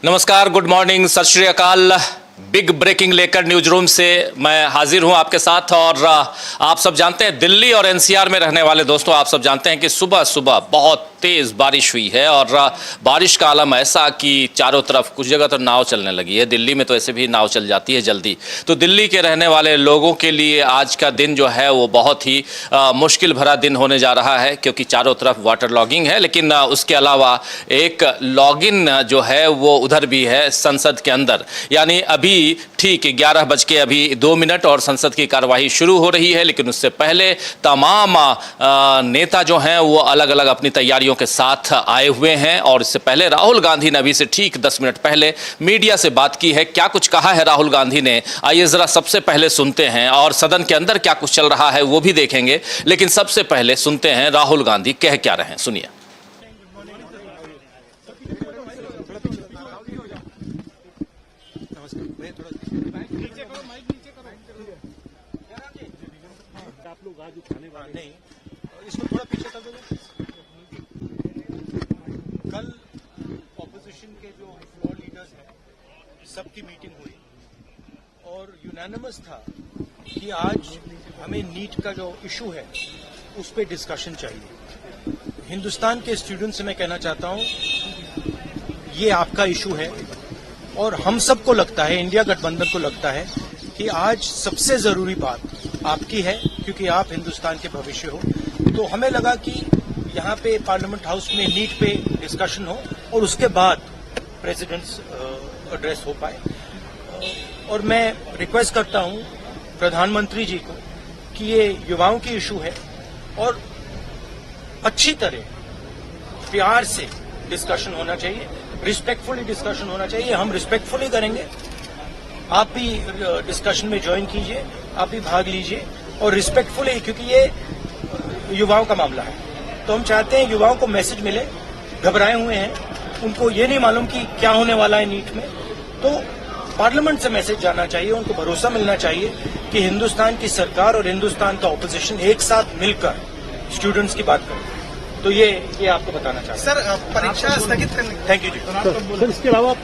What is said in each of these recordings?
नमस्कार, good morning, सत श्री अकाल। बिग ब्रेकिंग लेकर न्यूज रूम से मैं हाजिर हूं आपके साथ। और आप सब जानते हैं, दिल्ली और एनसीआर में रहने वाले दोस्तों, आप सब जानते हैं कि सुबह सुबह बहुत तेज बारिश हुई है और बारिश का आलम ऐसा कि चारों तरफ कुछ जगह तो नाव चलने लगी है। दिल्ली में तो ऐसे भी नाव चल जाती है जल्दी। तो दिल्ली के रहने वाले लोगों के लिए आज का दिन जो है वो बहुत ही मुश्किल भरा दिन होने जा रहा है, क्योंकि चारों तरफ वाटर लॉगिंग है। लेकिन उसके अलावा एक लॉगिन जो है वो उधर भी है, संसद के अंदर। यानी अभी ठीक 11:02 और संसद की कार्यवाही शुरू हो रही है। लेकिन उससे पहले तमाम नेता जो हैं वो अलग अलग अपनी तैयारियों के साथ आए हुए हैं। और इससे पहले राहुल गांधी ने अभी से ठीक 10 मिनट पहले मीडिया से बात की है। क्या कुछ कहा है राहुल गांधी ने, आइए जरा सबसे पहले सुनते हैं। और सदन के अंदर क्या कुछ चल रहा है वो भी देखेंगे। लेकिन सबसे पहले सुनते हैं राहुल गांधी कह क्या रहे हैं, सुनिए। आप लोग आज उठाने वाले नहीं, इसको थोड़ा पीछे कर दोगे। कल ऑपोजिशन के जो फ्लोर लीडर्स हैं सबकी मीटिंग हुई और यूनानिमस था कि आज हमें नीट का जो इशू है उस पर डिस्कशन चाहिए। हिंदुस्तान के स्टूडेंट्स से मैं कहना चाहता हूं ये आपका इशू है और हम सबको लगता है, इंडिया गठबंधन को लगता है कि आज सबसे जरूरी बात आपकी है, क्योंकि आप हिंदुस्तान के भविष्य हो। तो हमें लगा कि यहाँ पे पार्लियामेंट हाउस में नीट पे डिस्कशन हो और उसके बाद प्रेसिडेंट्स एड्रेस हो पाए। और मैं रिक्वेस्ट करता हूँ प्रधानमंत्री जी को कि ये युवाओं की इशू है और अच्छी तरह प्यार से डिस्कशन होना चाहिए, रिस्पेक्टफुली डिस्कशन होना चाहिए। हम रिस्पेक्टफुली करेंगे, आप भी डिस्कशन में ज्वाइन कीजिए, आप भी भाग लीजिए और रिस्पेक्टफुली, क्योंकि ये युवाओं का मामला है। तो हम चाहते हैं युवाओं को मैसेज मिले, घबराए हुए हैं, उनको ये नहीं मालूम कि क्या होने वाला है नीट में। तो पार्लियामेंट से मैसेज जाना चाहिए, उनको भरोसा मिलना चाहिए कि हिंदुस्तान की सरकार और हिंदुस्तान का ऑपोजिशन एक साथ मिलकर स्टूडेंट्स की बात करें। तो ये आपको बताना चाहते हैं। सर, परीक्षा स्थगित करने। Thank you ji. सर, इसके अलावा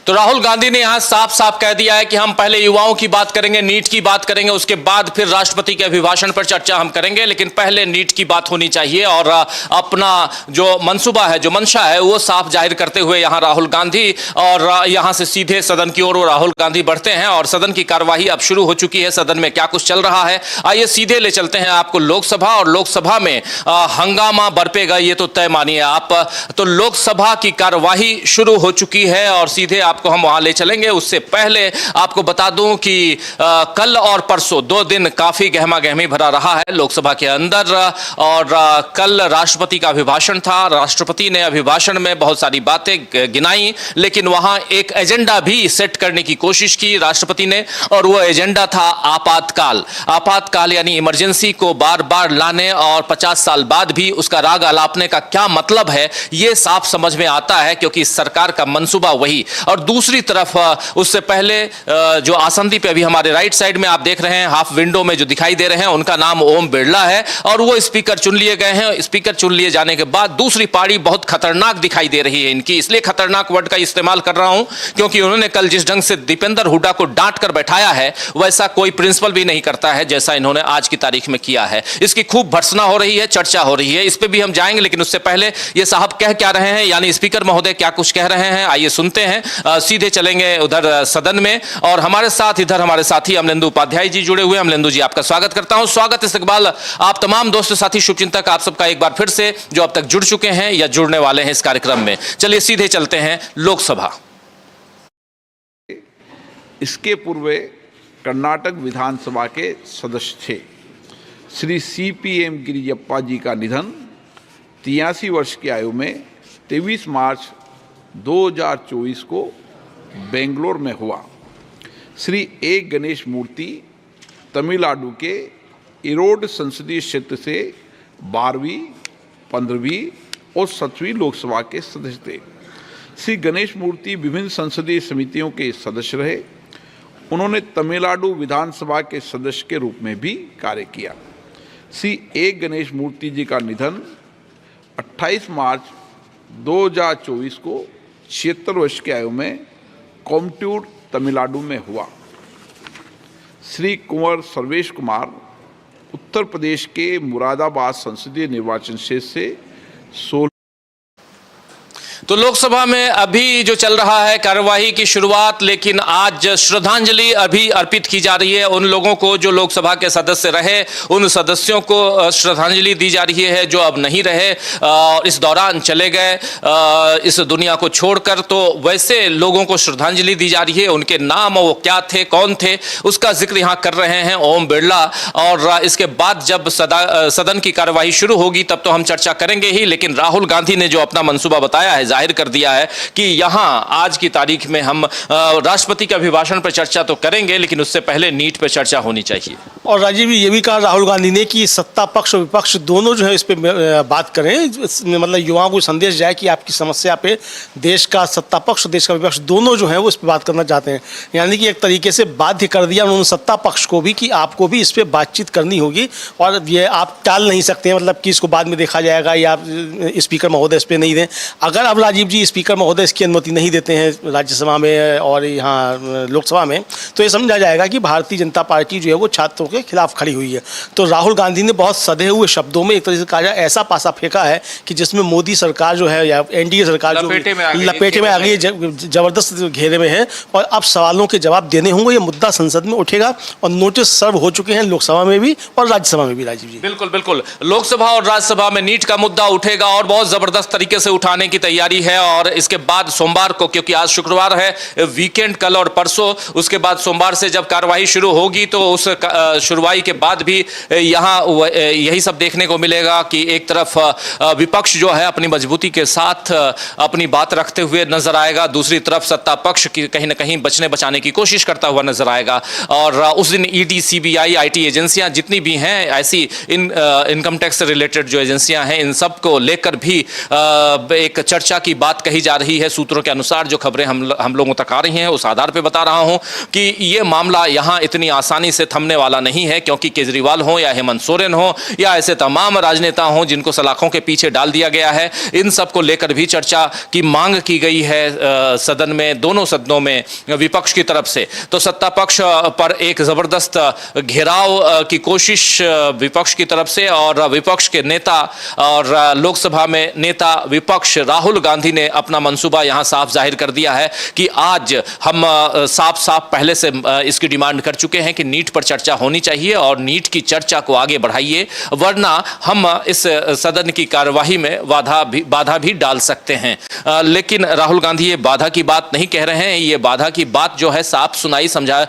तो राहुल गांधी ने यहां साफ साफ कह दिया है कि हम पहले युवाओं की बात करेंगे, नीट की बात करेंगे, उसके बाद फिर राष्ट्रपति के अभिभाषण पर चर्चा हम करेंगे। लेकिन पहले नीट की बात होनी चाहिए। और अपना जो मंसूबा है, जो मंशा है, वो साफ जाहिर करते हुए यहां राहुल गांधी और यहां से सीधे सदन की ओर राहुल गांधी बढ़ते हैं। और सदन की कार्यवाही अब शुरू हो चुकी है। सदन में क्या कुछ चल रहा है, आइए सीधे ले चलते हैं आपको लोकसभा। और लोकसभा में हंगामा बरपेगा, ये तो तय मानिए आप। तो लोकसभा की कार्यवाही शुरू हो चुकी है और सीधे आपको हम वहां ले चलेंगे। उससे पहले आपको बता दूं कि कल और परसों 2 दिन काफी गहमा गहमी भरा रहा है लोकसभा के अंदर। और कल राष्ट्रपति का अभिभाषण था। राष्ट्रपति ने अभिभाषण में बहुत सारी बातें गिनाई, लेकिन वहां एक एजेंडा भी सेट करने की कोशिश की राष्ट्रपति ने। और वो एजेंडा था आपातकाल। आपातकाल यानी इमरजेंसी को बार बार लाने और 50 साल बाद भी उसका राग अलापने का क्या मतलब है, ये साफ समझ में आता है, क्योंकि सरकार का मंसूबा वही। और दूसरी तरफ उससे पहले जो आसंदी पे अभी हमारे राइट साइड में आप देख रहे हैं, हाफ विंडो में जो दिखाई दे रहे हैं, उनका नाम ओम बिरला है और वो स्पीकर चुन लिए गए हैं। स्पीकर चुन लिए जाने के बाद दूसरी पार्टी बहुत खतरनाक दिखाई दे रही है इनकी। इसलिए खतरनाक वर्ड का इस्तेमाल कर रहा हूं क्योंकि उन्होंने कल जिस ढंग से दीपेंद्र हुड्डा को डांट कर बैठाया है, वैसा कोई प्रिंसिपल भी नहीं करता है जैसा इन्होंने आज की तारीख में किया है। इसकी खूब भर्त्सना हो रही है, चर्चा हो रही है, इस पर भी हम जाएंगे। लेकिन उससे पहले ये साहब कह क्या रहे हैं, यानी स्पीकर महोदय क्या कुछ कह रहे हैं, आइए सुनते हैं। सीधे चलेंगे उधर सदन में और हमारे साथ इधर हमारे साथी अमलेंदु उपाध्याय जी जुड़े हुए हैं। अमलेंदु जी, आपका स्वागत करता हूं। स्वागत इस्तकबाल आप तमाम दोस्त साथी शुभचिंतक आप सबका एक बार फिर से, जो अब तक जुड़ चुके हैं या जुड़ने वाले हैं इस कार्यक्रम में। चलिए सीधे चलते हैं लोकसभा। इसके पूर्व कर्नाटक विधानसभा के सदस्य थे। श्री CPM गिरियप्पा जी का निधन 83 वर्ष की आयु में 23 मार्च 2024 को बेंगलोर में हुआ। श्री A गणेश मूर्ति तमिलनाडु के इरोड संसदीय क्षेत्र से 12वीं, 15वीं और 7वीं लोकसभा के सदस्य थे। श्री गणेश मूर्ति विभिन्न संसदीय समितियों के सदस्य रहे। उन्होंने तमिलनाडु विधानसभा के सदस्य के रूप में भी कार्य किया। श्री A गणेश मूर्ति जी का निधन 28 मार्च 2024 को 76 वर्ष की आयु में कोमटूर तमिलनाडु में हुआ। श्री कुंवर सर्वेश कुमार उत्तर प्रदेश के मुरादाबाद संसदीय निर्वाचन क्षेत्र से 16। तो लोकसभा में अभी जो चल रहा है कार्यवाही की शुरुआत, लेकिन आज श्रद्धांजलि अभी अर्पित की जा रही है उन लोगों को जो लोकसभा के सदस्य रहे, उन सदस्यों को श्रद्धांजलि दी जा रही है जो अब नहीं रहे, इस दौरान चले गए इस दुनिया को छोड़कर। तो वैसे लोगों को श्रद्धांजलि दी जा रही है, उनके नाम वो क्या थे, कौन थे, उसका जिक्र यहाँ कर रहे हैं ओम बिरला। और इसके बाद जब सदन की कार्यवाही शुरू होगी तब तो हम चर्चा करेंगे ही, लेकिन राहुल गांधी ने जो अपना मंसूबा बताया है, जाहिर कर दिया है कि यहां आज की तारीख में हम राष्ट्रपति के अभिभाषण पर चर्चा तो करेंगे, लेकिन उससे पहले नीट पर चर्चा होनी चाहिए। और राजीव जी, ये भी कहा राहुल गांधी ने कि सत्ता पक्ष और विपक्ष दोनों जो है इस पे बात करें, मतलब युवाओं को संदेश जाए कि आपकी समस्या पे देश का सत्ता पक्ष और देश का विपक्ष दोनों जो है वो इस पे बात करना चाहते हैं। यानी कि एक तरीके से बाध्य कर दिया उन्होंने सत्ता पक्ष को भी कि आपको भी इस पे बातचीत करनी होगी और ये आप टाल नहीं सकते हैं, मतलब कि इसको बाद में देखा जाएगा या स्पीकर महोदय इस पे नहीं दें। अगर अब राजीव जी स्पीकर महोदय इसकी अनुमति नहीं देते हैं राज्यसभा में और यहाँ लोकसभा में, तो ये समझा जाएगा कि भारतीय जनता पार्टी जो है वो छात्रों के खिलाफ खड़ी हुई है। तो राहुल गांधी ने बहुत सधे हुए शब्दों में एक तरह से कहा जाए ऐसा पासा फेंका है कि जिसमें मोदी सरकार जो है या एनडीए सरकार जो लपेटे में आ गई है, जबरदस्त घेरे में है और अब सवालों के जवाब देने होंगे। ये मुद्दा संसद में उठेगा और नोटिस सर्व हो चुके हैं लोकसभा में भी और राज्यसभा में भी। राजीव जी, बिल्कुल बिल्कुल, लोकसभा और राज्यसभा में नीट का मुद्दा उठेगा और बहुत जबरदस्त तरीके से उठाने की तैयारी है। और इसके बाद सोमवार को, क्योंकि आज शुक्रवार है, वीकेंड कल और परसों, उसके बाद सोमवार से जब कार्यवाही शुरू होगी तो उस शुरुआई के बाद भी यहाँ यही सब देखने को मिलेगा कि एक तरफ विपक्ष जो है अपनी मजबूती के साथ अपनी बात रखते हुए नजर आएगा, दूसरी तरफ सत्ता पक्ष की कहीं ना कहीं बचने बचाने की कोशिश करता हुआ नजर आएगा। और उस दिन ईडी, सीबीआई, आईटी एजेंसियां जितनी भी हैं, ऐसी इनकम टैक्स से रिलेटेड जो एजेंसियां हैं, इन सब को लेकर भी एक चर्चा की बात कही जा रही है। सूत्रों के अनुसार जो खबरें हम लोगों तक आ रही हैं उस आधार पे बता रहा हूं कि ये मामला यहां इतनी आसानी से थमने वाला नहीं है, क्योंकि केजरीवाल हो या हेमंत सोरेन हो या ऐसे तमाम राजनेता हो जिनको सलाखों के पीछे डाल दिया गया है, इन सब को लेकर भी चर्चा की मांग की गई है सदन में, दोनों सदनों में विपक्ष की तरफ से। तो सत्ता पक्ष पर एक जबरदस्त घेराव की कोशिश विपक्ष की तरफ से, और विपक्ष के नेता और लोकसभा में नेता विपक्ष राहुल गांधी ने अपना मंसूबा यहां साफ जाहिर कर दिया है कि आज हम साफ साफ पहले से इसकी डिमांड कर चुके हैं कि नीट पर चर्चा होनी चाहिए और नीट की चर्चा को आगे बढ़ाइए, वरना हम इस सदन की कार्यवाही में बाधा भी डाल सकते हैं। लेकिन राहुल गांधी ये बाधा की बात नहीं कह रहे हैं, ये बाधा की बात जो है साफ सुनाई समझा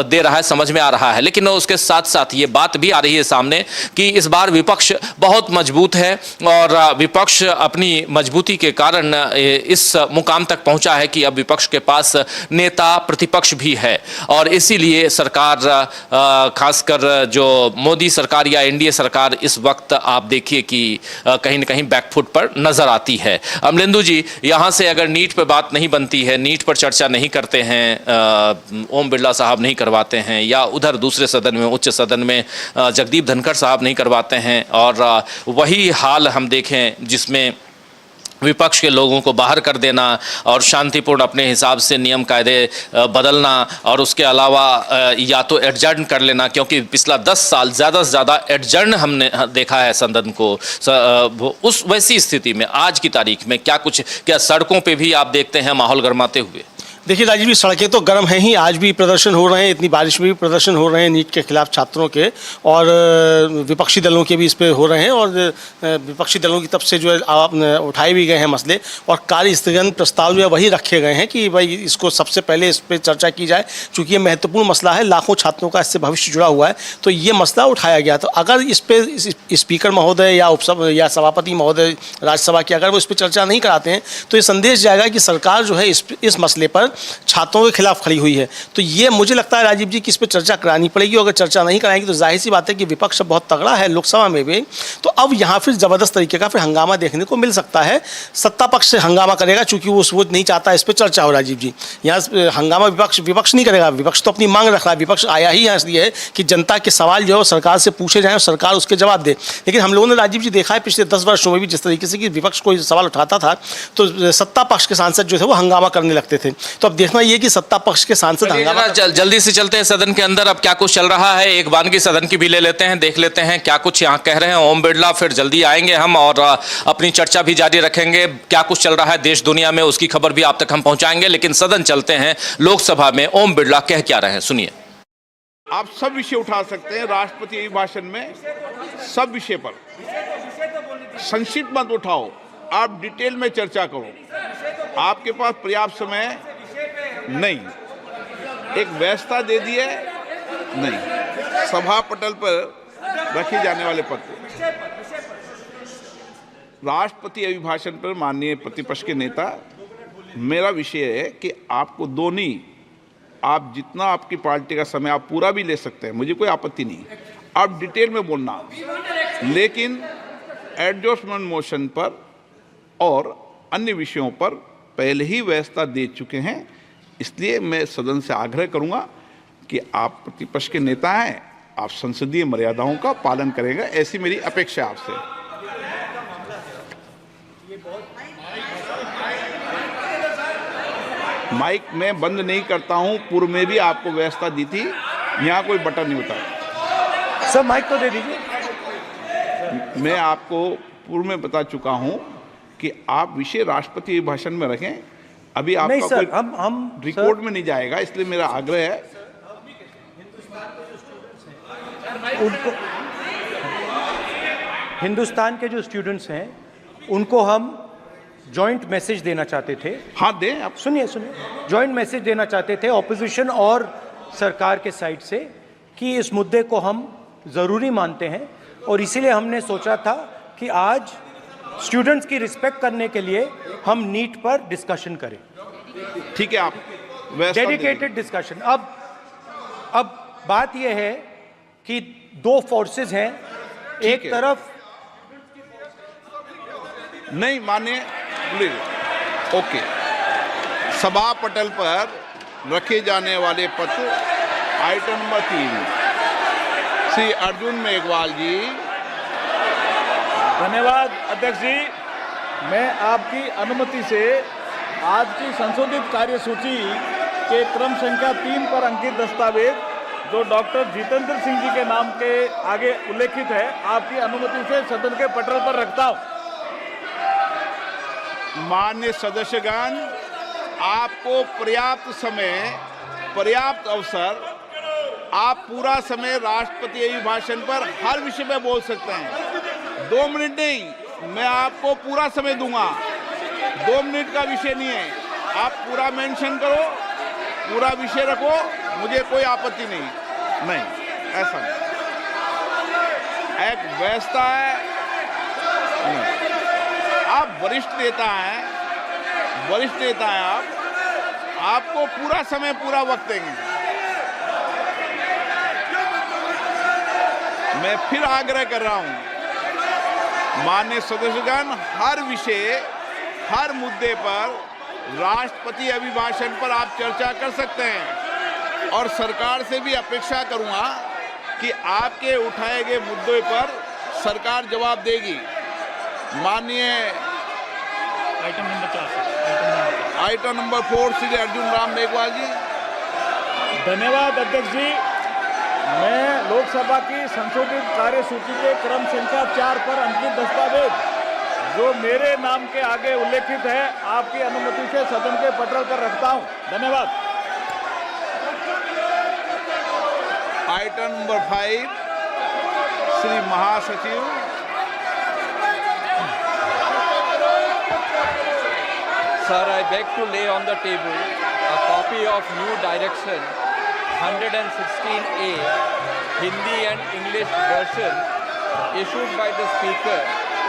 दे रहा है, समझ में आ रहा है। लेकिन उसके साथ साथ ये बात भी आ रही है सामने कि इस बार विपक्ष बहुत मजबूत है और विपक्ष अपनी मजबूती के कारण इस मुकाम तक पहुंचा है कि अब विपक्ष के पास नेता प्रतिपक्ष भी है, और इसीलिए सरकार, खासकर जो मोदी सरकार या एनडीए सरकार, इस वक्त आप देखिए कि कहीं न कहीं बैकफुट पर नजर आती है। अमलेंदु जी, यहां से अगर नीट पर बात नहीं बनती है, नीट पर चर्चा नहीं करते हैं, ओम बिरला साहब नहीं करवाते हैं, या उधर दूसरे सदन में, उच्च सदन में जगदीप धनखड़ साहब नहीं करवाते हैं, और वही हाल हम देखें जिसमें विपक्ष के लोगों को बाहर कर देना और शांतिपूर्ण अपने हिसाब से नियम कायदे बदलना, और उसके अलावा या तो एडजर्न कर लेना, क्योंकि पिछला 10 साल ज़्यादा से ज़्यादा एडजर्न हमने देखा है सदन को। उस वैसी स्थिति में आज की तारीख में क्या सड़कों पे भी आप देखते हैं माहौल गरमाते हुए? देखिए राजीव जी, सड़कें तो गर्म हैं ही, आज भी प्रदर्शन हो रहे हैं, इतनी बारिश में भी प्रदर्शन हो रहे हैं नीट के खिलाफ छात्रों के, और विपक्षी दलों के भी इस पे हो रहे हैं, और विपक्षी दलों की तरफ से जो है उठाए भी गए हैं मसले, और कार्य स्थगन प्रस्ताव जो है वही रखे गए हैं कि भाई इसको सबसे पहले इस पर चर्चा की जाए, चूँकि ये महत्वपूर्ण मसला है, लाखों छात्रों का इससे भविष्य जुड़ा हुआ है, तो ये मसला उठाया गया। तो अगर इस पर स्पीकर महोदय या सभापति महोदय राज्यसभा के अगर वो इस पर चर्चा नहीं कराते हैं तो ये संदेश जाएगा कि सरकार जो है इस मसले पर छात्रों के खिलाफ खड़ी हुई है। तो ये मुझे लगता है राजीव जी कि इस पर चर्चा करानी पड़ेगी। अगर चर्चा नहीं कराएंगी तो जाहिर सी बात है कि विपक्ष बहुत तगड़ा है लोकसभा में भी, तो अब यहाँ फिर ज़बरदस्त तरीके का फिर हंगामा देखने को मिल सकता है। सत्ता पक्ष से हंगामा करेगा चूंकि वो नहीं चाहता इस पर चर्चा हो। राजीव जी, यहाँ हंगामा विपक्ष नहीं करेगा। विपक्ष तो अपनी मांग रख रहा है। विपक्ष आया ही यहाँ इसलिए है कि जनता के सवाल जो है सरकार से पूछे जाएं और सरकार उसके जवाब दे। लेकिन हम लोगों ने राजीव जी देखा है पिछले 10 वर्षों में भी जिस तरीके से कि विपक्ष कोई सवाल उठाता था तो सत्ता पक्ष के सांसद जो थे वो हंगामा करने लगते थे। तो अब देखना ये कि सत्ता पक्ष के सांसद हंगामा जल्दी से चलते हैं सदन के अंदर। अब क्या कुछ चल रहा है, एक बानगी सदन की भी ले लेते हैं, देख लेते हैं क्या कुछ यहाँ कह रहे हैं ओम बिरला। फिर जल्दी आएंगे हम और अपनी चर्चा भी जारी रखेंगे। क्या कुछ चल रहा है देश दुनिया में उसकी खबर भी आप तक हम पहुंचाएंगे। लेकिन सदन चलते हैं, लोकसभा में ओम बिरला कह क्या रहे हैं, सुनिए। आप सब विषय उठा सकते हैं राष्ट्रपति अभिभाषण में, सब विषय पर संक्षिप्त मत उठाओ, आप डिटेल में चर्चा करो। आपके पास पर्याप्त समय नहीं, एक व्यवस्था दे दी है नहीं, सभा पटल पर रखे जाने वाले पत्र। राष्ट्रपति अभिभाषण पर माननीय प्रतिपक्ष के नेता, मेरा विषय है कि आपको दो नहीं, आप जितना आपकी पार्टी का समय आप पूरा भी ले सकते हैं, मुझे कोई आपत्ति नहीं, आप डिटेल में बोलना। लेकिन एडजॉर्जमेंट मोशन पर और अन्य विषयों पर पहले ही व्यवस्था दे चुके हैं। इसलिए मैं सदन से आग्रह करूंगा कि आप प्रतिपक्ष के नेता हैं, आप संसदीय मर्यादाओं का पालन करेंगे, ऐसी मेरी अपेक्षा आपसे। माइक मैं बंद नहीं करता हूं, पूर्व में भी आपको व्यवस्था दी थी, यहाँ कोई बटन नहीं होता। सर माइक तो दे दीजिए। मैं आपको पूर्व में बता चुका हूं कि आप विषय राष्ट्रपति अभिभाषण में रखें। अभी आपका नहीं सर, कोई हम रिकॉर्ड में नहीं जाएगा, इसलिए मेरा आग्रह है उनको, हिंदुस्तान के जो स्टूडेंट्स हैं उनको हम जॉइंट मैसेज देना चाहते थे। हाँ दें आप। सुनिए, जॉइंट मैसेज देना चाहते थे ऑपोजिशन और सरकार के साइड से कि इस मुद्दे को हम ज़रूरी मानते हैं और इसीलिए हमने सोचा था कि आज स्टूडेंट्स की रिस्पेक्ट करने के लिए हम नीट पर डिस्कशन करें। ठीक है, आप डेडिकेटेड डिस्कशन। अब बात यह है कि दो फोर्सेस हैं, एक तरफ नहीं माने, ओके, सभा पटल पर रखे जाने वाले पत्र आइटम नंबर 3, श्री अर्जुन मेघवाल जी। धन्यवाद अध्यक्ष जी। मैं आपकी अनुमति से आज की संशोधित कार्यसूची के क्रम संख्या 3 पर अंकित दस्तावेज जो डॉक्टर जितेंद्र सिंह जी के नाम के आगे उल्लेखित है, आपकी अनुमति से सदन के पटल पर रखता हूं। मान्य सदस्यगण, आपको पर्याप्त समय, पर्याप्त अवसर, आप पूरा समय राष्ट्रपति अभिभाषण पर हर विषय में बोल सकते हैं। 2 मिनट नहीं, मैं आपको पूरा समय दूंगा। 2 मिनट का विषय नहीं है, आप पूरा मेंशन करो, पूरा विषय रखो, मुझे कोई आपत्ति नहीं, ऐसा नहीं। एक व्यवस्था है, आप वरिष्ठ नेता हैं आप, आपको पूरा समय, पूरा वक्त देंगे। मैं फिर आग्रह कर रहा हूं, माननीय सदस्यगण, हर विषय, हर मुद्दे पर राष्ट्रपति अभिभाषण पर आप चर्चा कर सकते हैं और सरकार से भी अपेक्षा करूंगा कि आपके उठाए गए मुद्दों पर सरकार जवाब देगी। माननीय आइटम नंबर 4 श्री अर्जुन राम मेघवाल जी। धन्यवाद अध्यक्ष जी। मैं लोकसभा की संशोधित कार्यसूची के क्रम संख्या 4 पर अंकित दस्तावेज जो मेरे नाम के आगे उल्लेखित है, आपकी अनुमति से सदन के पटल पर रखता हूं। धन्यवाद। आइटम नंबर 5 श्री महासचिव। Sir, I beg to lay on the table a copy of new direction 116A, Hindi and English version issued by the Speaker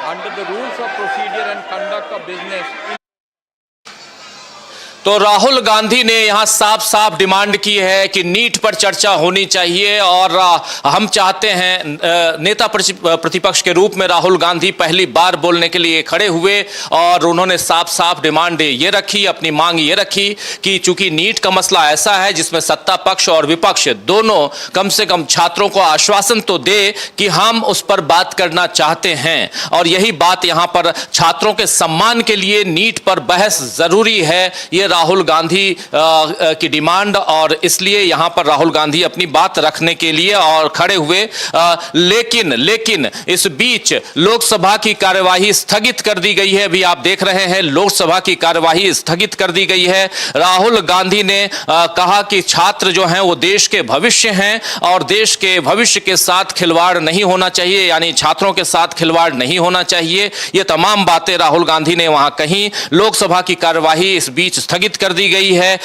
under the rules of procedure and conduct of business. तो राहुल गांधी ने यहां साफ साफ demand की है कि NEET पर चर्चा होनी चाहिए और हम चाहते हैं, नेता प्रतिपक्ष के रूप में राहुल गांधी पहली बार बोलने के लिए खड़े हुए और उन्होंने साफ साफ डिमांड ये रखी, अपनी मांग ये रखी कि चूंकि नीट का मसला ऐसा है जिसमें सत्ता पक्ष और विपक्ष दोनों कम से कम छात्रों को आश्वासन तो दे कि हम उस पर बात करना चाहते हैं और यही बात यहां पर छात्रों के सम्मान के लिए नीट पर बहस जरूरी है, ये राहुल गांधी की डिमांड और इसलिए यहां पर राहुल गांधी अपनी बात रखने के लिए और खड़े हुए। लेकिन इस बीच लोकसभा की कार्यवाही स्थगित कर दी गई है। अभी आप देख रहे हैं लोकसभा की कार्यवाही स्थगित कर दी गई है। राहुल गांधी ने कहा कि छात्र जो हैं वो देश के भविष्य हैं और देश के भविष्य के साथ खिलवाड़ नहीं होना चाहिए, यानी छात्रों के साथ खिलवाड़ नहीं होना चाहिए। ये तमाम बातें राहुल गांधी ने वहां कही। लोकसभा की कार्यवाही इस बीच स्थगित कर दी गई है।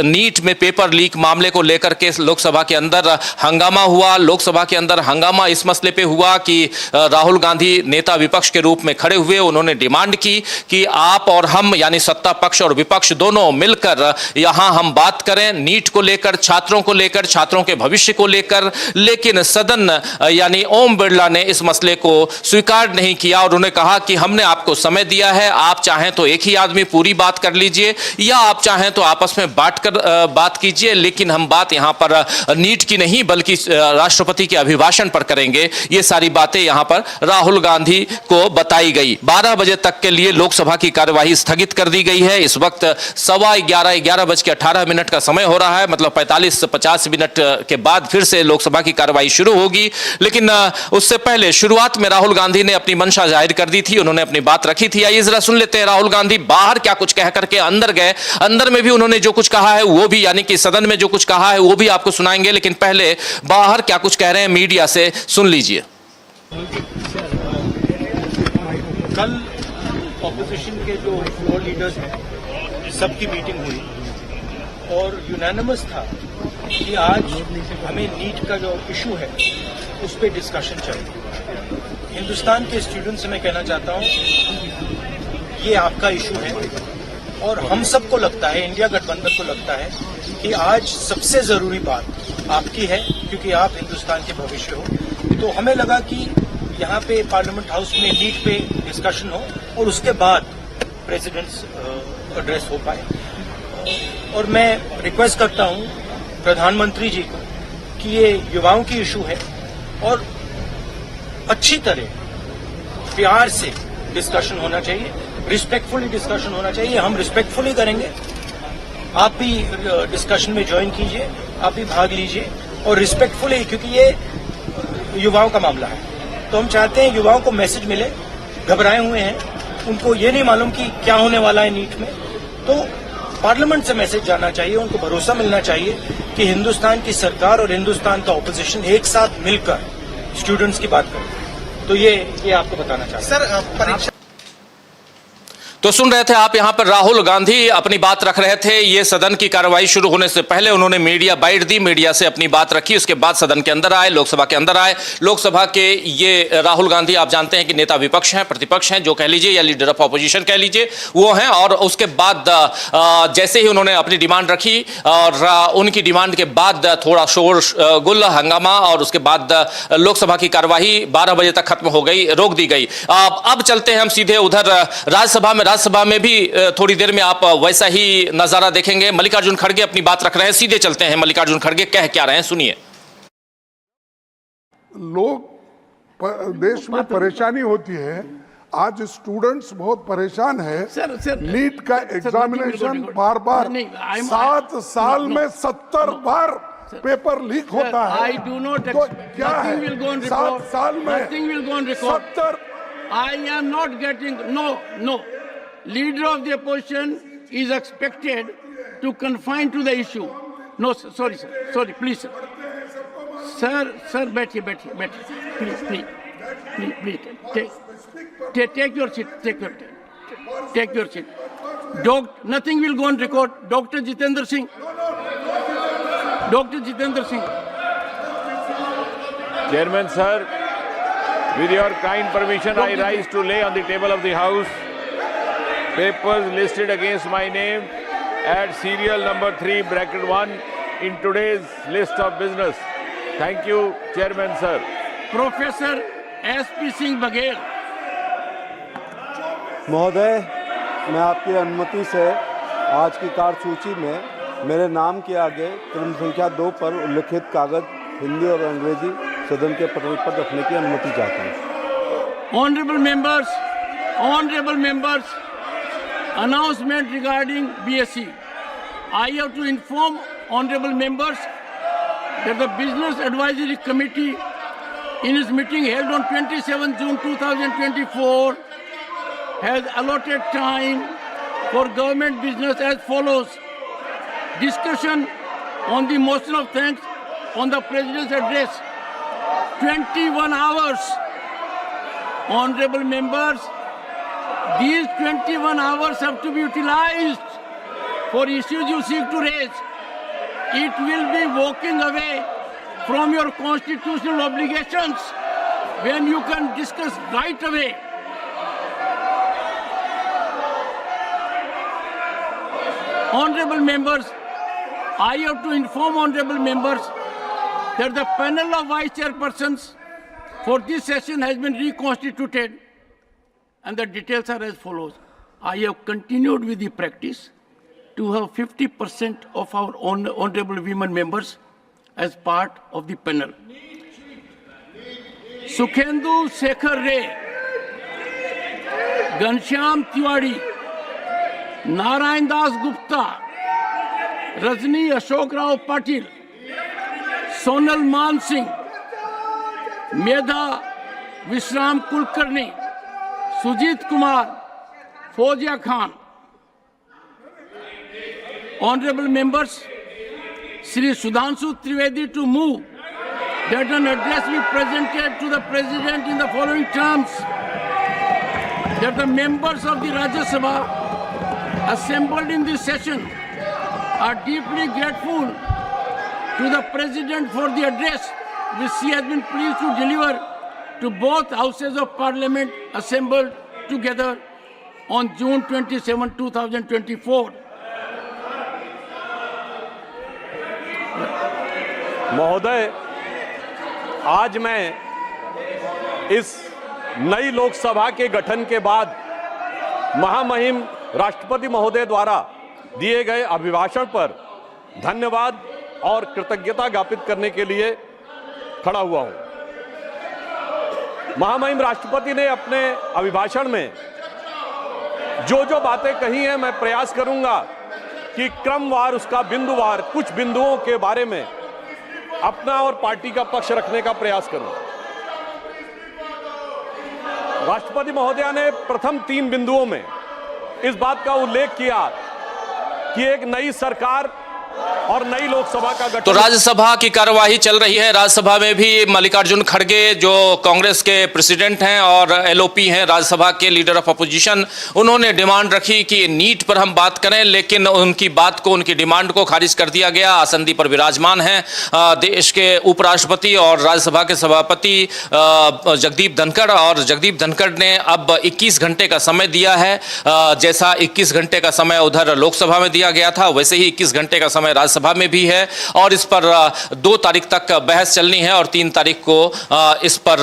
नीट में पेपर लीक मामले को लेकर के लोकसभा के अंदर हंगामा हुआ। लोकसभा के अंदर हंगामा इस मसले पे हुआ कि राहुल गांधी नेता विपक्ष के रूप में खड़े हुए। उन्होंने डिमांड की कि आप और हम यानी सत्ता पक्ष और विपक्ष दोनों मिलकर यहां हम बात करें नीट को लेकर, छात्रों को लेकर, छात्रों के भविष्य को लेकर। लेकिन सदन यानी ओम बिरला ने इस मसले को स्वीकार नहीं किया और उन्होंने कहा कि हमने आपको समय दिया है, आप चाहें तो एक ही आदमी पूरी बात कर लीजिए या आप चाहें तो आपस में बात कीजिए, लेकिन हम बात यहां पर नीट की नहीं बल्कि राष्ट्रपति के अभिभाषण पर करेंगे। ये सारी बातें यहां पर राहुल गांधी को बताई गई। 12 बजे तक के लिए लोकसभा की कार्यवाही स्थगित कर दी गई है। इस वक्त 11:18 का समय हो रहा है, मतलब 45-50 मिनट के बाद फिर से लोकसभा की कार्यवाही शुरू होगी। लेकिन उससे पहले शुरुआत में राहुल गांधी ने अपनी मंशा जाहिर कर दी थी, उन्होंने अपनी बात रखी थी। आइए जरा सुन लेते हैं राहुल गांधी बाहर क्या कुछ कह करके अंदर गए। अंदर में भी उन्होंने जो कुछ कहा है वो भी, यानी कि सदन में जो कुछ कहा है वो भी आपको सुनाएंगे, लेकिन पहले बाहर क्या कुछ कह रहे हैं मीडिया से सुन लीजिए। कल ऑपोजिशन के जो फ्लोर लीडर्स हैं सबकी मीटिंग हुई और यूनानिमस था कि आज हमें नीट का जो इशू है उस पर डिस्कशन चाहिए। हिंदुस्तान के स्टूडेंट्स से मैं कहना चाहता हूं ये आपका इशू है और हम सबको लगता है, इंडिया गठबंधन को लगता है कि आज सबसे जरूरी बात आपकी है क्योंकि आप हिंदुस्तान के भविष्य हो। तो हमें लगा कि यहाँ पे पार्लियामेंट हाउस में नीट पे डिस्कशन हो और उसके बाद प्रेसिडेंट्स एड्रेस हो पाए। और मैं रिक्वेस्ट करता हूँ प्रधानमंत्री जी को कि ये युवाओं की इशू है और अच्छी तरह प्यार से डिस्कशन होना चाहिए, रिस्पेक्टफुली डिस्कशन होना चाहिए। हम रिस्पेक्टफुली करेंगे, आप भी डिस्कशन में ज्वाइन कीजिए, आप भी भाग लीजिए और रिस्पेक्टफुली, क्योंकि ये युवाओं का मामला है। तो हम चाहते हैं युवाओं को मैसेज मिले, घबराए हुए हैं, उनको ये नहीं मालूम कि क्या होने वाला है नीट में, तो पार्लियामेंट से मैसेज जाना चाहिए, उनको भरोसा मिलना चाहिए कि हिंदुस्तान की सरकार और हिंदुस्तान का ऑपोजिशन एक साथ मिलकर स्टूडेंट्स की बात करें। तो ये आपको बताना चाहते हैं। सर परीक्षा तो सुन रहे थे आप, यहां पर राहुल गांधी अपनी बात रख रहे थे। ये सदन की कार्रवाई शुरू होने से पहले उन्होंने मीडिया बाइट दी, मीडिया से अपनी बात रखी, उसके बाद सदन के अंदर आए, लोकसभा के अंदर आए। लोकसभा के ये राहुल गांधी आप जानते हैं कि नेता विपक्ष हैं, प्रतिपक्ष हैं, जो कह लीजिए या लीडर ऑफ ऑपोजिशन कह लीजिए वो हैं। और उसके बाद जैसे ही उन्होंने अपनी डिमांड रखी और उनकी डिमांड के बाद थोड़ा शोर गुल हंगामा और उसके बाद लोकसभा की कार्यवाही 12 बजे तक खत्म हो गई, रोक दी गई। अब चलते हैं हम सीधे उधर राज्यसभा में भी थोड़ी देर में आप वैसा ही नजारा देखेंगे। मल्लिकार्जुन खड़गे अपनी बात रख रहे हैं, सीधे चलते हैं मल्लिकार्जुन खड़गे कह क्या रहे हैं, सुनिए। लोग देश में परेशानी होती है, आज स्टूडेंट्स बहुत परेशान है। नीट का एग्जामिनेशन बार बार 7 साल में 70 बार पेपर लीक होता है। तो क्या है 7 साल में 70? I am not getting, no. Leader of the opposition is expected to confine to the issue. No, sir, sorry, please, sir. Sir, बैठिए, please. Take your seat, take your seat. Nothing will go on record. Dr. Jitendra Singh. Chairman, sir, with your kind permission, I rise to lay on the table of the House papers listed against my name at serial number 3 bracket 1 in today's list of business. Thank you, Chairman sir. Professor S.P. Singh Baghel. महोदय, मैं आपकी अनुमति से आज की कार्यसूची में मेरे नाम के आगे क्रम संख्या 2 पर उल्लिखित कागज हिंदी और अंग्रेजी सदन के पटल पर रखने की अनुमति चाहता हूँ। Honorable members, announcement regarding BSc. I have to inform honorable members that the Business Advisory Committee in its meeting held on 27 June 2024 has allotted time for government business as follows. Discussion on the motion of thanks on the President's address. 21 hours. Honorable members, these 21 hours have to be utilized for issues you seek to raise. It will be walking away from your constitutional obligations when you can discuss right away. Honorable members, I have to inform honorable members that the panel of vice chairpersons for this session has been reconstituted, and the details are as follows. I have continued with the practice to have 50% of our honorable women members as part of the panel. Sukhendu Shekhar Ray, Ghanshyam Tiwari, Narayan Das Gupta, Rajni Ashok Rao Patil, Sonal Man Singh, Medha Vishram Kulkarni, Sujit Kumar, Fozia Khan. Honorable members, Shri Sudhanshu Trivedi to move that an address be presented to the President in the following terms. That the members of the Rajya Sabha assembled in this session are deeply grateful to the President for the address which he has been pleased to deliver to both houses of Parliament assembled together on June 27, 2024. महोदय, आज मैं इस नई लोकसभा के गठन के बाद महामहिम राष्ट्रपति महोदय द्वारा दिए गए अभिभाषण पर धन्यवाद और कृतज्ञता ज्ञापित करने के लिए खड़ा हुआ हूं। महामहिम राष्ट्रपति ने अपने अभिभाषण में जो जो बातें कही हैं, मैं प्रयास करूंगा कि क्रमवार उसका बिंदुवार कुछ बिंदुओं के बारे में अपना और पार्टी का पक्ष रखने का प्रयास करूं। राष्ट्रपति महोदया ने प्रथम 3 बिंदुओं में इस बात का उल्लेख किया कि एक नई सरकार और नई लोकसभा का गठन। तो राज्यसभा की कार्यवाही चल रही है। राज्यसभा में भी मल्लिकार्जुन खड़गे जो कांग्रेस के प्रेसिडेंट हैं और एलओपी हैं, राज्यसभा के लीडर ऑफ अपोजिशन, उन्होंने डिमांड रखी कि नीट पर हम बात करें, लेकिन उनकी बात को, उनकी डिमांड को खारिज कर दिया गया। आसंदी पर विराजमान हैं देश के उपराष्ट्रपति और राज्यसभा के सभापति जगदीप धनखड़, और जगदीप धनखड़ ने अब 21 घंटे का समय दिया है। जैसा 21 घंटे का समय उधर लोकसभा में दिया गया था, वैसे ही 21 घंटे का समय राज्यसभा में भी है, और इस पर 2 तारीख तक बहस चलनी है और 3 तारीख को इस पर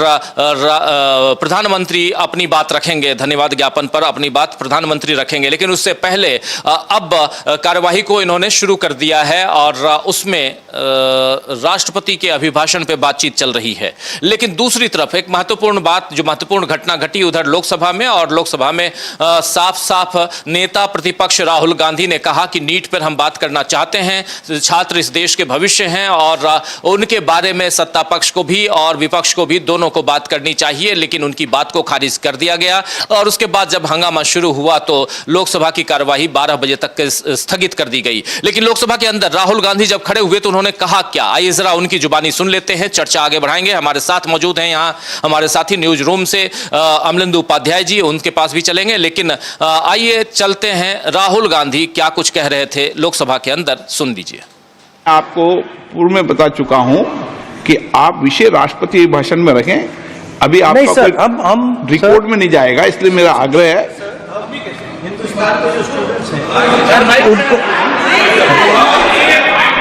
प्रधानमंत्री अपनी बात रखेंगे। धन्यवाद ज्ञापन पर अपनी बात प्रधानमंत्री रखेंगे, लेकिन उससे पहले अब कार्यवाही को इन्होंने शुरू कर दिया है और उसमें राष्ट्रपति के अभिभाषण पर बातचीत चल रही है। लेकिन दूसरी तरफ एक महत्वपूर्ण बात, जो महत्वपूर्ण घटना घटी उधर लोकसभा में, और लोकसभा में साफ साफ नेता प्रतिपक्ष राहुल गांधी ने कहा कि नीट पर हम बात करना चाहते हैं। छात्र इस देश के भविष्य हैं और उनके बारे में सत्ता पक्ष को भी और विपक्ष को भी, दोनों को बात करनी चाहिए, लेकिन उनकी बात को खारिज कर दिया गया। और उसके बाद जब हंगामा शुरू हुआ तो लोकसभा की कार्यवाही 12 बजे तक स्थगित कर दी गई। लेकिन लोकसभा के अंदर राहुल गांधी जब खड़े हुए तो उन्होंने कहा क्या, आइए जरा उनकी जुबानी सुन लेते हैं, चर्चा आगे बढ़ाएंगे। हमारे साथ मौजूद हैं यहाँ हमारे साथी न्यूज रूम से अमलेंदु उपाध्याय जी, उनके पास भी चलेंगे, लेकिन आइए चलते हैं राहुल गांधी क्या कुछ कह रहे थे लोकसभा के अंदर, सुन दीजिए। आपको पूर्व में बता चुका हूं कि आप विषय राष्ट्रपति भाषण में रखें। अभी आपका नहीं सर, हम रिकॉर्ड में नहीं जाएगा, इसलिए मेरा आग्रह है। हिंदुस्तान के जो स्टूडेंट्स हैं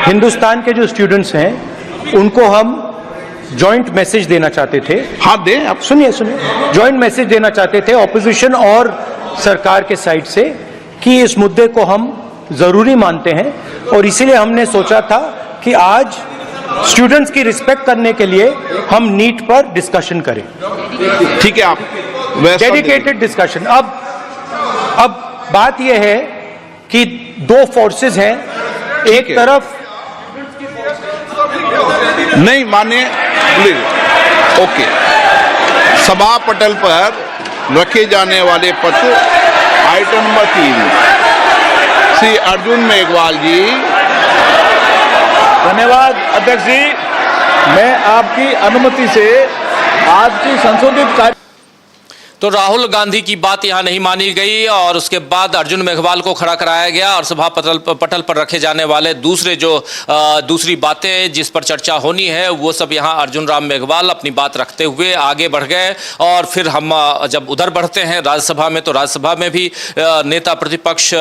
हिंदुस्तान के जो स्टूडेंट्स हैं उनको हम जॉइंट मैसेज देना चाहते थे। हाँ दें आप। सुनिए जॉइंट मैसेज देना चाहते थे ऑपोजिशन और सरकार के साइड से कि इस मुद्दे को हम जरूरी मानते हैं और इसीलिए हमने सोचा था कि आज स्टूडेंट्स की रिस्पेक्ट करने के लिए हम नीट पर डिस्कशन करें। ठीक है, आप डेडिकेटेड डिस्कशन। अब बात यह है कि दो फोर्सेस हैं, एक तरफ नहीं माने प्लीज। ओके, सभा पटल पर रखे जाने वाले पत्र आइटम नंबर 3 श्री अर्जुन मेघवाल जी। धन्यवाद अध्यक्ष जी। मैं आपकी अनुमति से आज की संशोधित कार्य तो राहुल गांधी की बात यहां नहीं मानी गई और उसके बाद अर्जुन मेघवाल को खड़ा कराया गया और सभा पटल पर रखे जाने वाले दूसरी बातें जिस पर चर्चा होनी है वो सब यहां अर्जुन राम मेघवाल अपनी बात रखते हुए आगे बढ़ गए। और फिर हम जब उधर बढ़ते हैं राज्यसभा में, तो राज्यसभा में भी नेता प्रतिपक्ष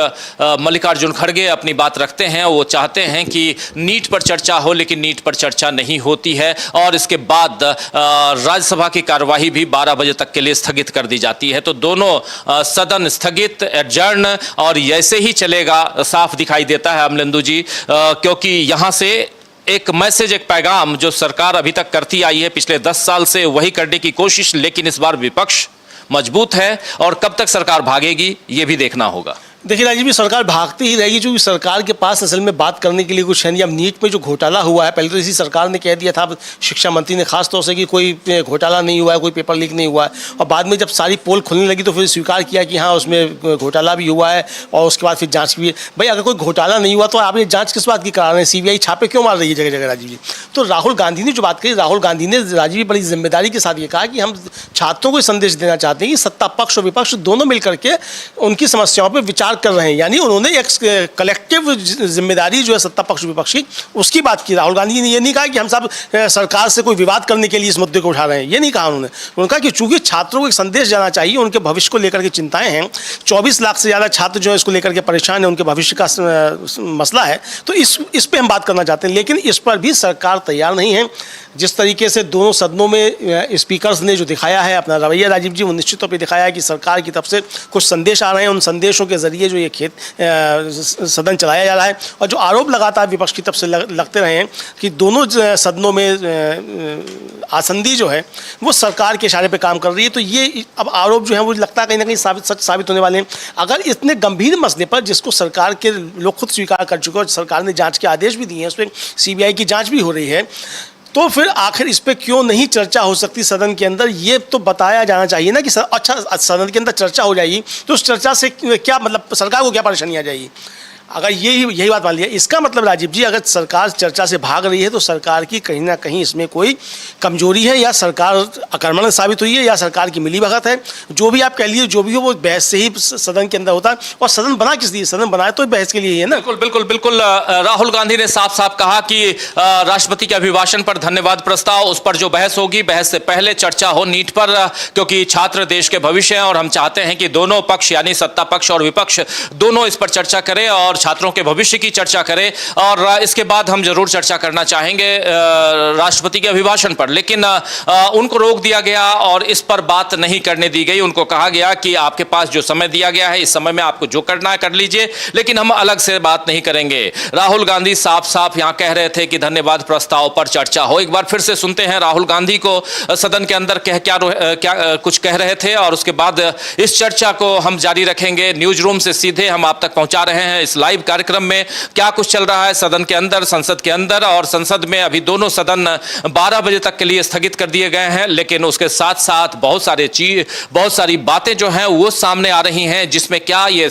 मल्लिकार्जुन खड़गे अपनी बात रखते हैं। वो चाहते हैं कि नीट पर चर्चा हो, लेकिन नीट पर चर्चा नहीं होती है और इसके बाद राज्यसभा की कार्यवाही भी 12 बजे तक के लिए स्थगित कर दी जाती है। तो दोनों सदन स्थगित, एडजर्न और ऐसे ही चलेगा साफ दिखाई देता है अमलेंदु जी, क्योंकि यहां से एक मैसेज, एक पैगाम जो सरकार अभी तक करती आई है पिछले 10 साल से वही करने की कोशिश, लेकिन इस बार विपक्ष मजबूत है और कब तक सरकार भागेगी ये भी देखना होगा। देखिए राजीव जी, सरकार भागती ही रहेगी क्योंकि सरकार के पास असल में बात करने के लिए कुछ है नहीं। अब नीट में जो घोटाला हुआ है, पहले तो इसी सरकार ने कह दिया था, शिक्षा मंत्री ने खास तौर से, कि कोई घोटाला नहीं हुआ है, कोई पेपर लीक नहीं हुआ है, और बाद में जब सारी पोल खुलने लगी तो फिर स्वीकार किया कि हाँ उसमें घोटाला भी हुआ है और उसके बाद फिर जाँच भी। भाई अगर कोई घोटाला नहीं हुआ तो आप ये जाँच किस बात की करा रहे हैं? CBI छापे क्यों मार रही है जगह जगह राजीव जी? तो राहुल गांधी ने जो बात कही, राहुल गांधी ने राजीव जी बड़ी जिम्मेदारी के साथ ये कहा कि हम छात्रों को संदेश देना चाहते हैं कि सत्ता पक्ष और विपक्ष दोनों मिलकर के उनकी समस्याओं पर विचार कर रहे हैं। यानी उन्होंने एक कलेक्टिव जिम्मेदारी जो है सत्ता पक्ष विपक्ष की, उसकी बात की। राहुल गांधी ने ये नहीं कहा कि हम सब सरकार से कोई विवाद करने के लिए इस मुद्दे को उठा रहे हैं, ये नहीं कहा उन्होंने। उन्होंने कहा कि चूंकि छात्रों को एक संदेश जाना चाहिए, उनके भविष्य को लेकर के चिंताएं हैं, 24 लाख से ज़्यादा छात्र जो है इसको लेकर के परेशान है, उनके भविष्य का मसला है, तो इस पर हम बात करना चाहते हैं। लेकिन इस पर भी सरकार तैयार नहीं है। जिस तरीके से दोनों सदनों में स्पीकर्स ने जो दिखाया है अपना रवैया राजीव जी, वो निश्चित तौर पर दिखाया है कि सरकार की तरफ से कुछ संदेश आ रहे हैं, उन संदेशों के जरिए जो ये सदन चलाया जा रहा है। और जो आरोप लगातार विपक्ष की तरफ से लगते रहे हैं कि दोनों सदनों में आसंदी जो है वो सरकार के इशारे पे काम कर रही है, तो ये अब आरोप जो है वो लगता है कहीं ना कहीं सच साबित होने वाले हैं। अगर इतने गंभीर मसले पर, जिसको सरकार के लोग खुद स्वीकार कर चुके हैं और सरकार ने जांच के आदेश भी दिए हैं, उस पर CBI की जांच भी हो रही है, तो फिर आखिर इस पे क्यों नहीं चर्चा हो सकती सदन के अंदर? ये तो बताया जाना चाहिए ना कि अच्छा सदन के अंदर चर्चा हो जाएगी तो उस चर्चा से क्या मतलब, सरकार को क्या परेशानी आ जाएगी? अगर यही बात मान लिया, इसका मतलब राजीव जी अगर सरकार चर्चा से भाग रही है तो सरकार की कहीं ना कहीं इसमें कोई कमजोरी है, या सरकार अकर्मण्य साबित हुई है, या सरकार की मिलीभगत है। जो भी आप कह लीजिए, जो भी हो, वो बहस से ही सदन के अंदर होता है। और सदन बना किस लिए? सदन बनाए तो बहस के लिए ही है ना। बिल्कुल बिल्कुल बिल्कुल। राहुल गांधी ने साफ साफ कहा कि राष्ट्रपति के अभिभाषण पर धन्यवाद प्रस्ताव, उस पर जो बहस होगी, बहस से पहले चर्चा हो नीट पर, क्योंकि छात्र देश के भविष्य हैं और हम चाहते हैं कि दोनों पक्ष यानी सत्ता पक्ष और विपक्ष दोनों इस पर चर्चा करें और छात्रों के भविष्य की चर्चा करें। और इसके बाद हम जरूर चर्चा करना चाहेंगे राष्ट्रपति के अभिभाषण पर, लेकिन उनको रोक दिया गया और इस पर बात नहीं करने दी गई। उनको कहा गया कि आपके पास जो समय दिया गया है, इस समय में आपको जो करना है कर लीजिए, लेकिन हम अलग से बात नहीं करेंगे। राहुल गांधी साफ साफ यहां कह रहे थे कि धन्यवाद प्रस्ताव पर चर्चा हो। एक बार फिर से सुनते हैं राहुल गांधी को सदन के अंदर क्या कुछ कह रहे थे और उसके बाद इस चर्चा को हम जारी रखेंगे। न्यूज रूम से सीधे हम आप तक पहुंचा रहे हैं इस लाइव कार्यक्रम में क्या कुछ चल रहा है सदन के अंदर, संसद के अंदर। और संसद में अभी दोनों सदन 12 बजे तक के लिए स्थगित कर दिए गए हैं, लेकिन उसके साथ साथ बहुत सारी बातें जो हैं वो सामने आ रही हैं, जिसमें क्या ये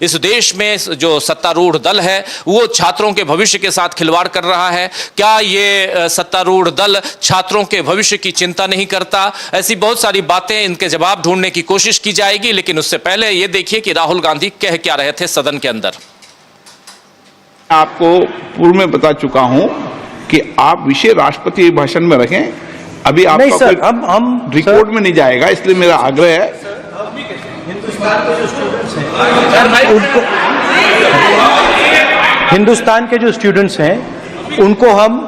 इस देश में जो सत्तारूढ़ दल है वो छात्रों के भविष्य के साथ खिलवाड़ कर रहा है। क्या ये सत्तारूढ़ दल छात्रों के भविष्य की चिंता नहीं करता? ऐसी बहुत सारी बातें, इनके जवाब ढूंढने की कोशिश की जाएगी, लेकिन उससे पहले ये देखिए कि राहुल गांधी कह क्या रहे थे सदन के अंदर। आपको पूर्व में बता चुका हूं कि आप विषय राष्ट्रपति भाषण में रखें। अभी आपका नहीं सर, कोई हम रिकॉर्ड में नहीं जाएगा, इसलिए मेरा आग्रह है। हिंदुस्तान के जो स्टूडेंट्स हैं हिंदुस्तान के जो स्टूडेंट्स हैं उनको हम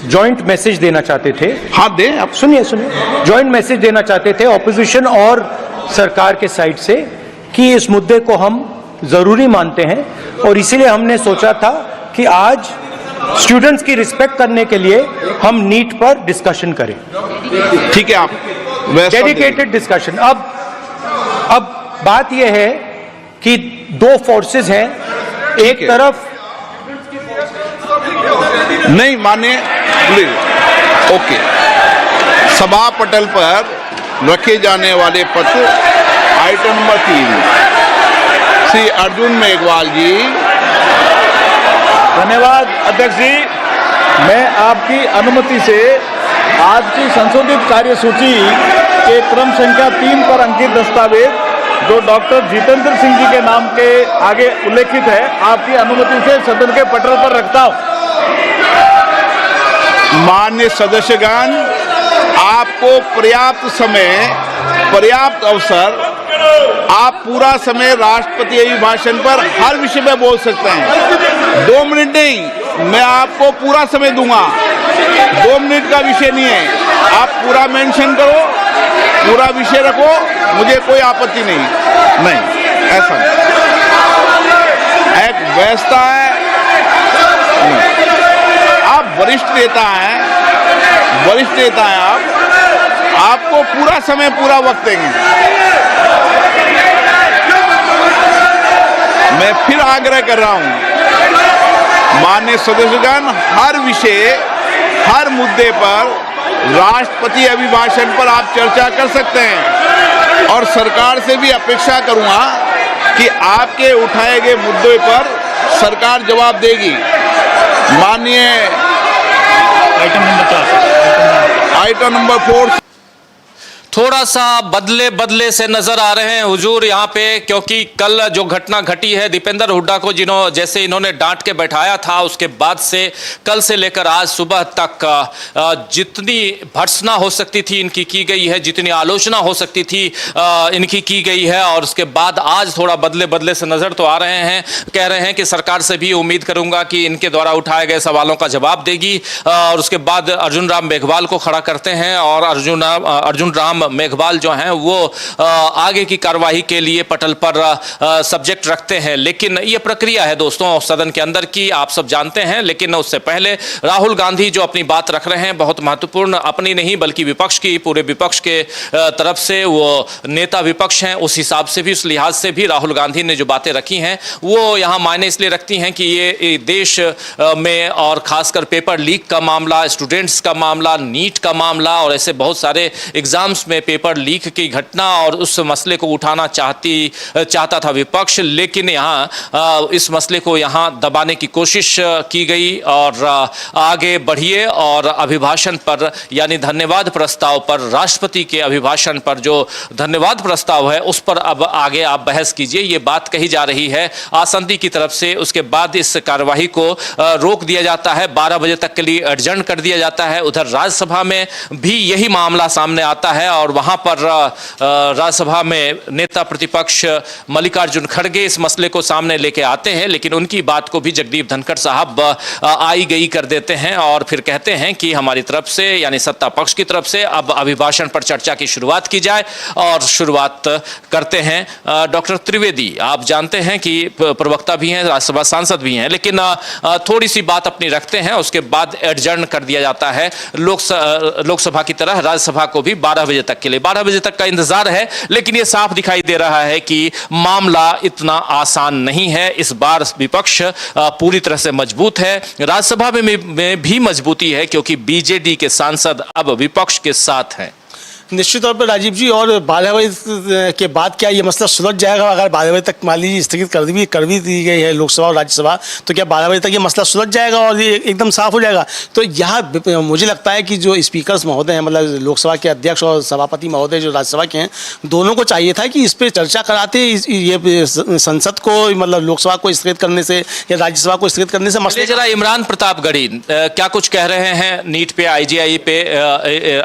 जॉइंट मैसेज देना चाहते थे। हाँ दें आप। सुनिए जॉइंट मैसेज देना चाहते थे ऑपोजिशन और सरकार के साइड से कि इस मुद्दे को हम जरूरी मानते हैं और इसीलिए हमने सोचा था कि आज स्टूडेंट्स की रिस्पेक्ट करने के लिए हम नीट पर डिस्कशन करें। ठीक है, आप डेडिकेटेड डिस्कशन। अब बात यह है कि दो फोर्सेस हैं, एक तरफ नहीं माने प्लीज। ओके, सभा पटल पर रखे जाने वाले पत्र आइटम नंबर 3 श्री अर्जुन मेघवाल जी। धन्यवाद अध्यक्ष जी। मैं आपकी अनुमति से आज की संशोधित कार्यसूची के क्रम संख्या 3 पर अंकित दस्तावेज जो डॉक्टर जितेंद्र सिंह जी के नाम के आगे उल्लेखित है, आपकी अनुमति से सदन के पटल पर रखता हूं। मान्य सदस्यगण, आपको पर्याप्त समय, पर्याप्त अवसर, आप पूरा समय राष्ट्रपति अभिभाषण पर हर विषय में बोल सकते हैं। 2 मिनट नहीं, मैं आपको पूरा समय दूंगा। 2 मिनट का विषय नहीं है, आप पूरा मेंशन करो, पूरा विषय रखो, मुझे कोई आपत्ति नहीं, ऐसा नहीं। एक व्यवस्था है, आप वरिष्ठ नेता हैं, आपको पूरा समय, पूरा वक्त देंगे। मैं फिर आग्रह कर रहा हूं, माननीय सदस्यगण, हर विषय, हर मुद्दे पर राष्ट्रपति अभिभाषण पर आप चर्चा कर सकते हैं और सरकार से भी अपेक्षा करूंगा कि आपके उठाए गए मुद्दों पर सरकार जवाब देगी। माननीय आइटम नंबर 4 थोड़ा सा बदले से नजर आ रहे हैं हुजूर यहाँ पे, क्योंकि कल जो घटना घटी है दीपेंद्र हुड्डा को जैसे इन्होंने डांट के बैठाया था, उसके बाद से कल से लेकर आज सुबह तक जितनी भर्त्सना हो सकती थी इनकी की गई है, जितनी आलोचना हो सकती थी इनकी की गई है। और उसके बाद आज थोड़ा बदले से नजर तो आ रहे हैं। कह रहे हैं कि सरकार से भी उम्मीद करूंगा कि इनके द्वारा उठाए गए सवालों का जवाब देगी। और उसके बाद अर्जुन राम मेघवाल को खड़ा करते हैं और अर्जुन राम मेघवाल जो हैं वो आगे की कार्यवाही के लिए पटल पर सब्जेक्ट रखते हैं। लेकिन ये प्रक्रिया है दोस्तों सदन के अंदर की, आप सब जानते हैं। लेकिन उससे पहले राहुल गांधी जो अपनी बात रख रहे हैं, बहुत महत्वपूर्ण, अपनी नहीं बल्कि विपक्ष की, पूरे विपक्ष के तरफ से, वो नेता विपक्ष हैं, उस हिसाब से भी, उस लिहाज से भी राहुल गांधी ने जो बातें रखी हैं वो यहाँ मायने इसलिए रखती हैं कि ये देश में और खासकर पेपर लीक का मामला, स्टूडेंट्स का मामला, नीट का मामला और ऐसे बहुत सारे एग्जाम्स में पेपर लीक की घटना और उस मसले को उठाना चाहता था विपक्ष। लेकिन यहाँ इस मसले को यहाँ दबाने की कोशिश की गई और आगे बढ़िए और अभिभाषण पर यानी धन्यवाद प्रस्ताव पर, राष्ट्रपति के अभिभाषण पर जो धन्यवाद प्रस्ताव है उस पर अब आगे आप बहस कीजिए, ये बात कही जा रही है आसंदी की तरफ से। उसके बाद इस कार्यवाही को रोक दिया जाता है, 12 बजे तक के लिए एडजर्न कर दिया जाता है। उधर राज्यसभा में भी यही मामला सामने आता है और वहां पर राज्यसभा में नेता प्रतिपक्ष मल्लिकार्जुन खड़गे इस मसले को सामने लेके आते हैं। लेकिन उनकी बात को भी जगदीप धनखड़ साहब आई गई कर देते हैं और फिर कहते हैं कि हमारी तरफ से यानी सत्ता पक्ष की तरफ से अब अभिभाषण पर चर्चा की शुरुआत की जाए। और शुरुआत करते हैं डॉक्टर त्रिवेदी, आप जानते हैं कि प्रवक्ता भी हैं, राज्यसभा सांसद भी हैं, लेकिन थोड़ी सी बात अपनी रखते हैं, उसके बाद एडजर्न कर दिया जाता है लोकसभा की तरह राज्यसभा को भी 12 बजे तक के लिए। 12 बजे तक का इंतजार है, लेकिन यह साफ दिखाई दे रहा है कि मामला इतना आसान नहीं है। इस बार विपक्ष पूरी तरह से मजबूत है, राज्यसभा में भी मजबूती है क्योंकि बीजेडी के सांसद अब विपक्ष के साथ हैं। निश्चित तौर पर राजीव जी, और 12 बजे के बाद क्या ये मसला सुलझ जाएगा? अगर 12 बजे तक मान लीजिए स्थगित कर भी दी गई है लोकसभा और राज्यसभा, तो क्या 12 बजे तक ये मसला सुलझ जाएगा और ये एकदम साफ हो जाएगा? तो यहाँ मुझे लगता है कि जो स्पीकर्स महोदय हैं, मतलब लोकसभा के अध्यक्ष और सभापति महोदय जो राज्यसभा के हैं, दोनों को चाहिए था कि इस पर चर्चा कराते ये संसद को, मतलब लोकसभा को स्थगित करने से या राज्यसभा को स्थगित करने से मसले। जरा इमरान प्रतापगढ़ी क्या कुछ कह रहे हैं नीट पे, IGI पे?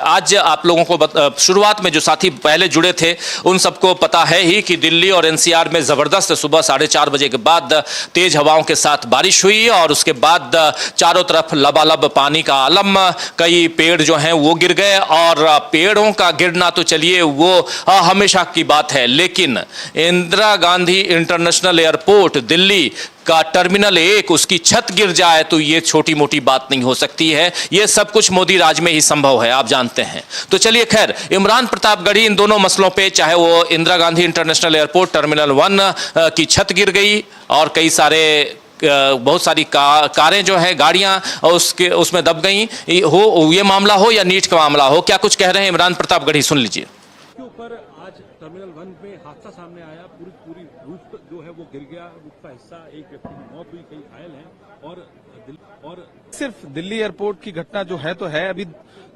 आज आप लोगों को शुरुआत में जो साथी पहले जुड़े थे उन सबको पता है ही कि दिल्ली और एनसीआर में जबरदस्त सुबह 4:30 बजे के बाद तेज हवाओं के साथ बारिश हुई और उसके बाद चारों तरफ लबालब पानी का आलम, कई पेड़ जो हैं वो गिर गए। और पेड़ों का गिरना तो चलिए वो हमेशा की बात है, लेकिन इंदिरा गांधी इंटरनेशनल एयरपोर्ट दिल्ली का टर्मिनल 1 उसकी छत गिर जाए तो ये छोटी मोटी बात नहीं हो सकती है। ये सब कुछ मोदी राज में ही संभव है, आप जानते हैं। तो चलिए खैर, इमरान प्रतापगढ़ी इन दोनों मसलों पे, चाहे वो Indira Gandhi international airport terminal 1 की छत गिर गई और कई सारे बहुत सारी कारें जो है गाड़ियां उसमें दब गई हो, ये मामला हो या नीट का मामला हो, क्या कुछ कह रहे हैं इमरान प्रतापगढ़ी, सुन लीजिए। के ऊपर आज टर्मिनल 1 में हादसा सामने आया, पूरी रूफ जो है वो गिर गया, रूफ का हिस्सा, एक व्यक्ति की मौत हुई, कई घायल हैं। और सिर्फ दिल्ली एयरपोर्ट की घटना जो है तो है, अभी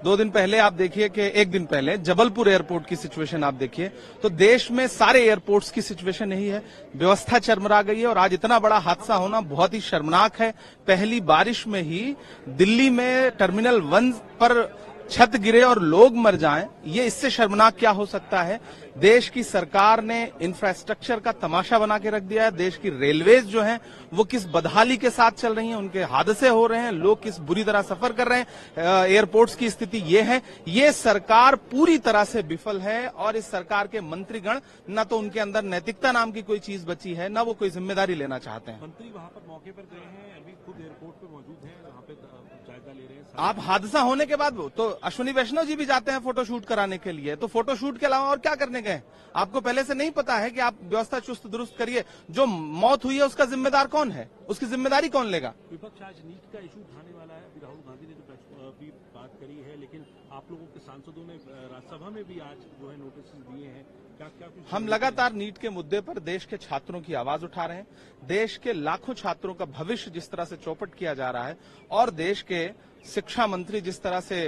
2 दिन पहले आप देखिए कि 1 दिन पहले जबलपुर एयरपोर्ट की सिचुएशन आप देखिए, तो देश में सारे एयरपोर्ट्स की सिचुएशन यही है, व्यवस्था चरमरा गई है और आज इतना बड़ा हादसा होना बहुत ही शर्मनाक है। पहली बारिश में ही दिल्ली में टर्मिनल 1 पर छत गिरे और लोग मर जाएं, ये इससे शर्मनाक क्या हो सकता है। देश की सरकार ने इंफ्रास्ट्रक्चर का तमाशा बना के रख दिया है। देश की रेलवेज जो हैं वो किस बदहाली के साथ चल रही हैं, उनके हादसे हो रहे हैं, लोग किस बुरी तरह सफर कर रहे हैं। एयरपोर्ट्स की स्थिति ये है। ये सरकार पूरी तरह से विफल है और इस सरकार के मंत्रीगण न तो उनके अंदर नैतिकता नाम की कोई चीज बची है, न वो कोई जिम्मेदारी लेना चाहते हैं। मंत्री वहां पर मौके पर गए हैं, अभी खुद एयरपोर्ट पर मौजूद हैं, वहां पे जायजा ले रहे हैं। आप हादसा होने के बाद तो अश्विनी वैष्णव जी भी जाते हैं फोटोशूट कराने के लिए, तो फोटोशूट के अलावा और क्या करने गए? आपको पहले से नहीं पता है कि आप व्यवस्था चुस्त दुरुस्त करिए? जो मौत हुई है उसका जिम्मेदार कौन है, उसकी जिम्मेदारी कौन लेगा? विपक्ष आज नीट का इशू उठाने वाला है, राहुल गांधी ने जो भी बात करी है, लेकिन आप लोगों के सांसदों ने राज्यसभा में भी आज जो है नोटिस दिए हैं। क्या हम लगातार नीट के मुद्दे पर देश के छात्रों की आवाज उठा रहे हैं। देश के लाखों छात्रों का भविष्य जिस तरह से चौपट किया जा रहा है और देश के शिक्षा मंत्री जिस तरह से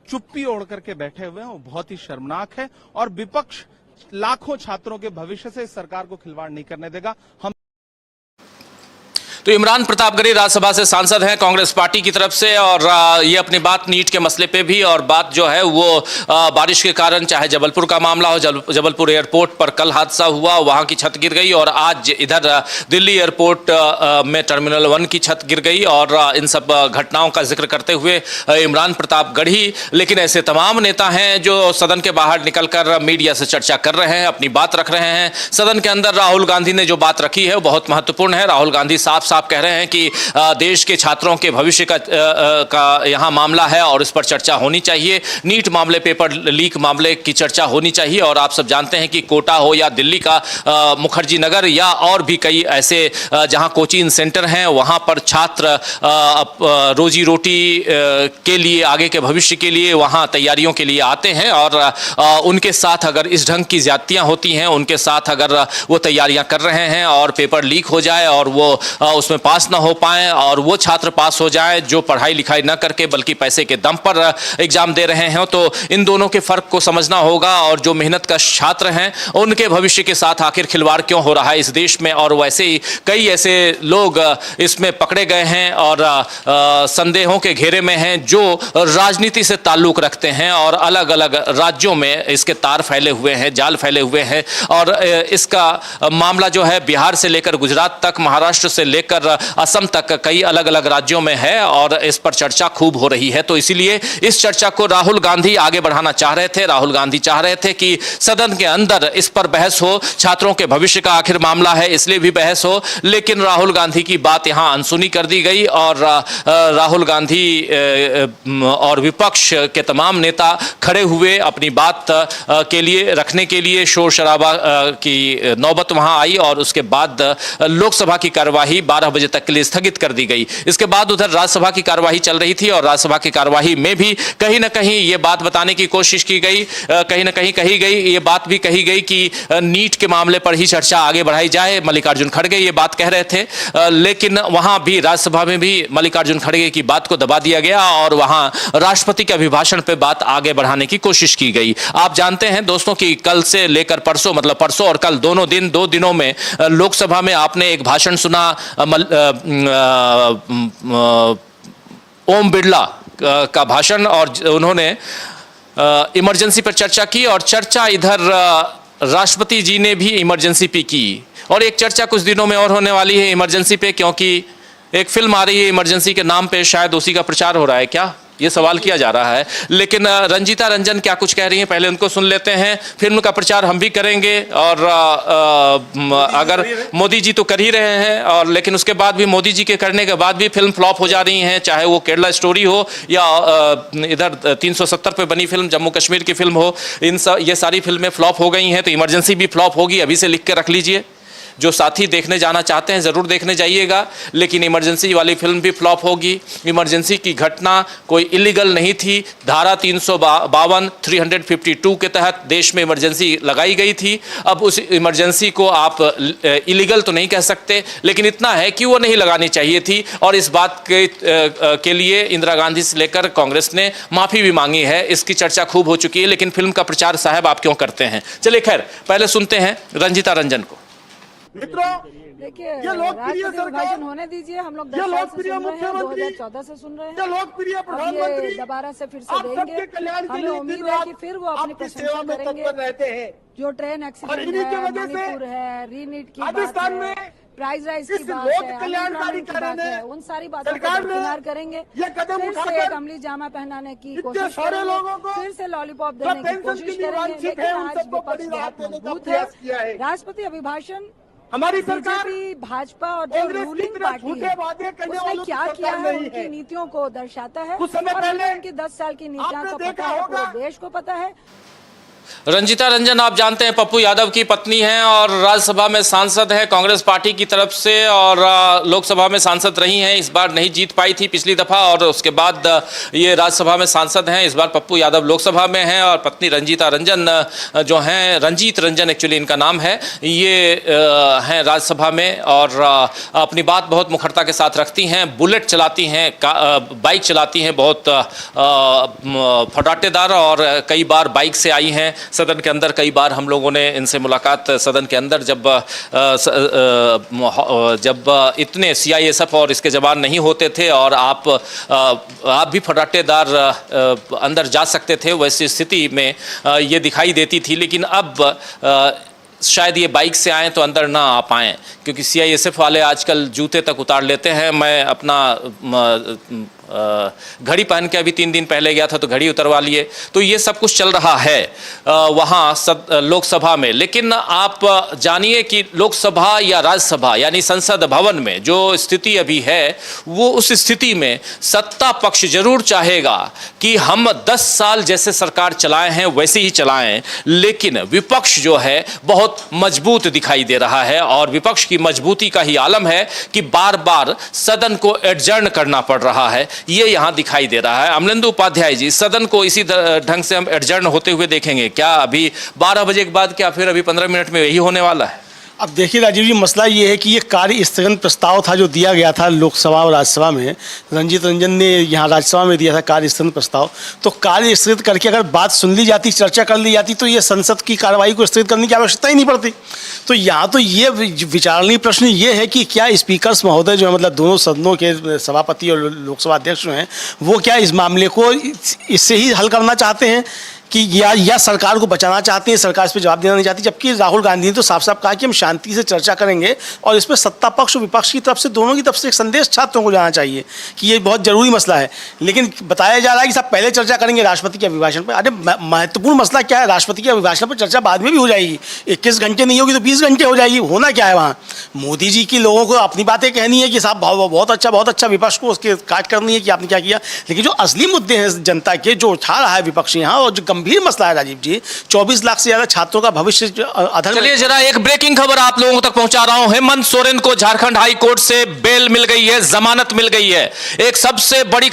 चुप्पी ओढ़ करके बैठे हुए हैं वो बहुत ही शर्मनाक है और विपक्ष लाखों छात्रों के भविष्य से इस सरकार को खिलवाड़ नहीं करने देगा। हम तो इमरान प्रतापगढ़ी राज्यसभा से सांसद हैं कांग्रेस पार्टी की तरफ से और ये अपनी बात नीट के मसले पे भी और बात जो है वो बारिश के कारण, चाहे जबलपुर का मामला हो, जबलपुर एयरपोर्ट पर कल हादसा हुआ, वहां की छत गिर गई और आज इधर दिल्ली एयरपोर्ट में टर्मिनल 1 की छत गिर गई और इन सब घटनाओं का जिक्र करते हुए इमरान प्रतापगढ़ी, लेकिन ऐसे तमाम नेता हैं जो सदन के बाहर निकलकर मीडिया से चर्चा कर रहे हैं, अपनी बात रख रहे हैं। सदन के अंदर राहुल गांधी ने जो बात रखी है वो बहुत महत्वपूर्ण है। राहुल गांधी साफ कह रहे हैं कि देश के छात्रों के भविष्य का यहां मामला है और इस पर चर्चा होनी चाहिए। नीट मामले, पेपर लीक मामले की चर्चा होनी चाहिए और आप सब जानते हैं कि कोटा हो या दिल्ली का मुखर्जी नगर या और भी कई ऐसे जहां कोचिंग सेंटर हैं, वहां पर छात्र रोजी रोटी के लिए, आगे के भविष्य के लिए वहां तैयारियों के लिए आते हैं और उनके साथ अगर इस ढंग की ज्यादतियां होती हैं, उनके साथ अगर वो तैयारियां कर रहे हैं और पेपर लीक हो जाए और वो उसमें पास ना हो पाए और वो छात्र पास हो जाए जो पढ़ाई लिखाई ना करके बल्कि पैसे के दम पर एग्जाम दे रहे हैं, तो इन दोनों के फर्क को समझना होगा और जो मेहनत का छात्र हैं उनके भविष्य के साथ आखिर खिलवाड़ क्यों हो रहा है इस देश में। और वैसे ही कई ऐसे लोग इसमें पकड़े गए हैं और संदेहों के घेरे में हैं जो राजनीति से ताल्लुक रखते हैं और अलग अलग राज्यों में इसके तार फैले हुए हैं, जाल फैले हुए हैं और इसका मामला जो है बिहार से लेकर गुजरात तक, महाराष्ट्र से लेकर असम तक कई अलग अलग राज्यों में है और इस पर चर्चा खूब हो रही है। तो इसीलिए इस चर्चा को राहुल गांधी आगे बढ़ाना चाह रहे थे। राहुल गांधी चाह रहे थे कि सदन के अंदर इस पर बहस हो, छात्रों के भविष्य का आखिर मामला है इसलिए भी बहस हो, लेकिन राहुल गांधी की बात यहां अनसुनी कर दी गई और राहुल गांधी और विपक्ष के तमाम नेता खड़े हुए अपनी बात के लिए रखने के लिए शोर शराबा की नौबत वहां आई और उसके बाद लोकसभा की कार्यवाही 12 बजे तक के लिए स्थगित कर दी गई। इसके बाद उधर राज्यसभा की कार्यवाही चल रही थी और राज्यसभा की कार्यवाही में भी कहीं ना कहीं ये बात बताने की कोशिश की गई, कहीं ना कहीं कही गई, ये बात भी कही गई कि नीट के मामले पर ही चर्चा आगे बढ़ाई जाए। मल्लिकार्जुन खड़गे ये बात कह रहे थे, लेकिन वहां भी राज्यसभा में भी मल्लिकार्जुन खड़गे की बात को दबा दिया गया और वहां राष्ट्रपति के अभिभाषण पर बात आगे बढ़ाने की कोशिश की गई। आप जानते हैं दोस्तों कि कल से लेकर परसों, मतलब परसों और कल दोनों दिनों में लोकसभा में आपने एक भाषण सुना ओम बिरला का भाषण और उन्होंने इमरजेंसी पर चर्चा की और चर्चा इधर राष्ट्रपति जी ने भी इमरजेंसी पे की और एक चर्चा कुछ दिनों में और होने वाली है इमरजेंसी पे, क्योंकि एक फिल्म आ रही है इमरजेंसी के नाम पे, शायद उसी का प्रचार हो रहा है क्या, ये सवाल किया जा रहा है। लेकिन रंजीता रंजन क्या कुछ कह रही हैं पहले उनको सुन लेते हैं। फिल्म का प्रचार हम भी करेंगे और अगर मोदी जी तो कर ही रहे हैं, और लेकिन उसके बाद भी मोदी जी के करने के बाद भी फिल्म फ्लॉप हो जा रही हैं, चाहे वो केरला स्टोरी हो या इधर 370 पे बनी फिल्म जम्मू कश्मीर की फिल्म हो, ये सारी फिल्में फ्लॉप हो गई हैं। तो इमरजेंसी भी फ्लॉप होगी, अभी से लिख के रख लीजिए। जो साथी देखने जाना चाहते हैं ज़रूर देखने जाइएगा, लेकिन इमरजेंसी वाली फिल्म भी फ्लॉप होगी। इमरजेंसी की घटना कोई इलीगल नहीं थी। धारा 352 352 के तहत देश में इमरजेंसी लगाई गई थी। अब उस इमरजेंसी को आप इलीगल तो नहीं कह सकते, लेकिन इतना है कि वो नहीं लगानी चाहिए थी, और इस बात के लिए इंदिरा गांधी से लेकर कांग्रेस ने माफ़ी भी मांगी है। इसकी चर्चा खूब हो चुकी है, लेकिन फिल्म का प्रचार साहब आप क्यों करते हैं? चलिए खैर, पहले सुनते हैं रंजीता रंजन को। मित्रों, देखिए, ये लोकप्रिय सरकार, होने दीजिए, हम लोग ये लोकप्रिय मुख्यमंत्री, 2014 से सुन रहे हैं, ये लोकप्रिय प्रधानमंत्री दोबारा से फिर से आप सबके कल्याण के लिए उम्मीद है कि फिर वो अपनी आपकी सेवा में तत्पर रहते हैं। जो ट्रेन और एक्सीडेंट इन्हीं की है, वजह से मणिपुर है, रीनीट की राजस्थान बात है, में प्राइस राइज की इस बात लोक है, कल्याणकारी unemployment की कार्य बात ने है, उन सारी बातों को सरकार ने दरकिनार करेंगे। ये कदम फिर से उठाकर एक अमली जामा पहनाने की इतने कोशिश सारे लोगों करेंगे, को फिर से लॉलीपॉप जो देने की पेंशन कोशिश के लिए करेंगे। वांछित लेकिन है, उन आज सबको विपक्ष बड़ी बहुत राहत देने का मजबूत प्रयास किया है। राष्ट्रपति अभिभाषण हमारी सरकार बीजेपी, भाजपा और जो कांग्रेस की रूलिंग तरह पार्टी झूठे है, वादे करने उसने वालों की क्या किया सरकार है, नहीं उनकी है। नीतियों को दर्शाता है। कुछ समय और पहले हमें उनकी 10 साल की नीतियां आपने तो देखा पता है, होगा, पूरे देश को पता है। रंजीता रंजन आप जानते हैं पप्पू यादव की पत्नी हैं और राज्यसभा में सांसद है कांग्रेस पार्टी की तरफ से, और लोकसभा में सांसद रही हैं। इस बार नहीं जीत पाई थी पिछली दफा, और उसके बाद ये राज्यसभा में सांसद हैं। इस बार पप्पू यादव लोकसभा में हैं और पत्नी रंजीता रंजन जो हैं, रंजीत रंजन एक्चुअली इनका नाम है, ये हैं राज्यसभा में और अपनी बात बहुत मुखरता के साथ रखती हैं। बुलेट चलाती हैं, बाइक चलाती हैं, बहुत फटाटेदार, और कई बार बाइक से आई हैं सदन के अंदर। कई बार हम लोगों ने इनसे मुलाकात सदन के अंदर जब इतने CISF और इसके जवान नहीं होते थे और आप भी फटाटेदार अंदर जा सकते थे, वैसी स्थिति में ये दिखाई देती थी। लेकिन अब शायद ये बाइक से आएँ तो अंदर ना आ पाएँ, क्योंकि CISF वाले आजकल जूते तक उतार लेते हैं। मैं अपना घड़ी पहन के अभी 3 दिन पहले गया था तो घड़ी उतरवा लिए। तो ये सब कुछ चल रहा है वहाँ लोकसभा में। लेकिन आप जानिए कि लोकसभा या राज्यसभा यानी संसद भवन में जो स्थिति अभी है, वो उस स्थिति में सत्ता पक्ष जरूर चाहेगा कि हम 10 साल जैसे सरकार चलाए हैं वैसे ही चलाएं, लेकिन विपक्ष जो है बहुत मजबूत दिखाई दे रहा है, और विपक्ष की मजबूती का ही आलम है कि बार बार सदन को एडजर्न करना पड़ रहा है। ये यहां दिखाई दे रहा है। अमलेंदु उपाध्याय जी, सदन को इसी ढंग से हम एडजर्न होते हुए देखेंगे क्या? अभी 12 बजे के बाद क्या फिर अभी 15 मिनट में यही होने वाला है? अब देखिए राजीव जी, मसला ये है कि ये कार्य स्थगन प्रस्ताव था जो दिया गया था लोकसभा और राज्यसभा में। रंजीत रंजन ने यहाँ राज्यसभा में दिया था कार्य स्थगन प्रस्ताव। तो कार्य स्थगित करके अगर बात सुन ली जाती, चर्चा कर ली जाती, तो ये संसद की कार्रवाई को स्थगित करने की आवश्यकता ही नहीं पड़ती। तो यहाँ तो ये विचारणीय प्रश्न ये है कि क्या स्पीकर्स महोदय जो है, मतलब दोनों सदनों के सभापति और लोकसभा अध्यक्ष जो हैं, वो क्या इस मामले को इससे ही हल करना चाहते हैं कि या सरकार को बचाना चाहते हैं, सरकार इस पर जवाब देना नहीं चाहती। जबकि राहुल गांधी ने तो साफ साफ कहा कि हम शांति से चर्चा करेंगे और इस पर सत्ता पक्ष और विपक्ष की तरफ से, दोनों की तरफ से एक संदेश छात्रों को जाना चाहिए कि ये बहुत जरूरी मसला है। लेकिन बताया जा रहा है कि साहब पहले चर्चा करेंगे राष्ट्रपति के अभिभाषण पर। अरे महत्वपूर्ण मसला क्या है? राष्ट्रपति के अभिभाषण पर चर्चा बाद में भी हो जाएगी। 21 घंटे नहीं होगी तो 20 घंटे हो जाएगी। होना क्या है वहाँ? मोदी जी की लोगों को अपनी बातें कहनी है कि साहब बहुत अच्छा, विपक्ष को उसके काट करनी है कि आपने क्या किया। लेकिन जो असली मुद्दे हैं जनता के, जो उठा रहा है विपक्ष यहाँ, और जो गंभीर मसला है राजीव जी, 24 लाख से ज्यादा छात्रों का भविष्य अधर। चलिए जरा एक ब्रेकिंग खबर आप लोगों तक पहुंचा रहा हूं। हेमंत सोरेन को झारखंड हाई कोर्ट से बेल मिल गई है, जमानत मिल गई है। एक सबसे बड़ी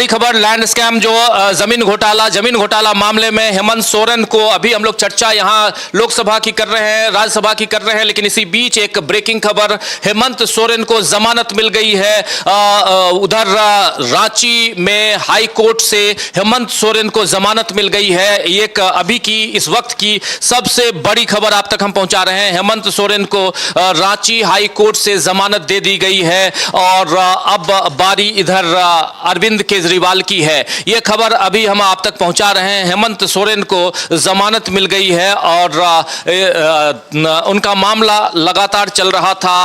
खबर लैंड स्कैम, जो जमीन घोटाला मामले में हेमंत सोरेन को, अभी हम लोग चर्चा यहां लोकसभा की कर रहे हैं, राज्यसभा की कर रहे हैं, लेकिन इसी बीच एक ब्रेकिंग खबर, हेमंत सोरेन को जमानत मिल गई है। उधर रांची में हाई कोर्ट से हेमंत सोरेन को जमानत मिल गई है। एक अभी की इस वक्त की सबसे बड़ी खबर आप तक हम पहुंचा रहे हैं। हेमंत सोरेन को रांची हाई कोर्ट से जमानत दे दी गई है और अब बारी इधर अरविंद केजरीवाल की है। यह खबर अभी हम आप तक पहुंचा रहे हैं। हेमंत सोरेन को जमानत मिल गई है और उनका मामला लगातार चल रहा था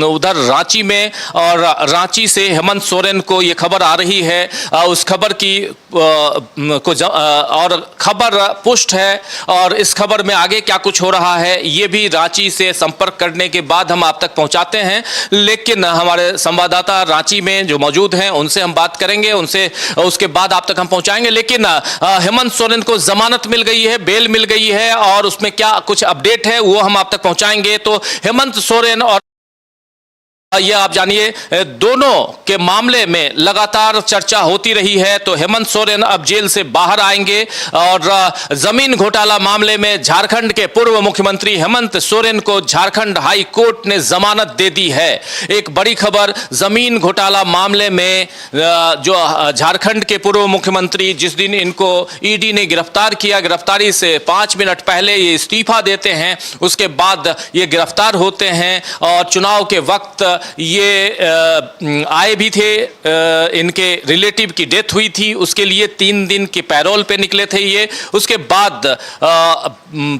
उधर रांची में, और रांची से हेमंत सोरेन को यह खबर आ रही है। उस खबर की और खबर पुष्ट है, और इस खबर में आगे क्या कुछ हो रहा है ये भी रांची से संपर्क करने के बाद हम आप तक पहुंचाते हैं। लेकिन हमारे संवाददाता रांची में जो मौजूद हैं उनसे हम बात करेंगे, उनसे उसके बाद आप तक हम पहुंचाएंगे। लेकिन हेमंत सोरेन को जमानत मिल गई है, बेल मिल गई है, और उसमें क्या कुछ अपडेट है वो हम आप तक पहुंचाएंगे। तो हेमंत सोरेन और यह आप जानिए, दोनों के मामले में लगातार चर्चा होती रही है। तो हेमंत सोरेन अब जेल से बाहर आएंगे और जमीन घोटाला मामले में झारखंड के पूर्व मुख्यमंत्री हेमंत सोरेन को झारखंड हाई कोर्ट ने जमानत दे दी है। एक बड़ी खबर, जमीन घोटाला मामले में जो झारखंड के पूर्व मुख्यमंत्री, जिस दिन इनको ईडी ने गिरफ्तार किया, गिरफ्तारी से 5 मिनट पहले ये इस्तीफा देते हैं, उसके बाद ये गिरफ्तार होते हैं और चुनाव के वक्त ये आए भी थे। इनके रिलेटिव की डेथ हुई थी, उसके लिए 3 दिन के पैरोल पे निकले थे ये। उसके बाद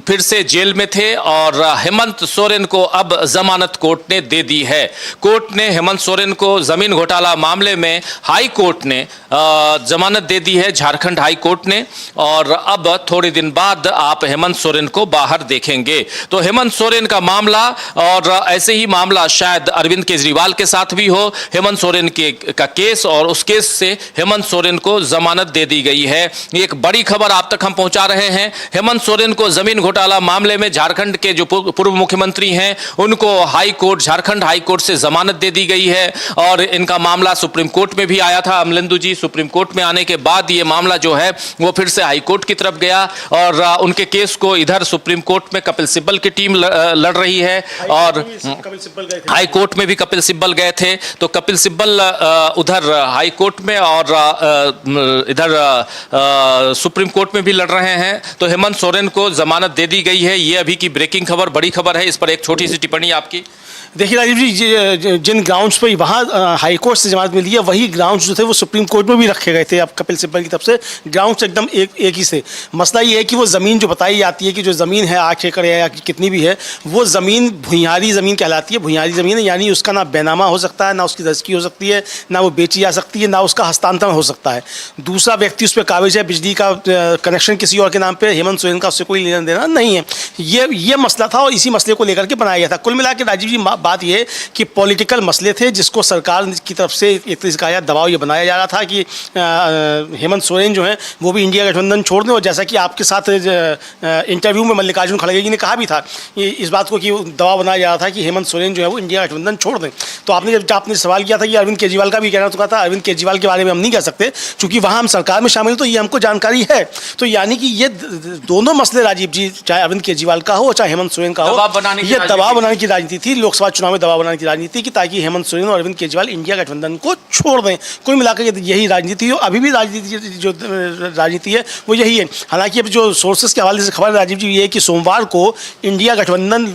फिर से जेल में थे और हेमंत सोरेन को अब जमानत कोर्ट ने दे दी है। कोर्ट ने हेमंत सोरेन को जमीन घोटाला मामले में हाई कोर्ट ने जमानत दे दी है, झारखंड हाई कोर्ट ने, और अब थोड़े दिन बाद आप हेमंत सोरेन को बाहर देखेंगे। तो हेमंत सोरेन का मामला, और ऐसे ही मामला शायद अरविंद केजरीवाल के साथ भी हो, हेमंत सोरेन का केस, और उस केस से हेमंत सोरेन को जमानत दे दी गई है। एक बड़ी खबर आप तक हम पहुंचा रहे हैं। हेमंत सोरेन को जमीन घोटाला मामले में झारखंड के जो पूर्व मुख्यमंत्री हैं उनको high court, Jharkhand high court से जमानत दे दी गई है, और इनका मामला सुप्रीम कोर्ट में भी आया था। अमलेंदु जी, सुप्रीम कोर्ट में आने के बाद ये मामला जो है वो फिर से हाई कोर्ट की तरफ गया, और उनके केस को इधर सुप्रीम कोर्ट में कपिल सिब्बल की टीम लड़ रही है, और हाई कोर्ट में भी कपिल सिब्बल गए थे। तो कपिल सिब्बल उधर हाई कोर्ट में और इधर सुप्रीम कोर्ट में भी लड़ रहे हैं। तो हेमंत सोरेन को जमानत दे दी गई है। ये अभी की ब्रेकिंग खबर, बड़ी खबर है। इस पर एक छोटी सी टिप्पणी आपकी। देखिए राजीव जी, जिन ग्राउंड्स पर वहाँ हाई कोर्ट से जमानत मिली है, वही ग्राउंड्स जो थे वो सुप्रीम कोर्ट में भी रखे गए थे अब कपिल सिब्बल की तरफ से। ग्राउंड्स एकदम एक ही से। मसला ये है कि वो ज़मीन जो बताई जाती है कि जो ज़मीन है 8 एकड़ या कितनी भी है, वो ज़मीन भुइयारी ज़मीन कहलाती है। भुइयारी ज़मीन है, यानी उसका ना बैनामा हो सकता है, ना उसकी रजिस्ट्री हो सकती है, ना वो बेची जा सकती है, ना उसका हस्तांतरण हो सकता है। दूसरा व्यक्ति उस पर काबिज है, बिजली का कनेक्शन किसी और के नाम पर, हेमंत सोरेन का उससे कोई लेना देना नहीं है। ये मसला था और इसी मसले को लेकर के बनाया गया था। कुल मिला के राजीव जी बात ये कि पॉलिटिकल मसले थे, जिसको सरकार की तरफ से एक तरीके का दबाव ये बनाया जा रहा था कि हेमंत सोरेन जो हैं वो भी इंडिया गठबंधन छोड़ दें। और जैसा कि आपके साथ इंटरव्यू में मल्लिकार्जुन खड़गे जी ने कहा भी था इस बात को कि दबाव बनाया जा रहा था कि हेमंत सोरेन जो है वो इंडिया गठबंधन छोड़ दें। तो आपने सवाल किया था कि अरविंद केजरीवाल का भी कहना चुका था। अरविंद केजरीवाल के बारे में हम नहीं कह सकते क्योंकि वहाँ हम सरकार में शामिल, तो ये हमको जानकारी है। तो यानी कि ये दोनों मसले राजीव जी, चाहे अरविंद केजरीवाल का हो चाहे हेमंत सोरेन का हो, ये दबाव बनाने की राजनीति थी, लोकसभा चुनाव में दबाव बनाने की राजनीति की, ताकि हेमंत सोरेन और अरविंद केजरीवाल इंडिया गठबंधन को छोड़ दें। कुल मिलाकर यही राजनीति हो, अभी भी राजनीति है वो यही है। हालांकि अब जो सोर्सेस के हवाले से खबर राजीव जी ये है कि सोमवार को इंडिया गठबंधन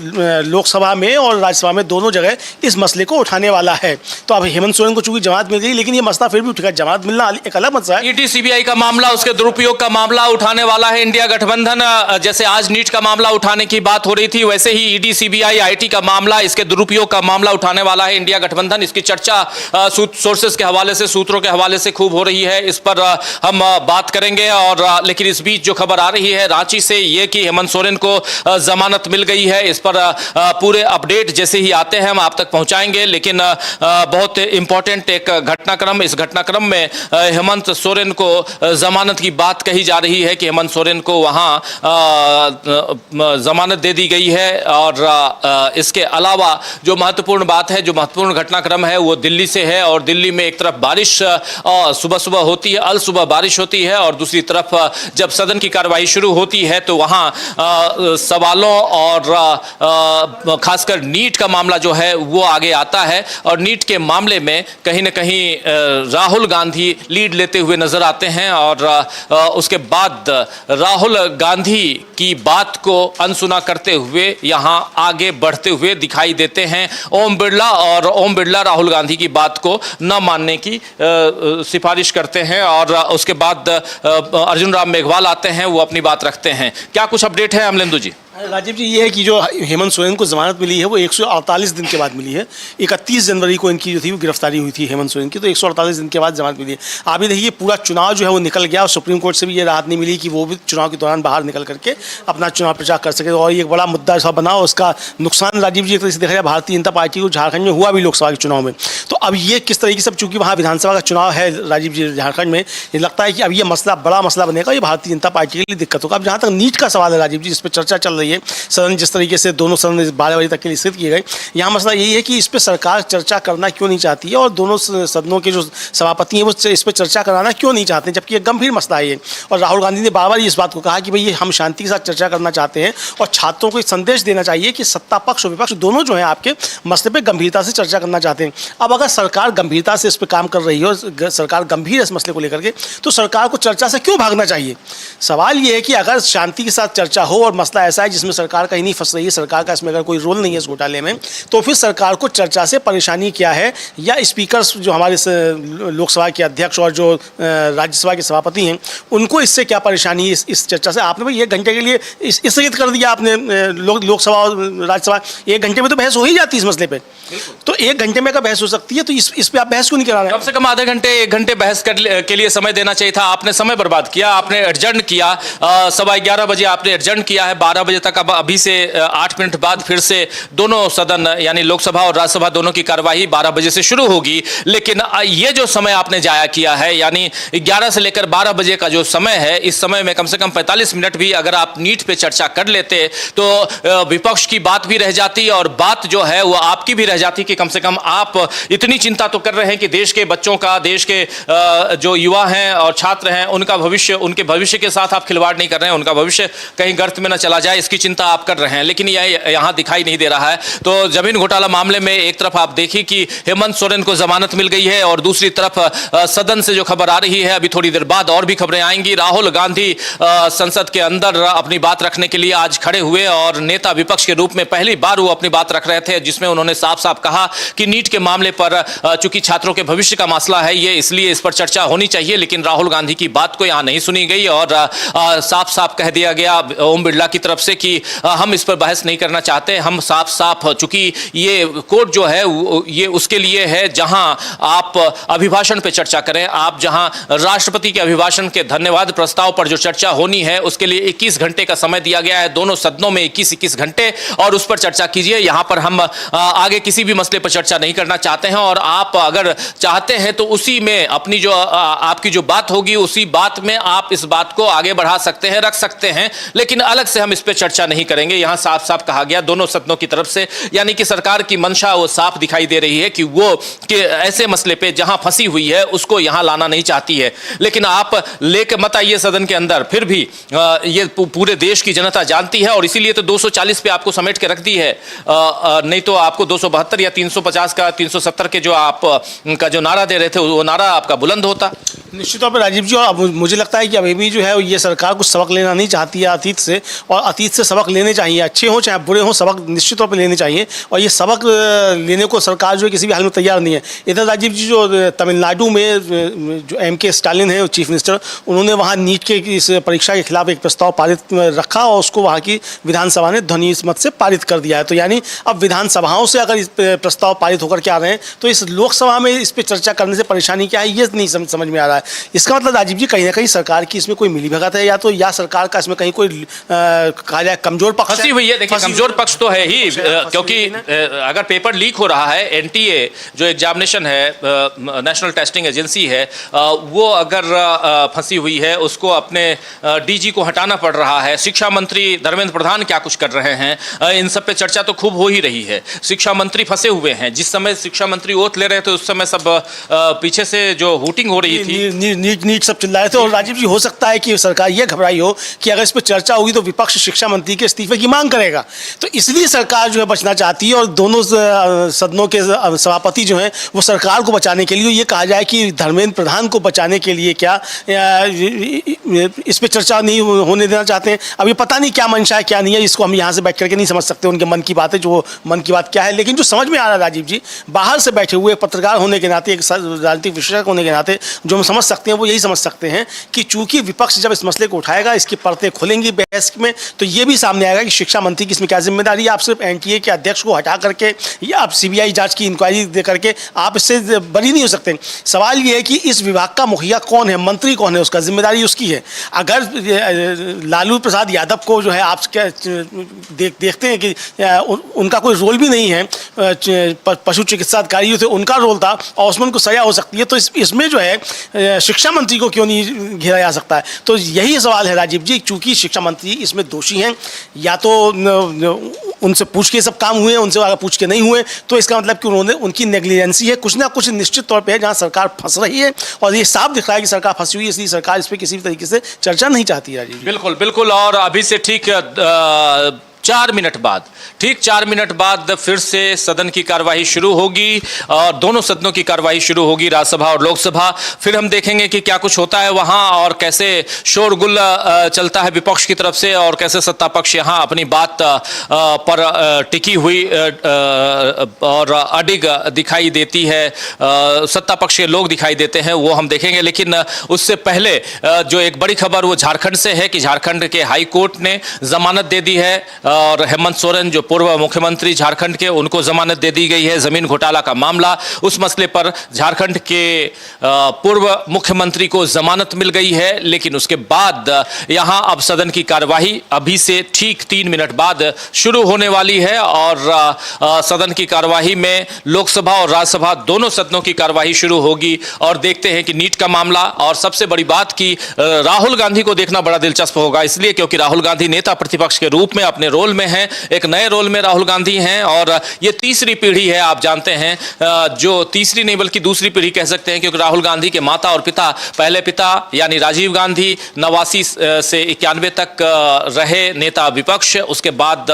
लोकसभा में और राज्यसभा में दोनों जगह इस मसले को उठाने वाला है। तो अब हेमंत सोरेन को चूंकि जमानत मिल गई, लेकिन ये मसला फिर भी उठेगा। जमानत मिलना एक अलग मसला है। ईडी सीबीआई का मामला, उसके दुरुपयोग का मामला उठाने वाला है इंडिया गठबंधन। जैसे आज नीट का मामला उठाने की बात हो रही थी, वैसे ही ईडी सीबीआई आईटी का मामला, इसके दुरुपयोग का मामला उठाने वाला है इंडिया गठबंधन। इसकी चर्चा सोर्सेस के हवाले से, सूत्रों के हवाले से खूब हो रही है। इस पर हम बात करेंगे। और लेकिन इस बीच जो खबर आ रही है रांची से, ये कि हेमंत सोरेन को जमानत मिल गई है, इस पर पूरे अपडेट जैसे ही आते हैं हम आप तक पहुंचाएंगे। लेकिन बहुत इंपॉर्टेंट एक घटनाक्रम, इस घटनाक्रम में हेमंत सोरेन को जमानत की बात कही जा रही है कि हेमंत सोरेन को वहां जमानत दे दी गई है। और इसके अलावा जो महत्वपूर्ण बात है, जो महत्वपूर्ण घटनाक्रम है वो दिल्ली से है। और दिल्ली में एक तरफ बारिश सुबह सुबह होती है, अल सुबह बारिश होती है, और दूसरी तरफ जब सदन की कार्रवाई शुरू होती है तो वहां सवालों और खासकर नीट का मामला जो है वो आगे आता है। और नीट के मामले में कहीं ना कहीं राहुल गांधी लीड लेते हुए नजर आते हैं, और उसके बाद राहुल गांधी की बात को अनसुना करते हुए यहां आगे बढ़ते हुए दिखाई देते हैं ओम बिरला, और ओम बिरला राहुल गांधी की बात को न मानने की सिफारिश करते हैं। और उसके बाद अर्जुन राम मेघवाल आते हैं, वो अपनी बात रखते हैं। क्या कुछ अपडेट है अमलेंदु जी? राजीव जी, ये है कि जो हेमंत सोरेन को जमानत मिली है वो 148 दिन के बाद मिली है। 31 जनवरी को इनकी जो थी वो गिरफ्तारी हुई थी हेमंत सोरेन की, तो 148 दिन के बाद जमानत मिली है। आप भी देखिए पूरा चुनाव जो है वो निकल गया, और सुप्रीम कोर्ट से भी ये राहत नहीं मिली कि वो भी चुनाव के दौरान बाहर निकल करके अपना चुनाव प्रचार कर सके। और ये एक बड़ा मुद्दा ऐसा बना, उसका नुकसान राजीव जी एक तरह से देखा जाए भारतीय जनता पार्टी को झारखंड में हुआ भी लोकसभा के चुनाव में। तो अब ये किस तरीके से, चूंकि वहाँ विधानसभा का चुनाव है राजीव जी झारखंड में, ये लगता है कि अब ये मसला बड़ा मसला बनेगा, ये भारतीय जनता पार्टी के लिए दिक्कत होगा। अब जहाँ तक नीट का सवाल है राजीव जी, इस पर चर्चा चल रही है, सदन जिस तरीके से दोनों सदन 12 बजे तक के लिए स्थित किए गए, यहाँ मसला यही है कि इस पर सरकार चर्चा करना क्यों नहीं चाहती है, और दोनों सदनों के जो सभापति हैं वो इस पर चर्चा कराना क्यों नहीं चाहते हैं, जबकि ये गंभीर मसला है ये। और राहुल गांधी ने बार बार इस बात को कहा कि भाई हम शांति के साथ चर्चा करना चाहते हैं, और छात्रों को एक संदेश देना चाहिए कि सत्ता पक्ष और विपक्ष दोनों जो है आपके मसले पर गंभीरता से चर्चा करना चाहते हैं। अब अगर सरकार गंभीरता से इस पर काम कर रही है और सरकार गंभीर है इस मसले को लेकर के, तो सरकार को चर्चा से क्यों भागना चाहिए? सवाल ये है कि अगर शांति के साथ चर्चा हो और मसला ऐसा है जिसमें सरकार कहीं नहीं फंस रही है, सरकार का इसमें अगर कोई रोल नहीं है इस घोटाले में, तो फिर सरकार को चर्चा से परेशानी क्या है, या स्पीकर्स जो हमारे लोकसभा के अध्यक्ष और जो राज्यसभा के सभापति हैं उनको इससे क्या परेशानी है इस चर्चा से? आपने भाई 1 घंटे के लिए स्थगित कर दिया आपने लोकसभा और राज्यसभा, 1 घंटे में तो बहस हो ही जाती है इस मसले पर। तो 1 घंटे में अगर बहस हो सकती है तो इस पर आप बहस क्यों नहीं करा रहे? कम से कम आधे घंटे 1 घंटे बहस के लिए समय देना चाहिए था। आपने समय बर्बाद किया, आपने एडजर्न किया, 11:15 बजे आपने एडजर्न किया है, 12 बजे तक। अब अभी से 8 मिनट बाद फिर से दोनों सदन यानी लोकसभा और राज्यसभा दोनों की कार्यवाही 12 बजे से शुरू होगी। लेकिन ये जो समय आपने जाया किया है, यानी 11 से लेकर 12 बजे का जो समय है, इस समय में कम से कम 45 मिनट भी अगर आप नीट पे चर्चा कर लेते तो विपक्ष की बात भी रह जाती, और बात जो है वो आपकी भी रह जाती कि कम से कम आप इतनी चिंता तो कर रहे हैं कि देश के बच्चों का, देश के जो युवा हैं और छात्र हैं उनका भविष्य, उनके भविष्य के साथ आप खिलवाड़ नहीं कर रहे हैं, उनका भविष्य कहीं गर्त में न चला जाए, इसकी चिंता आप कर रहे हैं। लेकिन यह यहाँ दिखाई नहीं दे रहा है। तो जमीन घोटाला मामले में एक तरफ आप देखिए कि हेमंत सोरेन को जमानत मिल गई है, और दूसरी तरफ सदन से जो खबर आ रही है, अभी थोड़ी देर बाद और भी खबरें आएंगी, राहुल गांधी संसद के अंदर अपनी बात रखने के लिए आज खड़े हुए, और नेता विपक्ष के रूप में पहली बार वो अपनी बात रख रहे थे, जिसमें उन्होंने साफ साफ कहा कि नीट के मामले पर चूंकि छात्रों के भविष्य का मसला है ये, इसलिए इस पर चर्चा होनी चाहिए। लेकिन राहुल गांधी की बात को यहां नहीं सुनी गई, और साफ साफ कह दिया गया ओम बिरला की तरफ से कि हम इस पर बहस नहीं करना चाहते। हम साफ साफ, चूंकि ये कोर्ट जो है ये उसके लिए है जहां आप अभिभाषण पे चर्चा करें, आप जहां राष्ट्रपति के अभिभाषण के धन्यवाद प्रस्ताव पर जो चर्चा होनी है उसके लिए 21 घंटे का समय दिया गया है, दोनों सदनों में 21-21 घंटे, और उस पर चर्चा कीजिए। यहां पर हम आगे किसी भी मसले पर चर्चा नहीं करना चाहते हैं, और आप अगर चाहते हैं तो उसी में अपनी जो आपकी जो बात होगी उसी बात में आप इस बात को आगे बढ़ा सकते हैं, रख सकते हैं, लेकिन अलग से हम इस पर चर्चा नहीं करेंगे। यहां साफ साफ कहा गया दोनों सदनों की तरफ से, यानी कि सरकार की मंशा वो साफ दिखाई दे रही है कि वो ऐसे मसले पे जहां फंसी हुई है उसको यहां लाना नहीं चाहती है। लेकिन आप लेके मत आइए सदन के अंदर, फिर भी ये पूरे देश की जनता जानती है, और इसीलिए तो 240 पे आपको समेट के रख दी है, नहीं तो आपको 272 या 350 का 370 के जो आप का जो नारा दे रहे थे वो नारा आपका बुलंद होता। निश्चित तौर पर राजीव जी, और मुझे लगता है कि अभी भी जो है ये सरकार कुछ सबक लेना नहीं चाहती है अतीत से, और अतीत से सबक लेने चाहिए, अच्छे हों चाहे बुरे हों, सबक निश्चित तौर पर लेने चाहिए, और ये सबक लेने को सरकार जो है किसी भी हाल में तैयार नहीं है। इधर राजीव जी जो तमिलनाडु में जो MK स्टालिन है चीफ मिनिस्टर, उन्होंने वहाँ नीट के इस परीक्षा के खिलाफ एक प्रस्ताव पारित रखा, और उसको वहाँ की विधानसभा ने ध्वनि मत से पारित कर दिया है। तो यानी अब विधानसभाओं से अगर इस प्रस्ताव पारित होकर के आ रहे हैं तो इस लोकसभा में इस पर चर्चा करने से परेशानी क्या है, ये नहीं समझ में आ रहा है। इसका मतलब राजीव जी कहीं ना कहीं सरकार की इसमें कोई मिलीभगत है, या सरकार का इसमें कहीं कोई कहा जाए कमजोर पक्ष फंसी हुई है। देखिए कमजोर पक्ष तो है ही, क्योंकि अगर पेपर लीक हो रहा है, एनटीए जो एग्जामिनेशन है, नेशनल टेस्टिंग एजेंसी है, वो अगर फंसी हुई है, उसको अपने डीजी को हटाना पड़ रहा है। शिक्षा मंत्री धर्मेंद्र प्रधान क्या कुछ कर रहे हैं, इन सब पे चर्चा तो खूब हो ही रही है। शिक्षा मंत्री फंसे हुए हैं। जिस समय शिक्षा मंत्री ओथ ले रहे थे उस समय सब पीछे से जो हूटिंग हो रही थी, नीट सब चिल्ला रहे थे। और राजीव जी, हो सकता है कि सरकार ये घबराई हो कि अगर इस पर चर्चा होगी तो विपक्ष शिक्षा मंत्री के इस्तीफे की मांग करेगा, तो इसलिए सरकार जो है बचना चाहती है। और दोनों सदनों के सभापति जो हैं वो सरकार को बचाने के लिए, ये कहा जाए कि धर्मेंद्र प्रधान को बचाने के लिए क्या इस पर चर्चा नहीं होने देना चाहते हैं। अब ये पता नहीं क्या मंशा है क्या नहीं है, इसको हम यहाँ से बैठ करके नहीं समझ सकते उनके मन की बात है, जो मन की बात क्या है। लेकिन जो समझ में आ रहा है राजीव जी, बाहर से बैठे हुए पत्रकार होने के नाते, एक राजनीतिक विश्लेषक होने के नाते जो हम समझ सकते हैं वो यही समझ सकते हैं कि चूंकि विपक्ष जब इस मसले को उठाएगा, इसकी परतें खुलेंगी बहस में, तो ये भी सामने आएगा कि शिक्षा मंत्री की इसमें क्या जिम्मेदारी है। आप सिर्फ एनटीए के अध्यक्ष को हटा करके या आप सीबीआई जांच की इंक्वायरी दे करके आप इससे बरी नहीं हो सकते। सवाल ये है कि इस विभाग का मुखिया कौन है, मंत्री कौन है, उसका जिम्मेदारी उसकी है। अगर लालू प्रसाद यादव को जो है आप देखते हैं कि उनका कोई रोल भी नहीं है, पशु चिकित्सा अधिकारी थे उनका रोल था और उसमें उनको सजा हो सकती है, तो इसमें जो है शिक्षा मंत्री को क्यों नहीं घेरा जा सकता है। तो यही सवाल है राजीव जी, चूंकि शिक्षा मंत्री इसमें दोषी हैं, या तो उनसे पूछ के सब काम हुए, उनसे अगर पूछ के नहीं हुए तो इसका मतलब कि उन्होंने उनकी नेग्लिजेंसी है, कुछ ना कुछ निश्चित तौर पे है जहां सरकार फंस रही है। और ये साफ दिख रहा है कि सरकार फंसी हुई है, इसलिए सरकार इस पर किसी भी तरीके से चर्चा नहीं चाहती है। बिल्कुल बिल्कुल। और अभी से ठीक 4 मिनट बाद, ठीक 4 मिनट बाद फिर से सदन की कार्यवाही शुरू होगी और दोनों सदनों की कार्यवाही शुरू होगी, राज्यसभा और लोकसभा। फिर हम देखेंगे कि क्या कुछ होता है वहां और कैसे शोरगुल चलता है विपक्ष की तरफ से और कैसे सत्ता पक्ष यहां अपनी बात पर टिकी हुई और अडिग दिखाई देती है, सत्ता पक्ष के लोग दिखाई देते हैं, वो हम देखेंगे। लेकिन उससे पहले जो एक बड़ी खबर वो झारखंड से है कि झारखंड के हाई कोर्ट ने जमानत दे दी है और हेमंत सोरेन जो पूर्व मुख्यमंत्री झारखंड के, उनको जमानत दे दी गई है। जमीन घोटाला का मामला, उस मसले पर झारखंड के पूर्व मुख्यमंत्री को जमानत मिल गई है। लेकिन उसके बाद यहां अब सदन की कार्यवाही अभी से ठीक 3 मिनट बाद शुरू होने वाली है और सदन की कार्यवाही में लोकसभा और राज्यसभा दोनों सदनों की कार्यवाही शुरू होगी। और देखते हैं कि नीट का मामला और सबसे बड़ी बात की राहुल गांधी को देखना बड़ा दिलचस्प होगा, इसलिए क्योंकि राहुल गांधी नेता प्रतिपक्ष के रूप में अपने रोल में हैं, एक नए रोल में राहुल गांधी हैं और ये तीसरी पीढ़ी है, आप जानते हैं, जो तीसरी नहीं बल्कि दूसरी पीढ़ी कह सकते हैं, क्योंकि राहुल गांधी के माता और पिता, पहले पिता यानी राजीव गांधी 89 से 91 तक रहे नेता विपक्ष, उसके बाद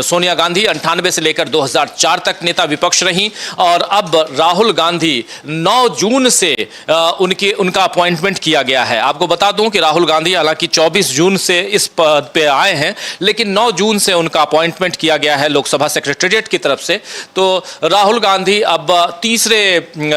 सोनिया गांधी 98 से लेकर 2004 तक नेता विपक्ष रही और अब राहुल गांधी 9 जून से उनका अपॉइंटमेंट किया गया है। आपको बता दूं कि राहुल गांधी हालांकि 24 जून से इस पद पे आए हैं, लेकिन 9 जून से उनका अपॉइंटमेंट किया गया है लोकसभा सेक्रेटेरिएट की तरफ से। तो राहुल गांधी अब तीसरे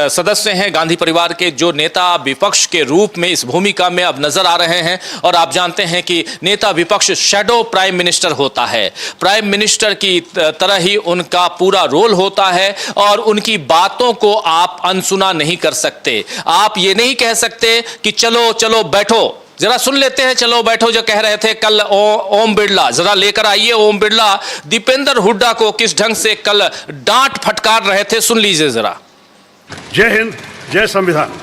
सदस्य हैं गांधी परिवार के, जो नेता विपक्ष के रूप में इस भूमिका में अब नजर आ रहे हैं। और आप जानते हैं कि नेता विपक्ष शैडो प्राइम मिनिस्टर होता है, प्राइम मिनिस्टर की तरह ही उनका पूरा रोल होता है और उनकी बातों को आप अनसुना नहीं कर सकते। आप ये नहीं कह सकते कि चलो चलो बैठो, जरा सुन लेते हैं, चलो बैठो जो कह रहे थे कल ओम बिरला, जरा लेकर आइए ओम बिरला दीपेंद्र हुड्डा को किस ढंग से कल डांट फटकार रहे थे, सुन लीजिए जरा। जय हिंद, जय संविधान।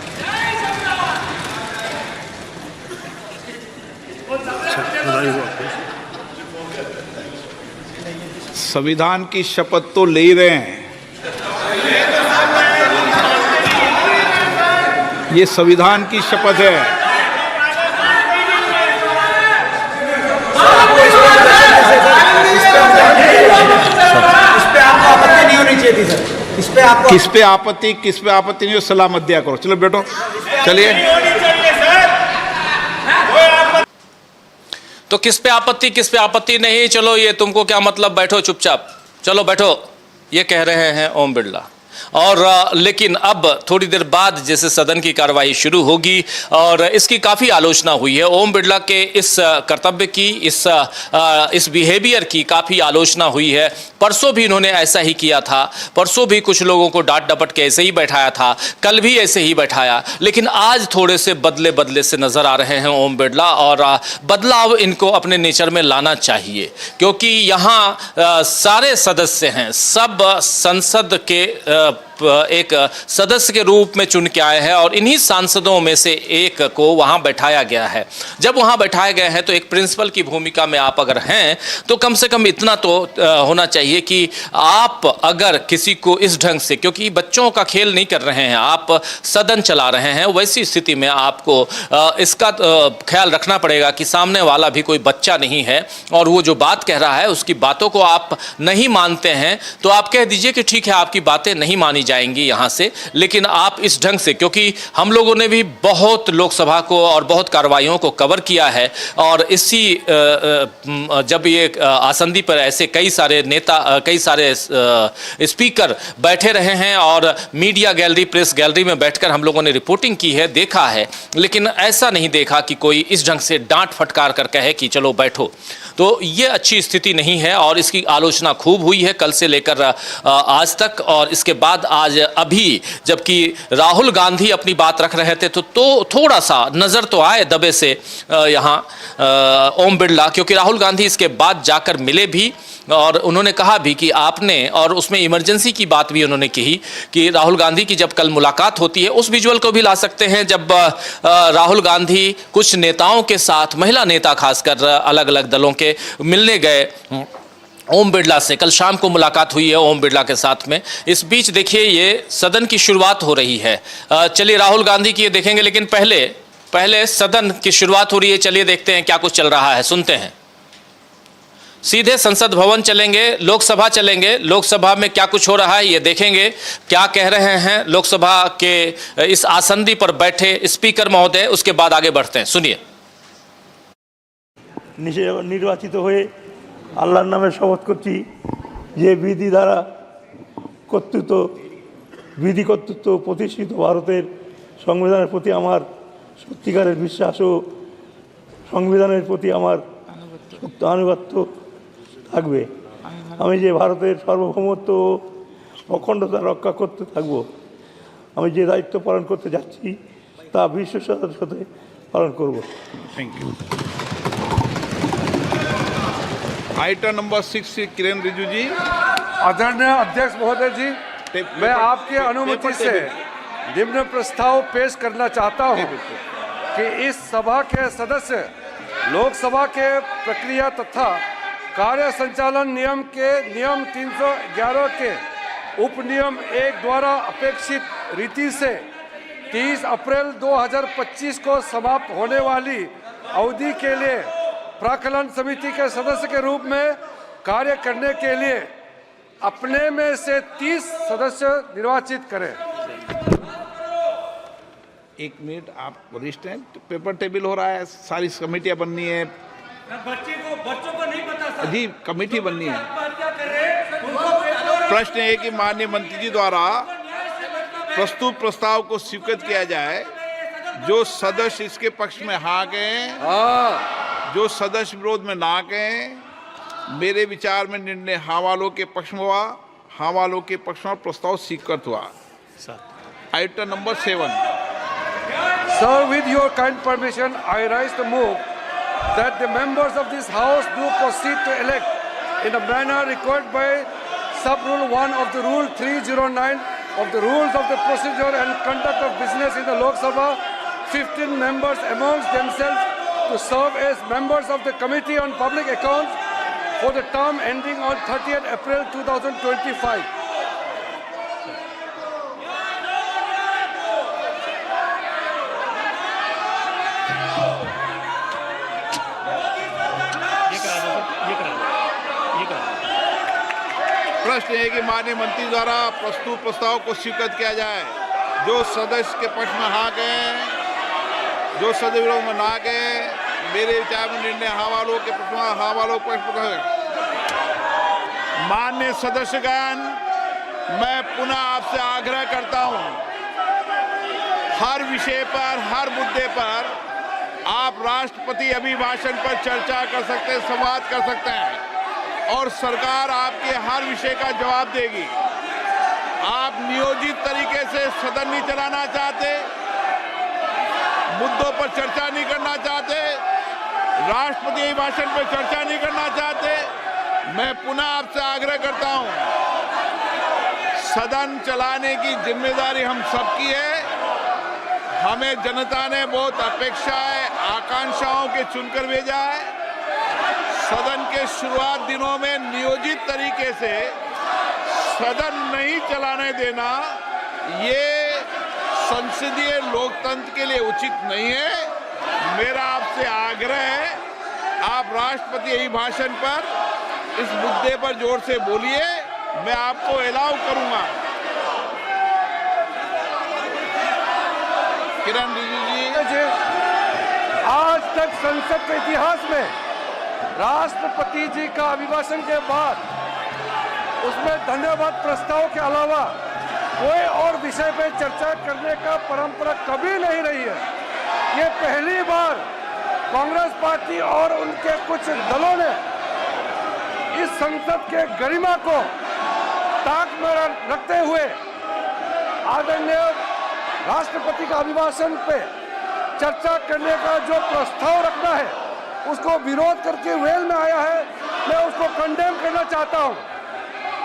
संविधान की शपथ तो ले ही रहे हैं, ये संविधान की शपथ है। किस पे आपत्ति नहीं हो, सलाम दिया करो, चलो बैठो, चलिए। तो किस पे आपत्ति नहीं, चलो ये तुमको क्या मतलब, बैठो चुपचाप, चलो बैठो, ये कह रहे हैं ओम बिरला। और लेकिन अब थोड़ी देर बाद जैसे सदन की कार्रवाई शुरू होगी और इसकी काफ़ी आलोचना हुई है। ओम बिरला के इस कर्तव्य की, इस बिहेवियर की काफ़ी आलोचना हुई है। परसों भी इन्होंने ऐसा ही किया था, परसों भी कुछ लोगों को डांट डपट के ऐसे ही बैठाया था, कल भी ऐसे ही बैठाया, लेकिन आज थोड़े से बदले से नजर आ रहे हैं ओम बिरला और बदलाव इनको अपने नेचर में लाना चाहिए, क्योंकि यहाँ सारे सदस्य हैं, सब संसद के एक सदस्य के रूप में चुन के आए हैं और इन्हीं सांसदों में से एक को वहां बैठाया गया है। जब वहां बैठाए गए हैं तो एक प्रिंसिपल की भूमिका में आप अगर हैं तो कम से कम इतना तो होना चाहिए कि आप अगर किसी को इस ढंग से, क्योंकि बच्चों का खेल नहीं कर रहे हैं, आप सदन चला रहे हैं, वैसी स्थिति में आपको इसका ख्याल रखना पड़ेगा कि सामने वाला भी कोई बच्चा नहीं है और वो जो बात कह रहा है उसकी बातों को आप नहीं मानते हैं तो आप कह दीजिए कि ठीक है, आपकी बातें नहीं मानी जाएंगी यहां से, लेकिन आप इस ढंग से, क्योंकि हम लोगों ने भी बहुत लोकसभा को और बहुत कार्रवाइयों को कवर किया है और इसी जब ये आसंदी पर ऐसे कई सारे नेता, कई सारे स्पीकर बैठे रहे हैं और मीडिया गैलरी, प्रेस गैलरी में बैठकर हम लोगों ने रिपोर्टिंग की है, देखा है, लेकिन ऐसा नहीं देखा कि कोई इस ढंग से डांट फटकार कर कहे कि चलो बैठो। तो ये अच्छी स्थिति नहीं है और इसकी आलोचना खूब हुई है कल से लेकर आज तक। और इसके बाद आज अभी जबकि राहुल गांधी अपनी बात रख रहे थे तो थोड़ा सा नज़र तो आए दबे से यहाँ ओम बिरला, क्योंकि राहुल गांधी इसके बाद जाकर मिले भी और उन्होंने कहा भी कि आपने, और उसमें इमरजेंसी की बात भी उन्होंने कही कि राहुल गांधी की जब कल मुलाकात होती है, उस विजुअल को भी ला सकते हैं जब राहुल गांधी कुछ नेताओं के साथ, महिला नेता खासकर अलग अलग दलों के मिलने गए ओम बिरला से। कल शाम को मुलाकात हुई है ओम बिरला के साथ में। इस बीच देखिए ये सदन की शुरुआत हो रही है। चलिए राहुल गांधी की ये देखेंगे, लेकिन पहले सदन की शुरुआत हो रही है। चलिए देखते हैं क्या कुछ चल रहा है, सुनते हैं। सीधे संसद भवन चलेंगे, लोकसभा चलेंगे, लोकसभा में क्या कुछ हो रहा है ये देखेंगे, क्या कह रहे हैं लोकसभा के इस आसंदी पर बैठे स्पीकर महोदय, उसके बाद आगे बढ़ते हैं। सुनिए। নির্বাচিত হয়ে আল্লাহর নামে শপথ করছি যে বিধি দ্বারা বিধি কর্তৃত্ব প্রতিষ্ঠিত ভারতের সংবিধানের প্রতি আমার সত্যিকারের বিশ্বাস ও সংবিধানের প্রতি আমার আনুগত্য থাকবে। আমি যে ভারতের সার্বভৌমত্ব ও অখণ্ডতা রক্ষা করতে থাকব। আমি যে দায়িত্ব পালন করতে যাচ্ছি তা বিশ্বস্ততার সাথে পালন করব। Thank you. आइटम नंबर 6 किरण रिजिजू जी। आदरणीय अध्यक्ष महोदय जी, मैं आपकी अनुमति से निम्न प्रस्ताव पेश करना चाहता हूं कि इस सभा के सदस्य लोकसभा के प्रक्रिया तथा कार्य संचालन नियम के नियम 311 के उपनियम 1 द्वारा अपेक्षित रीति से 30 अप्रैल 2025 को समाप्त होने वाली अवधि के लिए प्राक्कलन समिति के सदस्य के रूप में कार्य करने के लिए अपने में से 30 सदस्य निर्वाचित करें। एक मिनट, आप वरिष्ठ हैं, पेपर टेबल हो रहा है, सारी कमेटियां बननी है। बच्चों को नहीं पता जी, कमेटी बननी है। प्रश्न है कि माननीय मंत्री जी द्वारा प्रस्तुत प्रस्ताव को स्वीकृत किया जाए। जो सदस्य इसके पक्ष में हाँ कहें, जो सदस्य विरोध में ना कहें। मेरे विचार में निर्णय हाँ वालों के पक्ष में हुआ, हाँ वालों के पक्ष में प्रस्ताव स्वीकृत हुआ। Item number 7। Sir, with your kind permission, I rise to move that the members of this House do proceed to elect in a manner required by Sub-Rule 1 of the Rule 309 of the Rules of the Procedure and Conduct of Business in the Lok Sabha 15 members amongst themselves to serve as members of the Committee on Public Accounts for the term ending on 30th April 2025. प्रश्न है कि माननीय मंत्री द्वारा प्रस्तुत प्रस्ताव को स्वीकृत किया जाए। जो सदस्य के पक्ष में हाँ कहें, जो सदस्य विरोध में ना कहें। मेरे विचार में निर्णय हाँ वालों के पक्ष में, हाँ वालों के पक्ष में। माननीय सदस्यगण, मैं पुनः आपसे आग्रह करता हूं, हर विषय पर, हर मुद्दे पर आप राष्ट्रपति अभिभाषण पर चर्चा कर सकते हैं, संवाद कर सकते हैं और सरकार आपके हर विषय का जवाब देगी। आप नियोजित तरीके से सदन नहीं चलाना चाहते, मुद्दों पर चर्चा नहीं करना चाहते, राष्ट्रपति अभिभाषण पर चर्चा नहीं करना चाहते, मैं पुनः आपसे आग्रह करता हूं, सदन चलाने की जिम्मेदारी हम सबकी है। हमें जनता ने बहुत अपेक्षाएं, आकांक्षाओं के चुनकर भेजा है। सदन के शुरुआत दिनों में नियोजित तरीके से सदन नहीं चलाने देना, ये संसदीय लोकतंत्र के लिए उचित नहीं है। मेरा आपसे आग्रह है, आप राष्ट्रपति अभिभाषण पर इस मुद्दे पर जोर से बोलिए, मैं आपको अलाउ करूंगा। किरण रिजिजू जी, आज तक संसद के इतिहास में राष्ट्रपति जी का अभिभाषण के बाद उसमें धन्यवाद प्रस्ताव के अलावा कोई और विषय पर चर्चा करने का परंपरा कभी नहीं रही है। ये पहली बार कांग्रेस पार्टी और उनके कुछ दलों ने इस संसद के गरिमा को ताक में रखते हुए आदरणीय राष्ट्रपति का अभिभाषण पे चर्चा करने का जो प्रस्ताव रखना है उसको विरोध करके वेल में आया है। मैं उसको कंडेम करना चाहता हूं।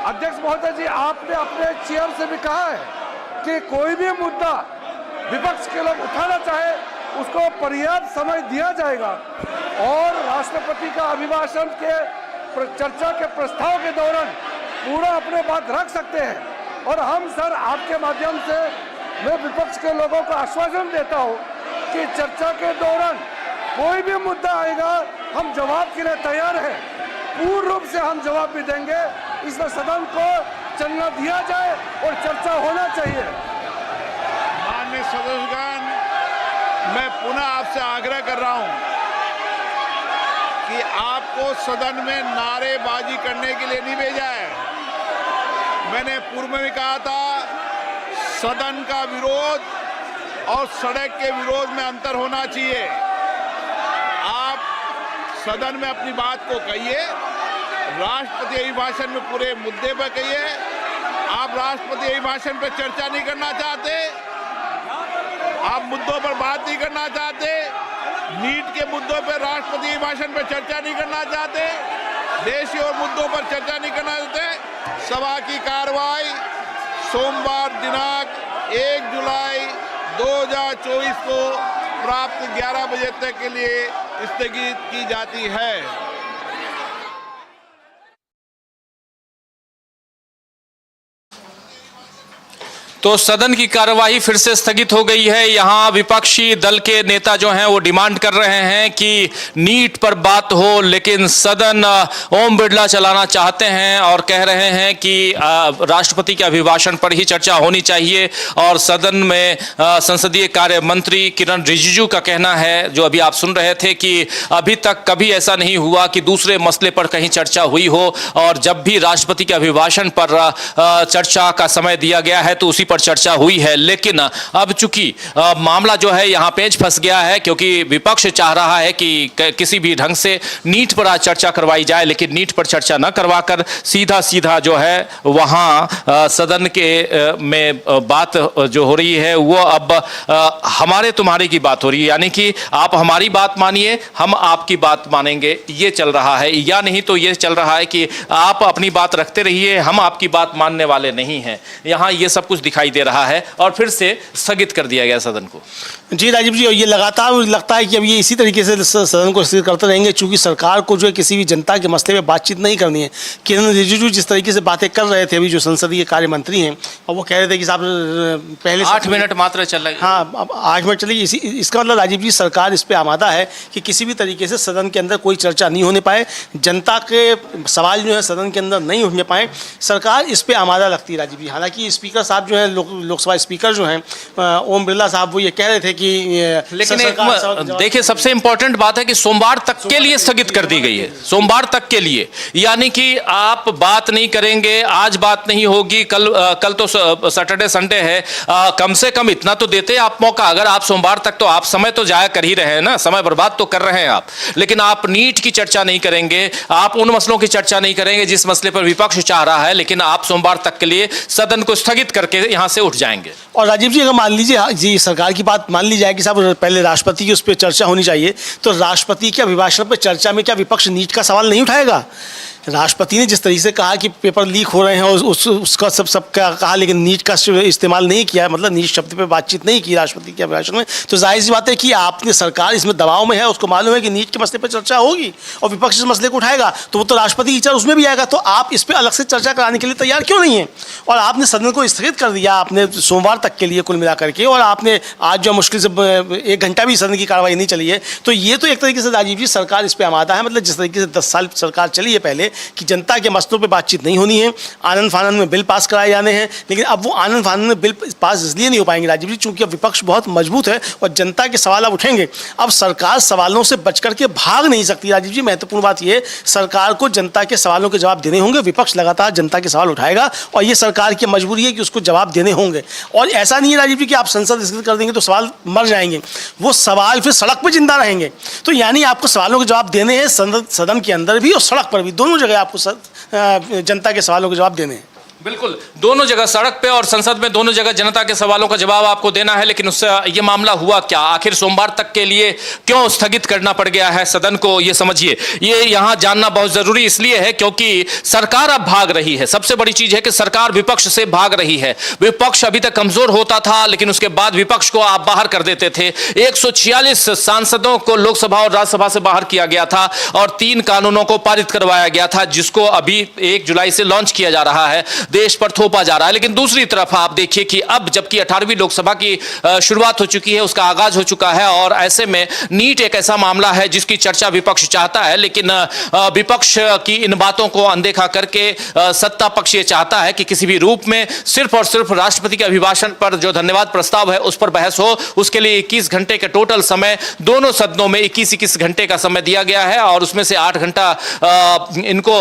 अध्यक्ष महोदय जी, आपने अपने चेयर से भी कहा है कि कोई भी मुद्दा विपक्ष के लोग उठाना चाहे उसको पर्याप्त समय दिया जाएगा और राष्ट्रपति का अभिभाषण के चर्चा के प्रस्ताव के दौरान पूरा अपने बात रख सकते हैं। और हम सर आपके माध्यम से मैं विपक्ष के लोगों को आश्वासन देता हूं कि चर्चा के दौरान कोई भी मुद्दा आएगा हम जवाब के लिए तैयार हैं, पूर्ण रूप से हम जवाब भी देंगे। इसमें सदन को चलना दिया जाए और चर्चा होना चाहिए। माननीय सदस्यगण, मैं पुनः आपसे आग्रह कर रहा हूं कि आपको सदन में नारेबाजी करने के लिए नहीं भेजा है। मैंने पूर्व में भी कहा था, सदन का विरोध और सड़क के विरोध में अंतर होना चाहिए। आप सदन में अपनी बात को कहिए, राष्ट्रपति अभिभाषण में पूरे मुद्दे पर कहिए। आप राष्ट्रपति अभिभाषण पर चर्चा नहीं करना चाहते, आप मुद्दों पर बात नहीं करना चाहते, नीट के मुद्दों पर राष्ट्रपति अभिभाषण पर चर्चा नहीं करना चाहते, देश और मुद्दों पर चर्चा नहीं करना चाहते। सभा की कार्रवाई सोमवार दिनांक 1 जुलाई 2024 को प्राप्त 11 बजे तक के लिए स्थगित की जाती है। तो सदन की कार्यवाही फिर से स्थगित हो गई है। यहां विपक्षी दल के नेता जो हैं वो डिमांड कर रहे हैं कि नीट पर बात हो, लेकिन सदन ओम बिरला चलाना चाहते हैं और कह रहे हैं कि राष्ट्रपति के अभिभाषण पर ही चर्चा होनी चाहिए। और सदन में संसदीय कार्य मंत्री किरण रिजिजू का कहना है, जो अभी आप सुन रहे थे, कि अभी तक कभी ऐसा नहीं हुआ कि दूसरे मसले पर कहीं चर्चा हुई हो, और जब भी राष्ट्रपति के अभिभाषण पर चर्चा का समय दिया गया है तो उसी पर चर्चा हुई है। लेकिन अब चूंकि मामला जो है यहां पेंच फंस गया है, क्योंकि विपक्ष चाह रहा है कि किसी भी ढंग से नीट पर आज चर्चा करवाई जाए, लेकिन नीट पर चर्चा न करवाकर सीधा सीधा जो है वहां सदन के में बात जो हो रही है वो अब हमारे तुम्हारे की बात हो रही है, यानी कि आप हमारी बात मानिए, हम आपकी बात मानेंगे, ये चल रहा है। या नहीं तो ये चल रहा है कि आप अपनी बात रखते रहिए, हम आपकी बात मानने वाले नहीं हैं। यहां ये सब कुछ दिखाई दे रहा है और फिर से स्थगित कर दिया गया सदन को। जी राजीव जी, ये लगातार मुझे लगता है कि अब ये इसी तरीके से सदन को स्थिर करते रहेंगे, चूंकि सरकार को जो है किसी भी जनता के मसले में बातचीत नहीं करनी है। किरण रिजिजू जिस तरीके से बातें कर रहे थे अभी, जो संसदीय कार्य मंत्री हैं, और वो कह रहे थे कि साहब पहले 8 मिनट मात्र चल रही है। हाँ, अब 8 मिनट चलेगी। इसका मतलब राजीव जी, सरकार इस पर आमादा है कि किसी भी तरीके से सदन के अंदर कोई चर्चा नहीं होने पाए, जनता के सवाल जो है सदन के अंदर नहीं होने पाए, सरकार इस पर आमादा लगती है राजीव जी। हालांकि स्पीकर साहब जो है, लोकसभा स्पीकर जो हैं ओम बिरला साहब, वो ये कह रहे थे कि लेकिन सरकार देखिए, सबसे इंपॉर्टेंट बात है कि सोमवार तक के लिए स्थगित कर दी गई है, सोमवार तक के लिए। यानी कि आप बात नहीं करेंगे, आज बात नहीं होगी, कल तो सैटरडे संडे है, कम से कम इतना तो देते आप मौका। अगर आप सोमवार तक, तो आप समय तो जाया कर ही रहे हैं ना, समय बर्बाद तो कर रहे हैं आप। लेकिन आप नीट की चर्चा नहीं करेंगे, आप उन मसलों की चर्चा नहीं करेंगे जिस मसले पर विपक्ष चाह रहा है, लेकिन आप सोमवार तक के लिए सदन को स्थगित करके यहां से उठ जाएंगे। और राजीव जी, अगर मान लीजिए जी सरकार की बात मान ली जाए कि साहब पहले राष्ट्रपति की उस पर चर्चा होनी चाहिए, तो राष्ट्रपति के अभिभाषण पर चर्चा में क्या विपक्ष नीट का सवाल नहीं उठाएगा? राष्ट्रपति ने जिस तरीके से कहा कि पेपर लीक हो रहे हैं उसका सब कहा, लेकिन नीट का इस्तेमाल नहीं किया, मतलब नीट शब्द पे बातचीत नहीं की राष्ट्रपति के अभिभाषण में, तो जाहिर सी बात है कि आपने सरकार इसमें दबाव में है, उसको मालूम है कि नीट के मसले पर चर्चा होगी और विपक्ष इस मसले को उठाएगा, तो वो तो राष्ट्रपति की चर्चा उसमें भी आएगा। तो आप इस पर अलग से चर्चा कराने के लिए तैयार क्यों नहीं है? और आपने सदन को स्थगित कर दिया आपने सोमवार तक के लिए कुल मिलाकर के, और आपने आज जो मुश्किल से 1 घंटा भी सदन की कार्रवाई नहीं चली है। तो ये तो एक तरीके से राजीव जी सरकार इस पर आमादा है, मतलब जिस तरीके से 10 साल सरकार चली है पहले कि जनता के मसलों पे बातचीत नहीं होनी है, आनंद फानंद में बिल पास कराए जाने हैं, लेकिन अब वो आनंद फानंद में बिल पास इसलिए नहीं हो पाएंगे राजीव जी, चूंकि अब विपक्ष बहुत मजबूत है और जनता के सवाल अब उठेंगे। अब सरकार सवालों से बच करके भाग नहीं सकती राजीव जी। महत्वपूर्ण बात यह, सरकार को जनता के सवालों के जवाब देने होंगे, विपक्ष लगातार जनता के सवाल उठाएगा और ये सरकार की मजबूरी है कि उसको जवाब देने होंगे। और ऐसा नहीं है राजीव जी कि आप संसद स्थगित कर देंगे तो सवाल मर जाएंगे, वो सवाल फिर सड़क पर जिंदा रहेंगे। तो यानी आपको सवालों के जवाब देने हैं सदन के अंदर भी और सड़क पर भी, दोनों जगह आपको जनता के सवालों के जवाब देने हैं। बिल्कुल, दोनों जगह, सड़क पे और संसद में, दोनों जगह जनता के सवालों का जवाब आपको देना है। लेकिन उससे ये मामला हुआ क्या, आखिर सोमवार तक के लिए क्यों स्थगित करना पड़ गया है सदन को, ये समझिए। ये यहां जानना बहुत जरूरी इसलिए है क्योंकि सरकार अब भाग रही है। सबसे बड़ी चीज है कि सरकार विपक्ष से भाग रही है। विपक्ष अभी तक कमजोर होता था, लेकिन उसके बाद विपक्ष को आप बाहर कर देते थे। 146 सांसदों को लोकसभा और राज्यसभा से बाहर किया गया था और 3 कानूनों को पारित करवाया गया था, जिसको अभी 1 जुलाई से लॉन्च किया जा रहा है, देश पर थोपा जा रहा है। लेकिन दूसरी तरफ आप देखिए कि अब जबकि 18वीं लोकसभा की शुरुआत हो चुकी है, उसका आगाज हो चुका है, और ऐसे में नीट एक ऐसा मामला है जिसकी चर्चा विपक्ष चाहता है, लेकिन विपक्ष की इन बातों को अनदेखा करके सत्ता पक्ष ये चाहता है कि किसी भी रूप में सिर्फ और सिर्फ राष्ट्रपति के अभिभाषण पर जो धन्यवाद प्रस्ताव है उस पर बहस हो। उसके लिए 21 घंटे के टोटल समय, दोनों सदनों में 21-21 घंटे का समय दिया गया है, और उसमें से 8 घंटा इनको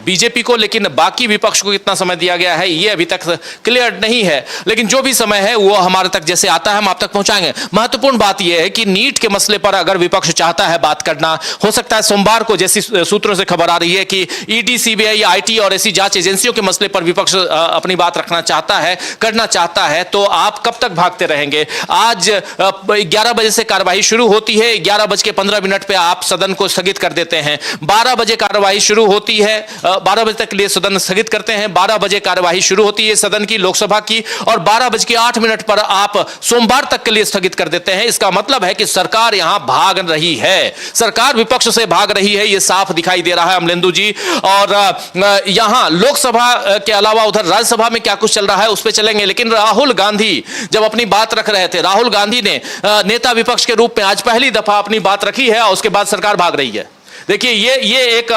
बीजेपी को, लेकिन बाकी विपक्ष को कितना समय दिया गया है ये अभी तक क्लियर नहीं है। लेकिन जो भी समय है वो हमारे तक जैसे आता है हम आप तक पहुंचाएंगे। महत्वपूर्ण बात यह है कि नीट के मसले पर अगर विपक्ष चाहता है बात करना, हो सकता है सोमवार को, जैसी सूत्रों से खबर आ रही है कि ईडी, सीबीआई, आईटी और ऐसी जांच एजेंसियों के मसले पर विपक्ष अपनी बात रखना चाहता है, करना चाहता है, तो आप कब तक भागते रहेंगे? आज 11 बजे से कार्यवाही शुरू होती है, 11:15 पे आप सदन को स्थगित कर देते हैं। 12 बजे कार्यवाही शुरू होती है, 12 बजे तक के लिए सदन स्थगित करते हैं, 12 बजे कार्यवाही शुरू होती है सदन की, लोकसभा की, और 12:08 पर आप सोमवार तक के लिए स्थगित कर देते हैं। इसका मतलब है कि सरकार यहां भाग रही है, सरकार विपक्ष से भाग रही है, यह साफ दिखाई दे रहा है अमलेंदु जी। और यहां लोकसभा के अलावा उधर राज्यसभा में क्या कुछ चल रहा है उस पर चलेंगे। लेकिन राहुल गांधी जब अपनी बात रख रहे थे, राहुल गांधी ने नेता विपक्ष के रूप में आज पहली दफा अपनी बात रखी है और उसके बाद सरकार भाग रही है। देखिए ये एक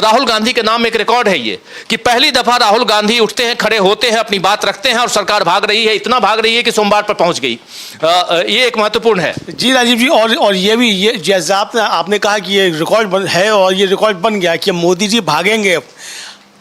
राहुल गांधी के नाम एक रिकॉर्ड है ये, कि पहली दफा राहुल गांधी उठते हैं, खड़े होते हैं, अपनी बात रखते हैं और सरकार भाग रही है। इतना भाग रही है कि सोमवार पर पहुंच गई। ये एक महत्वपूर्ण है जी राजीव जी। और ये भी, ये जैसे आपने कहा कि ये रिकॉर्ड है और ये रिकॉर्ड बन गया कि मोदी जी भागेंगे।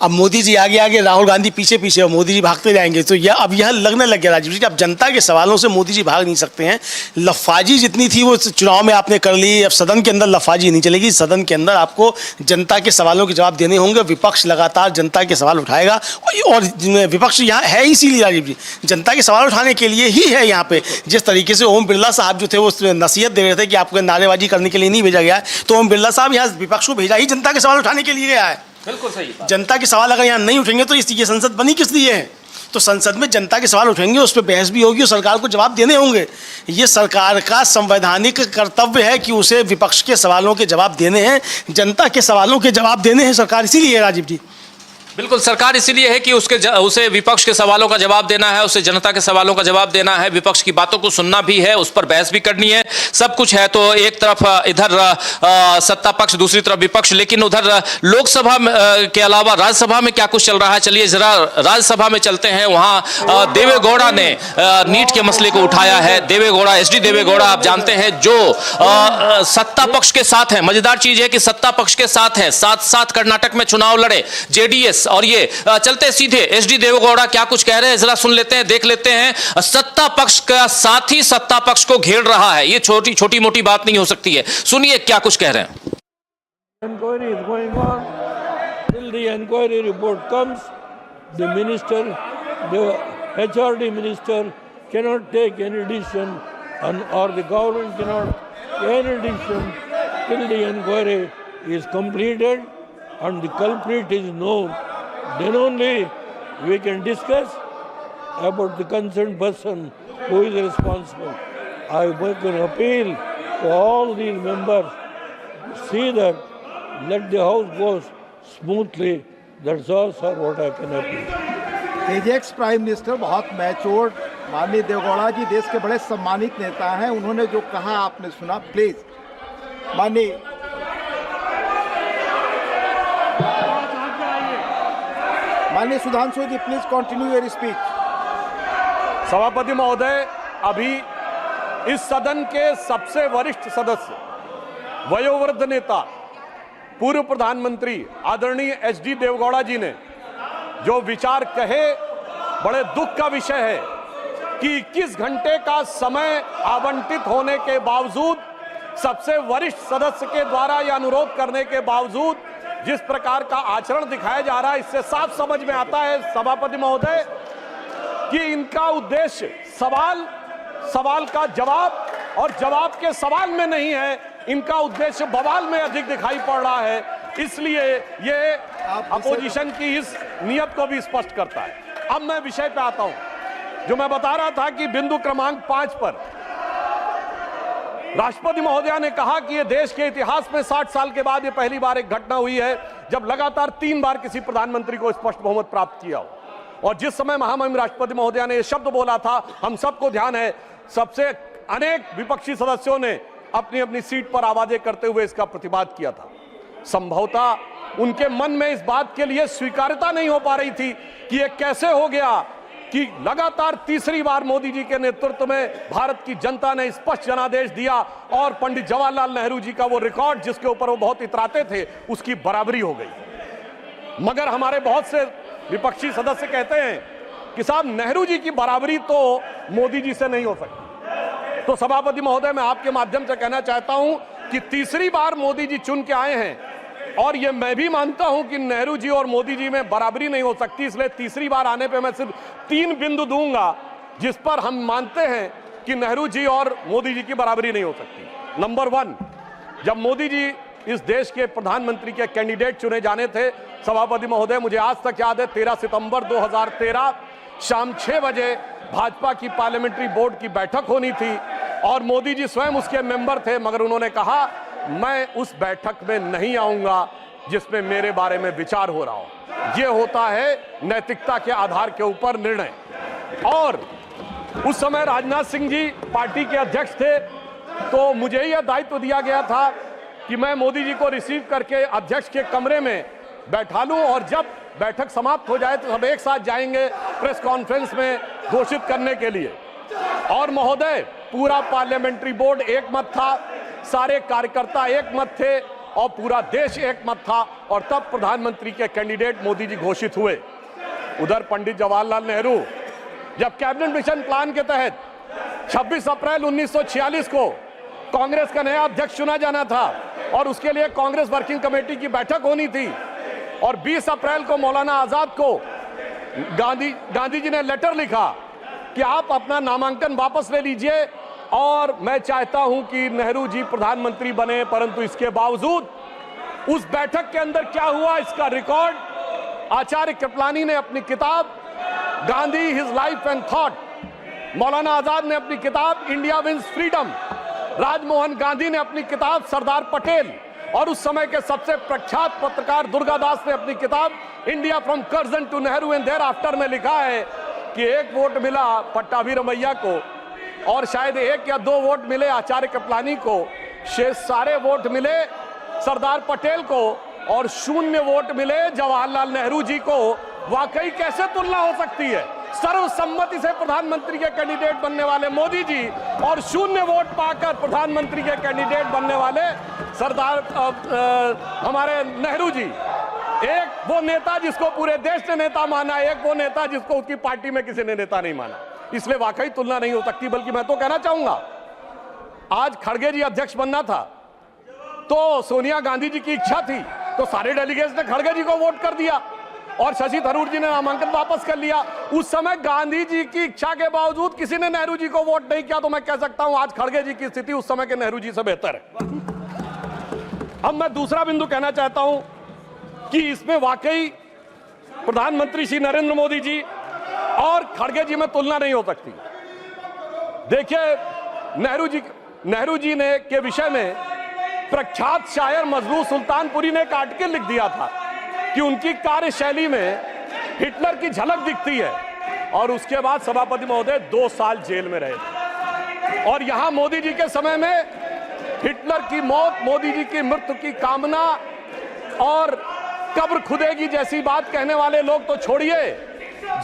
अब मोदी जी आगे आगे, राहुल गांधी पीछे पीछे, और मोदी जी भागते जाएंगे। तो यह अब यह लगने लग गया राजीव जी कि अब जनता के सवालों से मोदी जी भाग नहीं सकते हैं। लफाजी जितनी थी वो चुनाव में आपने कर ली, अब सदन के अंदर लफाजी नहीं चलेगी। सदन के अंदर आपको जनता के सवालों के जवाब देने होंगे। विपक्ष लगातार जनता के सवाल उठाएगा और विपक्ष यहाँ है इसीलिए राजीव जी, जनता के सवाल उठाने के लिए ही है यहाँ पे। जिस तरीके से ओम बिरला साहब जो थे वो नसीहत दे रहे थे कि आपको नारेबाजी करने के लिए नहीं भेजा गया है, तो ओम बिरला साहब यहाँ विपक्ष को भेजा ही जनता के सवाल उठाने के लिए गया है। बिल्कुल सही बात। जनता के सवाल अगर यहाँ नहीं उठेंगे तो ये संसद बनी किस लिए है? तो संसद में जनता के सवाल उठेंगे, उस पर बहस भी होगी और सरकार को जवाब देने होंगे। ये सरकार का संवैधानिक कर्तव्य है कि उसे विपक्ष के सवालों के जवाब देने हैं, जनता के सवालों के जवाब देने हैं सरकार, इसीलिए राजीव जी। बिल्कुल, सरकार इसीलिए है कि उसे विपक्ष के सवालों का जवाब देना है, उसे जनता के सवालों का जवाब देना है, विपक्ष की बातों को सुनना भी है, उस पर बहस भी करनी है, सब कुछ है। तो एक तरफ इधर सत्ता पक्ष, दूसरी तरफ विपक्ष, लेकिन उधर लोकसभा के अलावा राज्यसभा में क्या कुछ चल रहा है, चलिए जरा राज्यसभा में चलते हैं। वहां देवेगौड़ा ने नीट के मसले को उठाया है। देवेगौड़ा, एसडी देवेगौड़ा, आप जानते हैं, जो सत्ता पक्ष के साथ है। मजेदार चीज है कि सत्ता पक्ष के साथ है, साथ साथ कर्नाटक में चुनाव लड़े जेडीएस। और ये चलते सीधे एसडी देवेगौड़ा क्या कुछ कह रहे हैं, जरा सुन लेते हैं, देख लेते हैं। सत्ता पक्ष का साथ ही सत्ता पक्ष को घेर रहा है, ये छोटी छोटी मोटी बात नहीं हो सकती है। सुनिए क्या कुछ कह रहे हैं। Inquiry is going on. Till the inquiry report comes, the minister, the HRD minister cannot take any decision, or the government cannot take any decision till the inquiry is completed and the culprit is known. Then only we can discuss about the concerned person who is responsible. I make an appeal to all these members to see that let the house go smoothly. That's all, sir, what I can appeal. Ajax prime minister बहुत mature, माननीय देवेगौड़ा जी देश के बड़े सम्मानित नेता हैं। उन्होंने जो कहा आपने सुना। प्लीज माननीय सुधांशु जी, प्लीज कंटिन्यू योर स्पीच। सभापति महोदय, अभी इस सदन के सबसे वरिष्ठ सदस्य, वयोवृद्ध नेता, पूर्व प्रधानमंत्री आदरणीय एसडी देवेगौड़ा जी ने जो विचार कहे, बड़े दुख का विषय है कि 21 घंटे का समय आवंटित होने के बावजूद, सबसे वरिष्ठ सदस्य के द्वारा यह अनुरोध करने के बावजूद जिस प्रकार का आचरण दिखाया जा रहा है, इससे साफ समझ में आता है सभापति महोदय कि इनका उद्देश्य सवाल का जवाब और जवाब के सवाल में नहीं है, इनका उद्देश्य बवाल में अधिक दिखाई पड़ रहा है। इसलिए ये अपोजिशन की इस नियत को भी स्पष्ट करता है। अब मैं विषय पे आता हूं। जो मैं बता रहा था कि बिंदु क्रमांक 5 पर राष्ट्रपति महोदया ने कहा कि ये देश के इतिहास में 60 साल के बाद ये पहली बार एक घटना हुई है जब लगातार 3 बार किसी प्रधानमंत्री को स्पष्ट बहुमत प्राप्त किया हो। और जिस समय महामहिम राष्ट्रपति महोदया ने यह शब्द बोला था, हम सबको ध्यान है, सबसे अनेक विपक्षी सदस्यों ने अपनी अपनी सीट पर आवाजें करते हुए इसका प्रतिवाद किया था। संभवतः उनके मन में इस बात के लिए स्वीकार्यता नहीं हो पा रही थी कि यह कैसे हो गया कि लगातार तीसरी बार मोदी जी के नेतृत्व में भारत की जनता ने स्पष्ट जनादेश दिया और पंडित जवाहरलाल नेहरू जी का वो रिकॉर्ड जिसके ऊपर वो बहुत इतराते थे, उसकी बराबरी हो गई। मगर हमारे बहुत से विपक्षी सदस्य कहते हैं कि साहब नेहरू जी की बराबरी तो मोदी जी से नहीं हो सकती। तो सभापति महोदय, मैं आपके माध्यम से कहना चाहता हूं कि तीसरी बार मोदी जी चुन के आए हैं और ये मैं भी मानता हूं कि नेहरू जी और मोदी जी में बराबरी नहीं हो सकती, इसलिए तीसरी बार आने पे मैं सिर्फ 3 बिंदु दूंगा जिस पर हम मानते हैं कि नेहरू जी और मोदी जी की बराबरी नहीं हो सकती। नंबर 1, जब मोदी जी इस देश के प्रधानमंत्री के कैंडिडेट चुने जाने थे, सभापति महोदय, मुझे आज तक याद है 13 सितंबर 2013 शाम 6 बजे भाजपा की पार्लियामेंट्री बोर्ड की बैठक होनी थी और मोदी जी स्वयं उसके मेंबर थे, मगर उन्होंने कहा मैं उस बैठक में नहीं आऊंगा जिसमें मेरे बारे में विचार हो रहा हो। यह होता है नैतिकता के आधार के ऊपर निर्णय। और उस समय राजनाथ सिंह जी पार्टी के अध्यक्ष थे, तो मुझे यह दायित्व दिया गया था कि मैं मोदी जी को रिसीव करके अध्यक्ष के कमरे में बैठा लूं और जब बैठक समाप्त हो जाए तो सब एक साथ जाएंगे प्रेस कॉन्फ्रेंस में घोषित करने के लिए। और महोदय, पूरा पार्लियामेंट्री बोर्ड एक मत था, सारे कार्यकर्ता एक मत थे और पूरा देश एक मत था और तब प्रधानमंत्री के कैंडिडेट मोदी जी घोषित हुए। उधर पंडित जवाहरलाल नेहरू जब कैबिनेट मिशन प्लान के तहत 26 अप्रैल 1946 को कांग्रेस का नया अध्यक्ष चुना जाना था और उसके लिए कांग्रेस वर्किंग कमेटी की बैठक होनी थी और 20 अप्रैल को मौलाना आजाद को गांधी जी ने लेटर लिखा कि आप अपना नामांकन वापस ले लीजिए और मैं चाहता हूं कि नेहरू जी प्रधानमंत्री बने। परंतु इसके बावजूद उस बैठक के अंदर क्या हुआ, इसका रिकॉर्ड आचार्य कृपलानी ने अपनी किताब Gandhi his life and thought, Maulana Azad ने अपनी किताब India wins freedom, Rajmohan Gandhi ने अपनी किताब सरदार पटेल और उस समय के सबसे प्रख्यात पत्रकार दुर्गादास ने अपनी किताब India from Curzon to Nehru and thereafter में लिखा है कि 1 वोट मिला पट्टाभी-रमैया को और शायद 1 या 2 वोट मिले आचार्य कृपलानी को, शेष सारे वोट मिले सरदार पटेल को और 0 वोट मिले जवाहरलाल नेहरू जी को। वाकई कैसे तुलना हो सकती है? सर्वसम्मति से प्रधानमंत्री के कैंडिडेट बनने वाले मोदी जी और 0 वोट पाकर प्रधानमंत्री के कैंडिडेट बनने वाले सरदार हमारे नेहरू जी। एक वो नेता जिसको पूरे देश ने नेता माना, एक वो नेता जिसको उसकी पार्टी में किसी ने नेता नहीं माना। इसलिए वाकई तुलना नहीं हो सकती। बल्कि मैं तो कहना चाहूंगा, आज खड़गे जी अध्यक्ष बनना था तो सोनिया गांधी जी की इच्छा थी तो सारे डेलीगेट्स ने खड़गे जी को वोट कर दिया और शशि थरूर जी ने नामांकन वापस कर लिया। उस समय गांधी जी की इच्छा के बावजूद किसी ने नेहरू जी को वोट नहीं किया। तो मैं कह सकता हूं आज खड़गे जी की स्थिति उस समय के नेहरू जी से बेहतर है। अब मैं दूसरा बिंदु कहना चाहता हूं कि इसमें वाकई प्रधानमंत्री श्री नरेंद्र मोदी जी और खड़गे जी में तुलना नहीं हो सकती। देखिए, नेहरू जी ने के विषय में प्रख्यात शायर मजरू सुल्तानपुरी ने काट के लिख दिया था कि उनकी कार्यशैली में हिटलर की झलक दिखती है और उसके बाद सभापति महोदय 2 साल जेल में रहे। और यहां मोदी जी के समय में हिटलर की मौत, मोदी जी की मृत्यु की कामना और कब्र खुदेगी जैसी बात कहने वाले लोग तो छोड़िए,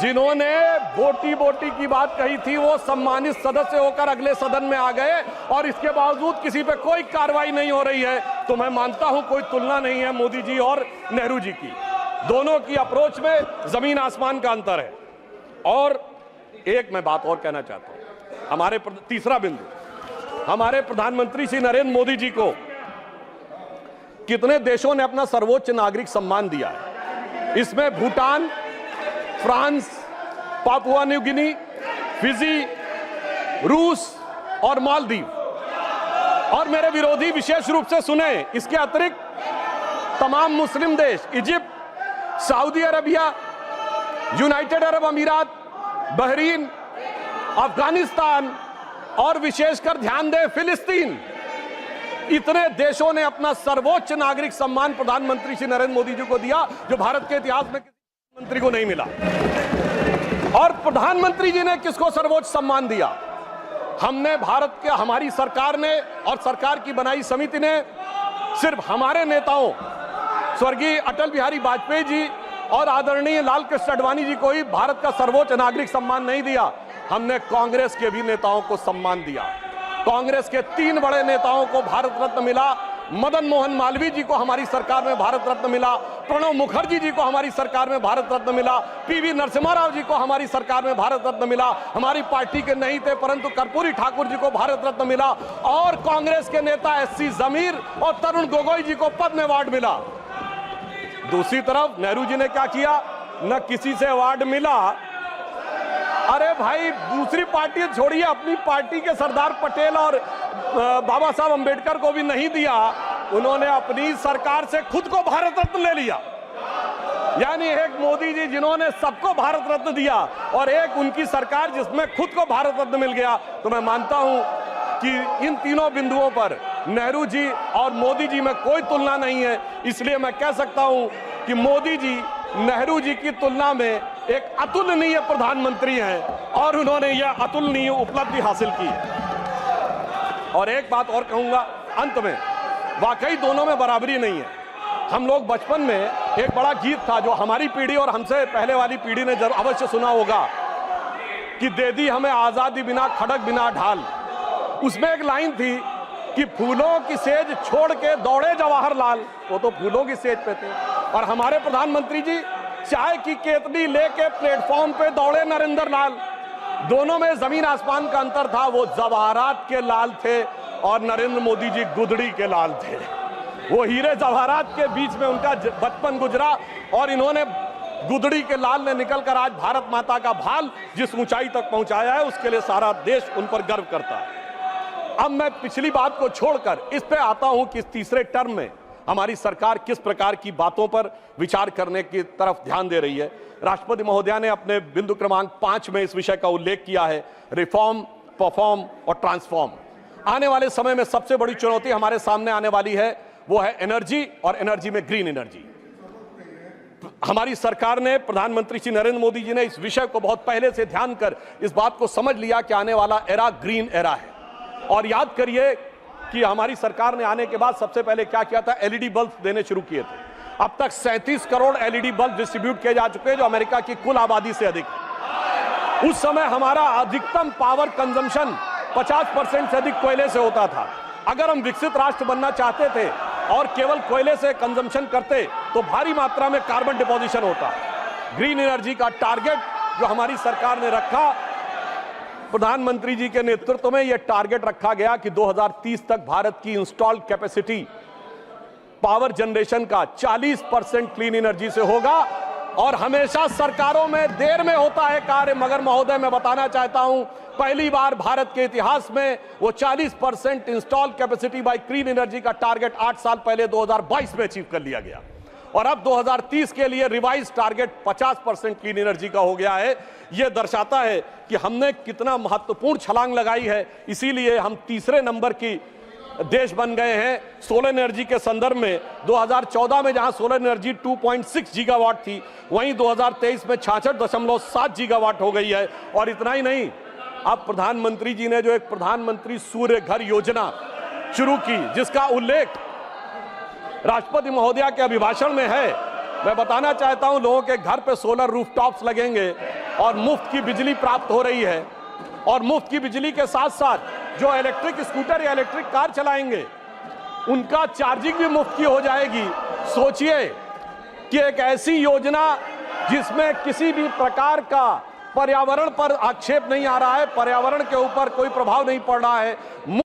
जिन्होंने बोटी बोटी की बात कही थी वो सम्मानित सदस्य होकर अगले सदन में आ गए और इसके बावजूद किसी पे कोई कार्रवाई नहीं हो रही है। तो मैं मानता हूं कोई तुलना नहीं है मोदी जी और नेहरू जी की। दोनों की अप्रोच में जमीन आसमान का अंतर है। और एक मैं बात और कहना चाहता हूं, हमारे तीसरा बिंदु, हमारे प्रधानमंत्री श्री नरेंद्र मोदी जी को कितने देशों ने अपना सर्वोच्च नागरिक सम्मान दिया है। इसमें Bhutan, France, Papua New Guinea, Fiji, रूस और मालदीव। और मेरे विरोधी विशेष रूप से सुने, इसके अतिरिक्त तमाम मुस्लिम देश, Egypt, Saudi Arabia, United Arab अमीरात, बहरीन, अफगानिस्तान और विशेषकर ध्यान दें फिलिस्तीन, इतने देशों ने अपना सर्वोच्च नागरिक सम्मान प्रधानमंत्री श्री नरेंद्र मोदी जी को दिया जो भारत के इतिहास में किसी मंत्री को नहीं मिला। और प्रधानमंत्री जी ने किसको सर्वोच्च सम्मान दिया? हमने भारत के, हमारी सरकार ने और सरकार की बनाई समिति ने सिर्फ हमारे नेताओं स्वर्गीय अटल बिहारी वाजपेयी जी और आदरणीय लाल कृष्ण आडवाणी जी को ही भारत का सर्वोच्च नागरिक सम्मान नहीं दिया, हमने कांग्रेस के भी नेताओं को सम्मान दिया। कांग्रेस के 3 बड़े नेताओं को भारत रत्न मिला। मदन मोहन मालवीय जी को हमारी सरकार में भारत रत्न मिला, प्रणब मुखर्जी जी को हमारी सरकार में भारत रत्न मिला, पीवी नरसिम्हा राव जी को हमारी सरकार में भारत रत्न मिला, हमारी पार्टी के नहीं थे परंतु कर्पूरी ठाकुर जी को भारत रत्न मिला, और कांग्रेस के नेता एससी जमीर और तरुण गोगोई जी को पद्म अवार्ड मिला। दूसरी तरफ नेहरू जी ने क्या किया? न किसी से अवार्ड मिला। अरे भाई, दूसरी पार्टी छोड़िए, अपनी पार्टी के सरदार पटेल और बाबा साहब अंबेडकर को भी नहीं दिया, उन्होंने अपनी सरकार से खुद को भारत रत्न ले लिया। यानी एक मोदी जी जिन्होंने सबको भारत रत्न दिया और एक उनकी सरकार जिसमें खुद को भारत रत्न मिल गया। तो मैं मानता हूं कि इन तीनों बिंदुओं पर नेहरू जी और मोदी जी में कोई तुलना नहीं है। इसलिए मैं कह सकता हूं कि मोदी जी नेहरू जी की तुलना में एक अतुलनीय प्रधानमंत्री हैं और उन्होंने यह अतुलनीय उपलब्धि हासिल की है। और एक बात और कहूंगा अंत में, वाकई दोनों में बराबरी नहीं है। हम लोग बचपन में एक बड़ा गीत था जो हमारी पीढ़ी और हमसे पहले वाली पीढ़ी ने अवश्य सुना होगा कि दे दी हमें आजादी बिना खड़क बिना ढाल। उसमें एक लाइन थी कि फूलों की सेज छोड़ के दौड़े जवाहरलाल। वो तो फूलों की सेज पे थे। और हमारे प्रधानमंत्री जी चाय की केतली लेके प्लेटफॉर्म पे दौड़े नरेंद्र लाल। दोनों में जमीन आसमान का अंतर था। वो जवाहरात के लाल थे और नरेंद्र मोदी जी गुदड़ी के लाल थे। वो हीरे जवाहरात के बीच में उनका बचपन गुजरा और इन्होंने गुदड़ी के लाल ने निकलकर आज भारत माता का भाल जिस ऊंचाई तक पहुंचाया है उसके लिए सारा देश उन पर गर्व करता है। अब मैं पिछली बात को छोड़कर इस पे आता हूं कि इस तीसरे टर्म में हमारी सरकार किस प्रकार की बातों पर विचार करने की तरफ ध्यान दे रही है। राष्ट्रपति महोदया ने अपने बिंदु क्रमांक 5 में इस विषय का उल्लेख किया है, रिफॉर्म, परफॉर्म और ट्रांसफॉर्म। आने वाले समय में सबसे बड़ी चुनौती हमारे सामने आने वाली है वो है एनर्जी, और एनर्जी में ग्रीन एनर्जी। हमारी सरकार ने, प्रधानमंत्री श्री नरेंद्र मोदी जी ने इस विषय को बहुत पहले से ध्यान कर इस बात को समझ लिया कि आने वाला एरा ग्रीन एरा है। और याद करिए कि हमारी सरकार ने आने के बाद सबसे पहले क्या किया था, एलईडी बल्ब देने शुरू किए थे। अब तक 37 करोड़ एलईडी बल्ब डिस्ट्रीब्यूट किए जा चुके हैं, जो अमेरिका की कुल आबादी से अधिक है। उस समय हमारा अधिकतम पावर कंजम्पशन 50% से अधिक कोयले से होता था। अगर हम विकसित राष्ट्र बनना चाहते थे और केवल कोयले से कंजम्पशन करते तो भारी मात्रा में कार्बन डिपोजिशन होता। ग्रीन एनर्जी का टारगेट जो हमारी सरकार ने रखा, प्रधानमंत्री जी के नेतृत्व में यह टारगेट रखा गया कि 2030 तक भारत की इंस्टॉल्ड कैपेसिटी पावर जनरेशन का 40% क्लीन एनर्जी से होगा। और हमेशा सरकारों में देर में होता है कार्य, मगर महोदय मैं बताना चाहता हूं, पहली बार भारत के इतिहास में वो 40% install capacity by clean energy का टारगेट 8 साल पहले 2022 में अचीव कर लिया गया। और अब 2030 के लिए रिवाइज टारगेट 50% क्लीन एनर्जी का हो गया है। यह दर्शाता है कि हमने कितना महत्वपूर्ण छलांग लगाई है। इसीलिए हम तीसरे नंबर की देश बन गए हैं सोलर एनर्जी के संदर्भ में। 2014 में जहां सोलर एनर्जी 2.6 गीगावाट थी, वहीं 2023 में 66.7 गीगावाट हो गई है। और इतना ही नहीं, अब प्रधानमंत्री जी ने जो एक प्रधानमंत्री सूर्य घर योजना शुरू की, जिसका उल्लेख राष्ट्रपति महोदया के अभिभाषण में है, मैं बताना चाहता हूं, लोगों के घर पे सोलर रूफटॉप्स लगेंगे और मुफ्त की बिजली प्राप्त हो रही है। और मुफ्त की बिजली के साथ साथ जो इलेक्ट्रिक स्कूटर या इलेक्ट्रिक कार चलाएंगे, उनका चार्जिंग भी मुफ्त की हो जाएगी। सोचिए कि एक ऐसी योजना जिसमें किसी भी प्रकार का पर्यावरण पर आक्षेप नहीं आ रहा है, पर्यावरण के ऊपर कोई प्रभाव नहीं पड़ रहा है।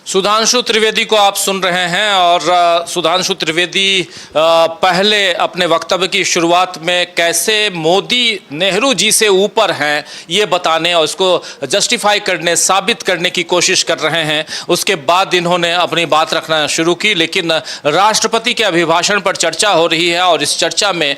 सुधांशु त्रिवेदी को आप सुन रहे हैं और सुधांशु त्रिवेदी पहले अपने वक्तव्य की शुरुआत में कैसे मोदी नेहरू जी से ऊपर हैं ये बताने और उसको जस्टिफाई करने, साबित करने की कोशिश कर रहे हैं। उसके बाद इन्होंने अपनी बात रखना शुरू की, लेकिन राष्ट्रपति के अभिभाषण पर चर्चा हो रही है और इस चर्चा में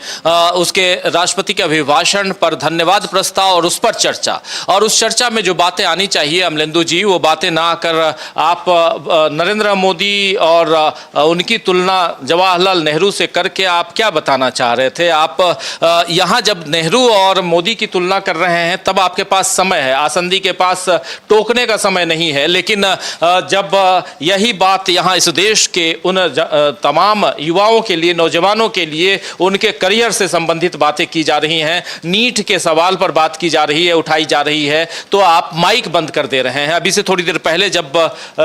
उसके राष्ट्रपति के अभिभाषण पर धन्यवाद प्रस्ताव और उस पर चर्चा, और उस चर्चा में जो बातें आनी चाहिए अमलेंदु जी, वो बातें ना आकर आप नरेंद्र मोदी और उनकी तुलना जवाहरलाल नेहरू से करके आप क्या बताना चाह रहे थे? आप यहाँ जब नेहरू और मोदी की तुलना कर रहे हैं तब आपके पास समय है, आसंदी के पास टोकने का समय नहीं है, लेकिन जब यही बात यहाँ इस देश के उन तमाम युवाओं के लिए, नौजवानों के लिए, उनके करियर से संबंधित बातें की जा रही हैं, नीट के सवाल पर बात की जा रही है, उठाई जा रही है, तो आप माइक बंद कर दे रहे हैं। अभी से थोड़ी देर पहले जब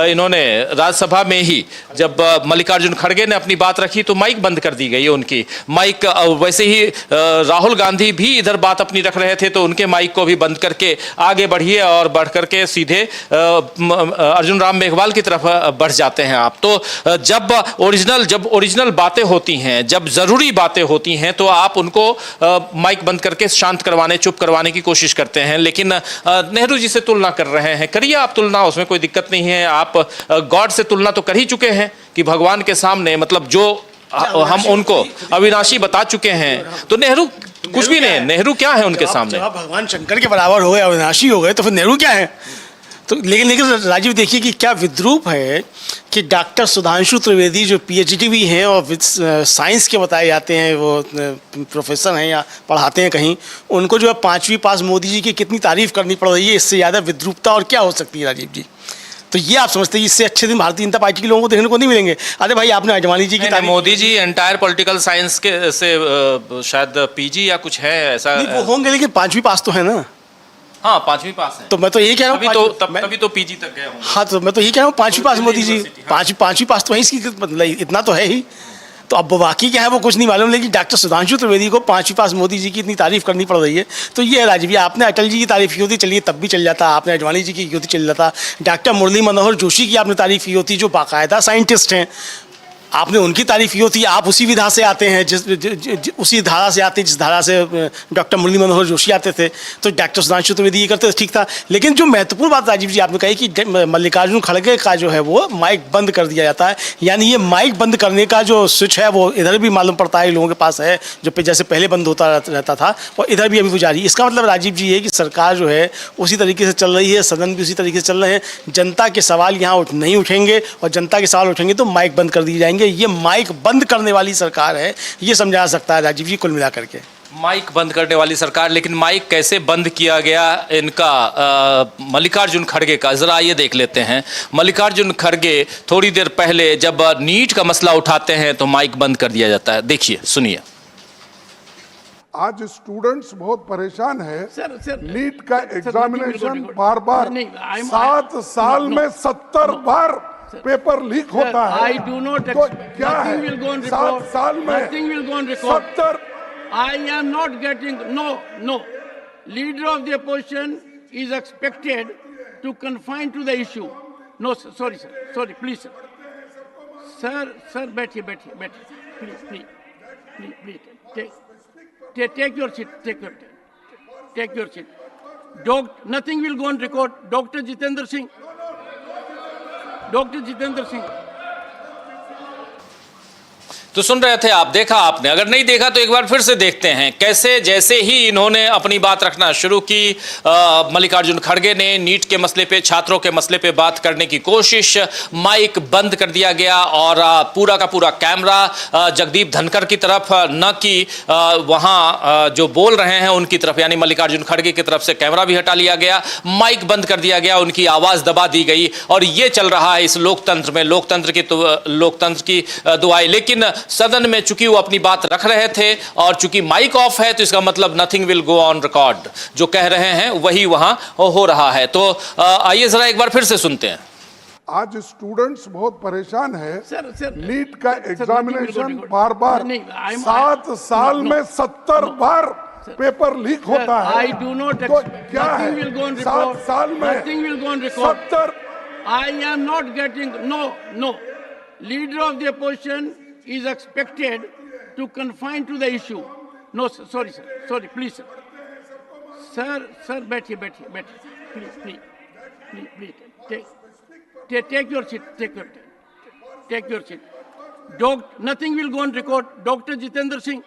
इन्होंने राज्यसभा में ही जब मल्लिकार्जुन खड़गे ने अपनी बात रखी तो माइक बंद कर दी गई उनकी माइक। वैसे ही राहुल गांधी भी इधर बात अपनी रख रहे थे तो उनके माइक को भी बंद करके आगे बढ़िए और बढ़ करके सीधे अर्जुन राम मेघवाल की तरफ बढ़ जाते हैं आप। तो जब ओरिजिनल बातें होती हैं, जब जरूरी बातें होती हैं तो आप उनको माइक बंद करके शांत करवाने, चुप करवाने की कोशिश करते हैं। लेकिन नेहरू जी से तुलना कर रहे हैं, करिए आप तुलना, उसमें कोई दिक्कत नहीं है। आप गॉड से तुलना तो कर ही चुके हैं कि भगवान के सामने, मतलब जो हम उनको अविनाशी बता चुके हैं, तो नेहरू कुछ भी नहीं, नेहरू क्या है उनके सामने? भगवान शंकर के बराबर हो गए, अविनाशी हो गए, तो फिर नेहरू क्या है? तो लेकिन राजीव देखिए कि क्या विद्रूप है कि डॉक्टर सुधांशु त्रिवेदी जो पीएचडी भी हैं और साइंस के बताए जाते हैं, वो प्रोफेसर हैं या पढ़ाते हैं कहीं, उनको जो है 5वीं पास मोदी जी की कितनी तारीफ करनी पड़ रही है। इससे ज़्यादा विद्रूपता और क्या हो सकती है राजीव जी? तो ये आप समझते हैं इससे अच्छे दिन भारतीय जनता पार्टी के लोगों को देखने को नहीं मिलेंगे? अरे भाई आपने अडवाणी जी की Modi ji entire political science के से शायद पीजी या कुछ है ऐसा वो होंगे, लेकिन 5वीं पास तो है ना। हाँ 5वीं पास है। तो मैं तो यही कह रहा हूँ, तभी तो पीजी तक गए होंगे। हाँ तो मैं तो यही कह रहा हूँ 5वीं पास मोदी जी, 5वीं पास तो है इसकी, मतलब इतना तो है ही। तो अब बाकी क्या है वो कुछ नहीं मालूम, लेकिन डॉक्टर सुधांशु त्रिवेदी को 5वीं पास मोदी जी की इतनी तारीफ करनी पड़ रही है। तो ये है राजीव, आपने अटल जी की तारीफ की होती चलिए तब भी चल जाता, आपने अडवाणी जी की होती चल जाता, डॉक्टर मुरली मनोहर जोशी की आपने तारीफ की होती जो बाकायदा साइंटिस्ट हैं, आपने उनकी तारीफ की होती, आप उसी विधा से आते हैं उसी धारा से आते हैं जिस धारा से डॉक्टर मुरली मनोहर जोशी आते थे, तो डॉक्टर सुधांशु त्रिवेदी ये करते थे, ठीक था। लेकिन जो महत्वपूर्ण बात राजीव जी आपने कही कि मल्लिकार्जुन खड़गे का जो है वो माइक बंद कर दिया जाता है, यानी ये माइक बंद करने का जो स्विच है वो इधर भी मालूम पड़ता है लोगों के पास है, जो जैसे पहले बंद होता रहता था, और इधर भी अभी वो जारी। इसका मतलब राजीव जी है कि सरकार जो है उसी तरीके से चल रही है, सदन भी उसी तरीके से चल रहे हैं, जनता के सवाल यहाँ नहीं उठेंगे, और जनता के सवाल उठेंगे तो माइक बंद कर दिए जाएंगे। ये माइक बंद करने वाली सरकार है, ये समझा सकता है राजीव जी कुल मिलाकर के। माइक बंद करने वाली सरकार, लेकिन माइक कैसे बंद किया गया इनका मल्लिकार्जुन खड़गे का, जरा ये देख लेते हैं। मल्लिकार्जुन खड़गे थोड़ी देर पहले जब नीट का मसला उठाते हैं तो माइक बंद कर दिया जाता है। देखिए, सुनिए। आज स्टूडेंट्स बहुत परेशान है। सर, नीट का एग्जामिनेशन बार बार 7 साल में 70 बार पेपर लीक होता है। I do not तो expect, क्या है, nothing will go on 7 record, साल में nothing will go on record. 70 I am not getting, no. Leader of the opposition is expected to confine to the issue. No, sir, sorry, please, sir. Sir, बैठिए, please. Take your seat, take your seat. Nothing will go on record. Dr. Jitendra Singh. तो सुन रहे थे आप, देखा आपने, अगर नहीं देखा तो एक बार फिर से देखते हैं कैसे जैसे ही इन्होंने अपनी बात रखना शुरू की, मल्लिकार्जुन खड़गे ने नीट के मसले पे, छात्रों के मसले पे बात करने की कोशिश, माइक बंद कर दिया गया और पूरा का पूरा कैमरा जगदीप धनखड़ की तरफ, न कि वहां जो बोल रहे हैं उनकी तरफ, यानी मल्लिकार्जुन खड़गे की तरफ से कैमरा भी हटा लिया गया, माइक बंद कर दिया गया, उनकी आवाज दबा दी गई। और ये चल रहा है इस लोकतंत्र में, लोकतंत्र की दुआई। लेकिन सदन में चूंकि वो अपनी बात रख रहे थे और चूंकि माइक ऑफ है, तो इसका मतलब nothing will go on record, जो कह रहे हैं वही वहां हो रहा है। तो आइए जरा एक बार फिर से सुनते हैं। आज स्टूडेंट्स बहुत परेशान है। नीट का एग्जामिनेशन बार बार 7 साल में 70 बार पेपर लीक होता है। I do not तो expect, क्या है, nothing will go on 7 record, साल में nothing will go on record. 70 I am not getting, no. Leader of the opposition is expected to confine to the issue. No, sorry, please, sir, बैठिए, please. Take your seat, take your seat. Nothing will go on record. Dr. Jitendra Singh.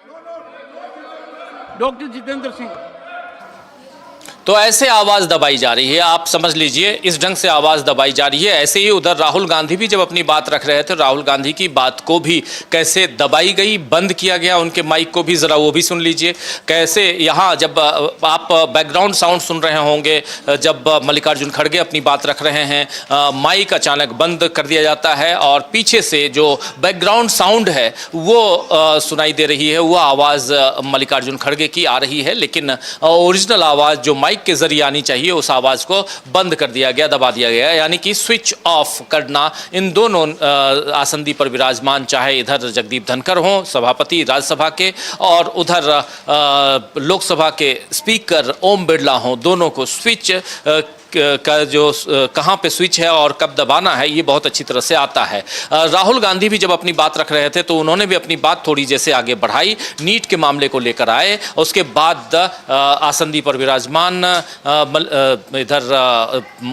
तो ऐसे आवाज दबाई जा रही है, आप समझ लीजिए, इस ढंग से आवाज दबाई जा रही है। ऐसे ही उधर राहुल गांधी भी जब अपनी बात रख रहे थे, राहुल गांधी की बात को भी कैसे दबाई गई, बंद किया गया उनके माइक को भी, जरा वो भी सुन लीजिए। कैसे यहाँ जब आप बैकग्राउंड साउंड सुन रहे होंगे, जब मल्लिकार्जुन खड़गे अपनी बात रख रहे हैं, माइक अचानक बंद कर दिया जाता है और पीछे से जो बैकग्राउंड साउंड है वो सुनाई दे रही है, वो आवाज मल्लिकार्जुन खड़गे की आ रही है, लेकिन ओरिजिनल आवाज जो माइक के जरिए आनी चाहिए, उस आवाज को बंद कर दिया गया, दबा दिया गया, यानी कि स्विच ऑफ करना। इन दोनों आसंदी पर विराजमान, चाहे इधर जगदीप धनखड़ हो सभापति राज्यसभा के और उधर लोकसभा के स्पीकर ओम बिरला हो, दोनों को स्विच का जो कहाँ पे स्विच है और कब दबाना है, ये बहुत अच्छी तरह से आता है। राहुल गांधी भी जब अपनी बात रख रहे थे तो उन्होंने भी अपनी बात थोड़ी जैसे आगे बढ़ाई, नीट के मामले को लेकर आए, उसके बाद आसंदी पर विराजमान इधर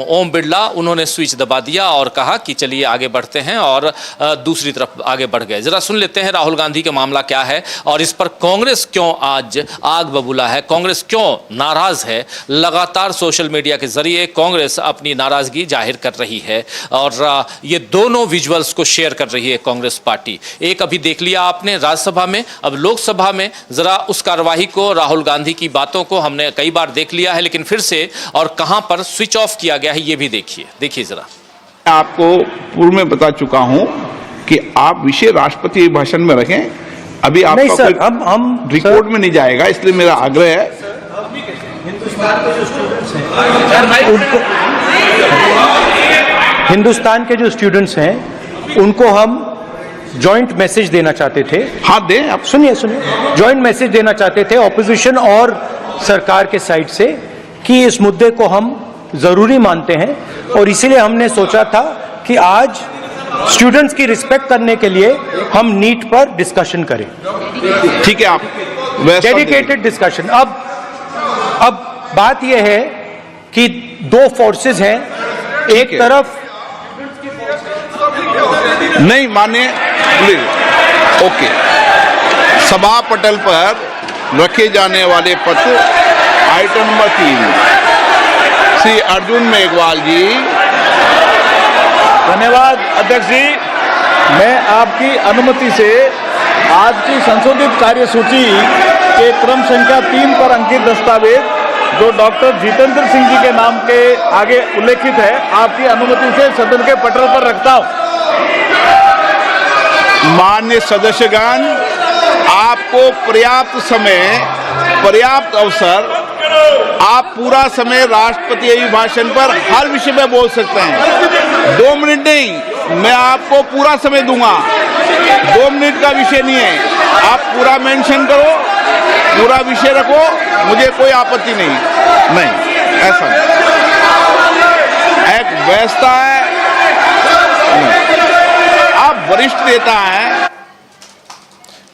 ओम बिरला, उन्होंने स्विच दबा दिया और कहा कि चलिए आगे बढ़ते हैं, और दूसरी तरफ आगे बढ़ गए। जरा सुन लेते हैं राहुल गांधी का मामला क्या है और इस पर कांग्रेस क्यों आज आग बबूला है, कांग्रेस क्यों नाराज है। लगातार सोशल मीडिया के जरिए कांग्रेस अपनी नाराजगी जाहिर कर रही है और ये दोनों विजुअल्स को शेयर कर रही है कांग्रेस पार्टी। एक अभी देख लिया आपने राज्यसभा में, अब लोकसभा में जरा उस कार्यवाही को, राहुल गांधी की बातों को हमने कई बार देख लिया है, लेकिन फिर से और कहां पर स्विच ऑफ किया गया है ये भी देखिए जरा। आपको पूर्व में बता चुका हूं कि आप विषय राष्ट्रपति भाषण में रखें, अभी आपका सर, हम रिकॉर्ड में नहीं जाएगा, इसलिए मेरा आग्रह है। हिंदुस्तान के जो स्टूडेंट्स हैं उनको हम जॉइंट मैसेज देना चाहते थे। हाँ दें, आप सुनिए जॉइंट मैसेज देना चाहते थे ऑपोजिशन और सरकार के साइड से कि इस मुद्दे को हम जरूरी मानते हैं और इसीलिए हमने सोचा था कि आज स्टूडेंट्स की रिस्पेक्ट करने के लिए हम नीट पर डिस्कशन करें। ठीक है, आप डेडिकेटेड डिस्कशन। अब बात यह है कि दो फोर्सेस हैं, एक तरफ नहीं माने, प्लीज ओके। सभा पटल पर रखे जाने वाले पत्र आइटम नंबर 3 श्री अर्जुन मेघवाल जी। धन्यवाद अध्यक्ष जी। मैं आपकी अनुमति से आज की संशोधित कार्यसूची के क्रम संख्या 3 पर अंकित दस्तावेज जो डॉक्टर जितेंद्र सिंह जी के नाम के आगे उल्लेखित है, आपकी अनुमति से सदन के पटल पर रखता हूं। मान्य सदस्यगण, आपको पर्याप्त समय, पर्याप्त अवसर, आप पूरा समय राष्ट्रपति अभिभाषण पर हर विषय में बोल सकते हैं। 2 मिनट नहीं, मैं आपको पूरा समय दूंगा। 2 मिनट का विषय नहीं है, आप पूरा मेंशन करो, पूरा विषय रखो, मुझे कोई आपत्ति नहीं, ऐसा नहीं। एक व्यवस्था है, आप वरिष्ठ नेता हैं।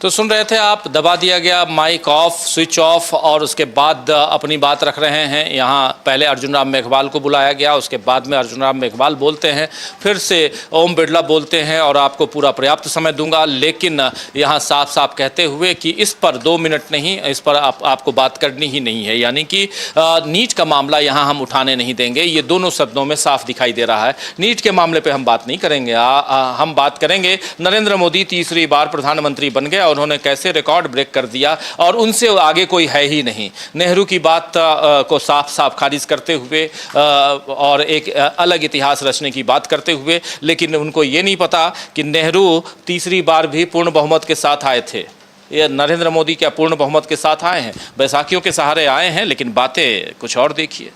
तो सुन रहे थे आप, दबा दिया गया, माइक ऑफ, स्विच ऑफ, और उसके बाद अपनी बात रख रहे हैं। यहाँ पहले अर्जुन राम मेघवाल को बुलाया गया, उसके बाद में अर्जुन राम मेघवाल बोलते हैं, फिर से ओम बिरला बोलते हैं और आपको पूरा पर्याप्त समय दूंगा, लेकिन यहाँ साफ साफ कहते हुए कि इस पर 2 मिनट नहीं, इस पर आपको बात करनी ही नहीं है। यानी कि नीट का मामला यहाँ हम उठाने नहीं देंगे, ये दोनों शब्दों में साफ दिखाई दे रहा है। नीट के मामले पर हम बात नहीं करेंगे, हम बात करेंगे नरेंद्र मोदी तीसरी बार प्रधानमंत्री बन गए, उन्होंने कैसे रिकॉर्ड ब्रेक कर दिया और उनसे आगे कोई है ही नहीं। नेहरू की बात को साफ साफ खारिज करते हुए और एक अलग इतिहास रचने की बात करते हुए, लेकिन उनको ये नहीं पता कि नेहरू तीसरी बार भी पूर्ण बहुमत के साथ आए थे। ये नरेंद्र मोदी क्या पूर्ण बहुमत के साथ आए हैं? बैसाखियों के सहारे आए हैं, लेकिन बातें कुछ और देखिए।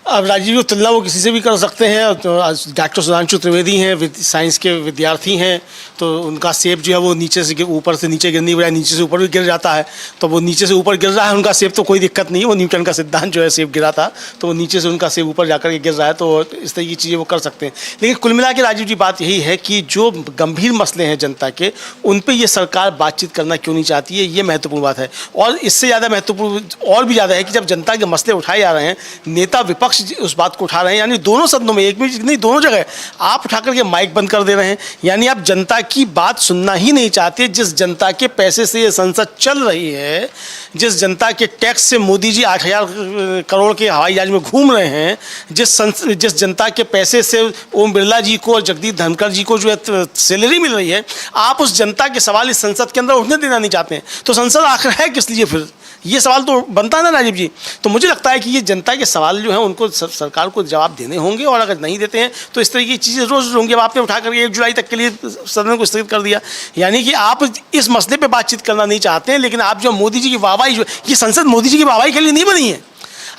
अब राजीव की तुलना वो किसी से भी कर सकते हैं। तो डॉक्टर सुधांशु त्रिवेदी हैं, साइंस के विद्यार्थी हैं, तो उनका सेब जो है वो नीचे से ऊपर से नीचे गिरने बजाय नीचे से ऊपर भी गिर जाता है। तो वो नीचे से ऊपर गिर रहा है उनका सेब, तो कोई दिक्कत नहीं, वो न्यूटन का सिद्धांत जो है सेब गिरा था, तो वो नीचे से उनका सेब ऊपर जाकर के गिर रहा है, तो इस तरह की चीज़ें वो कर सकते हैं। लेकिन कुल मिला के राजीव जी बात यही है कि जो गंभीर मसले हैं जनता के, उन पर ये सरकार बातचीत करना क्यों नहीं चाहती है, ये महत्वपूर्ण बात है। और इससे ज़्यादा महत्वपूर्ण और भी ज़्यादा है कि जब जनता के मसले उठाए जा रहे हैं, नेता विपक्ष उस बात को उठा रहे हैं, यानी दोनों सदनों में, एक में नहीं दोनों जगह आप उठा करके माइक बंद कर दे रहे हैं, यानी आप जनता की बात सुनना ही नहीं चाहते। जिस जनता के पैसे से ये संसद चल रही है, जिस जनता के टैक्स से मोदी जी 8,000 करोड़ के हवाई जहाज में घूम रहे हैं, जिस जनता के पैसे से ओम बिरला जी को और जगदीप धनखड़ जी को जो है सैलरी मिल रही है, आप उस जनता के सवाल इस संसद के अंदर उठने देना नहीं चाहते हैं, तो संसद आखिर है किस लिए? फिर ये सवाल तो बनता है ना राजीव जी। तो मुझे लगता है कि ये जनता के सवाल जो हैं उनको सरकार को जवाब देने होंगे, और अगर नहीं देते हैं तो इस तरह की चीज़ें रोज़ होंगी। अब आपने उठा करके 1 जुलाई तक के लिए सदन को स्थगित कर दिया, यानी कि आप इस मसले पे बातचीत करना नहीं चाहते हैं। लेकिन आप जो मोदी जी की वाहवाही, जो ये संसद मोदी जी की वाहवाही के लिए नहीं बनी है।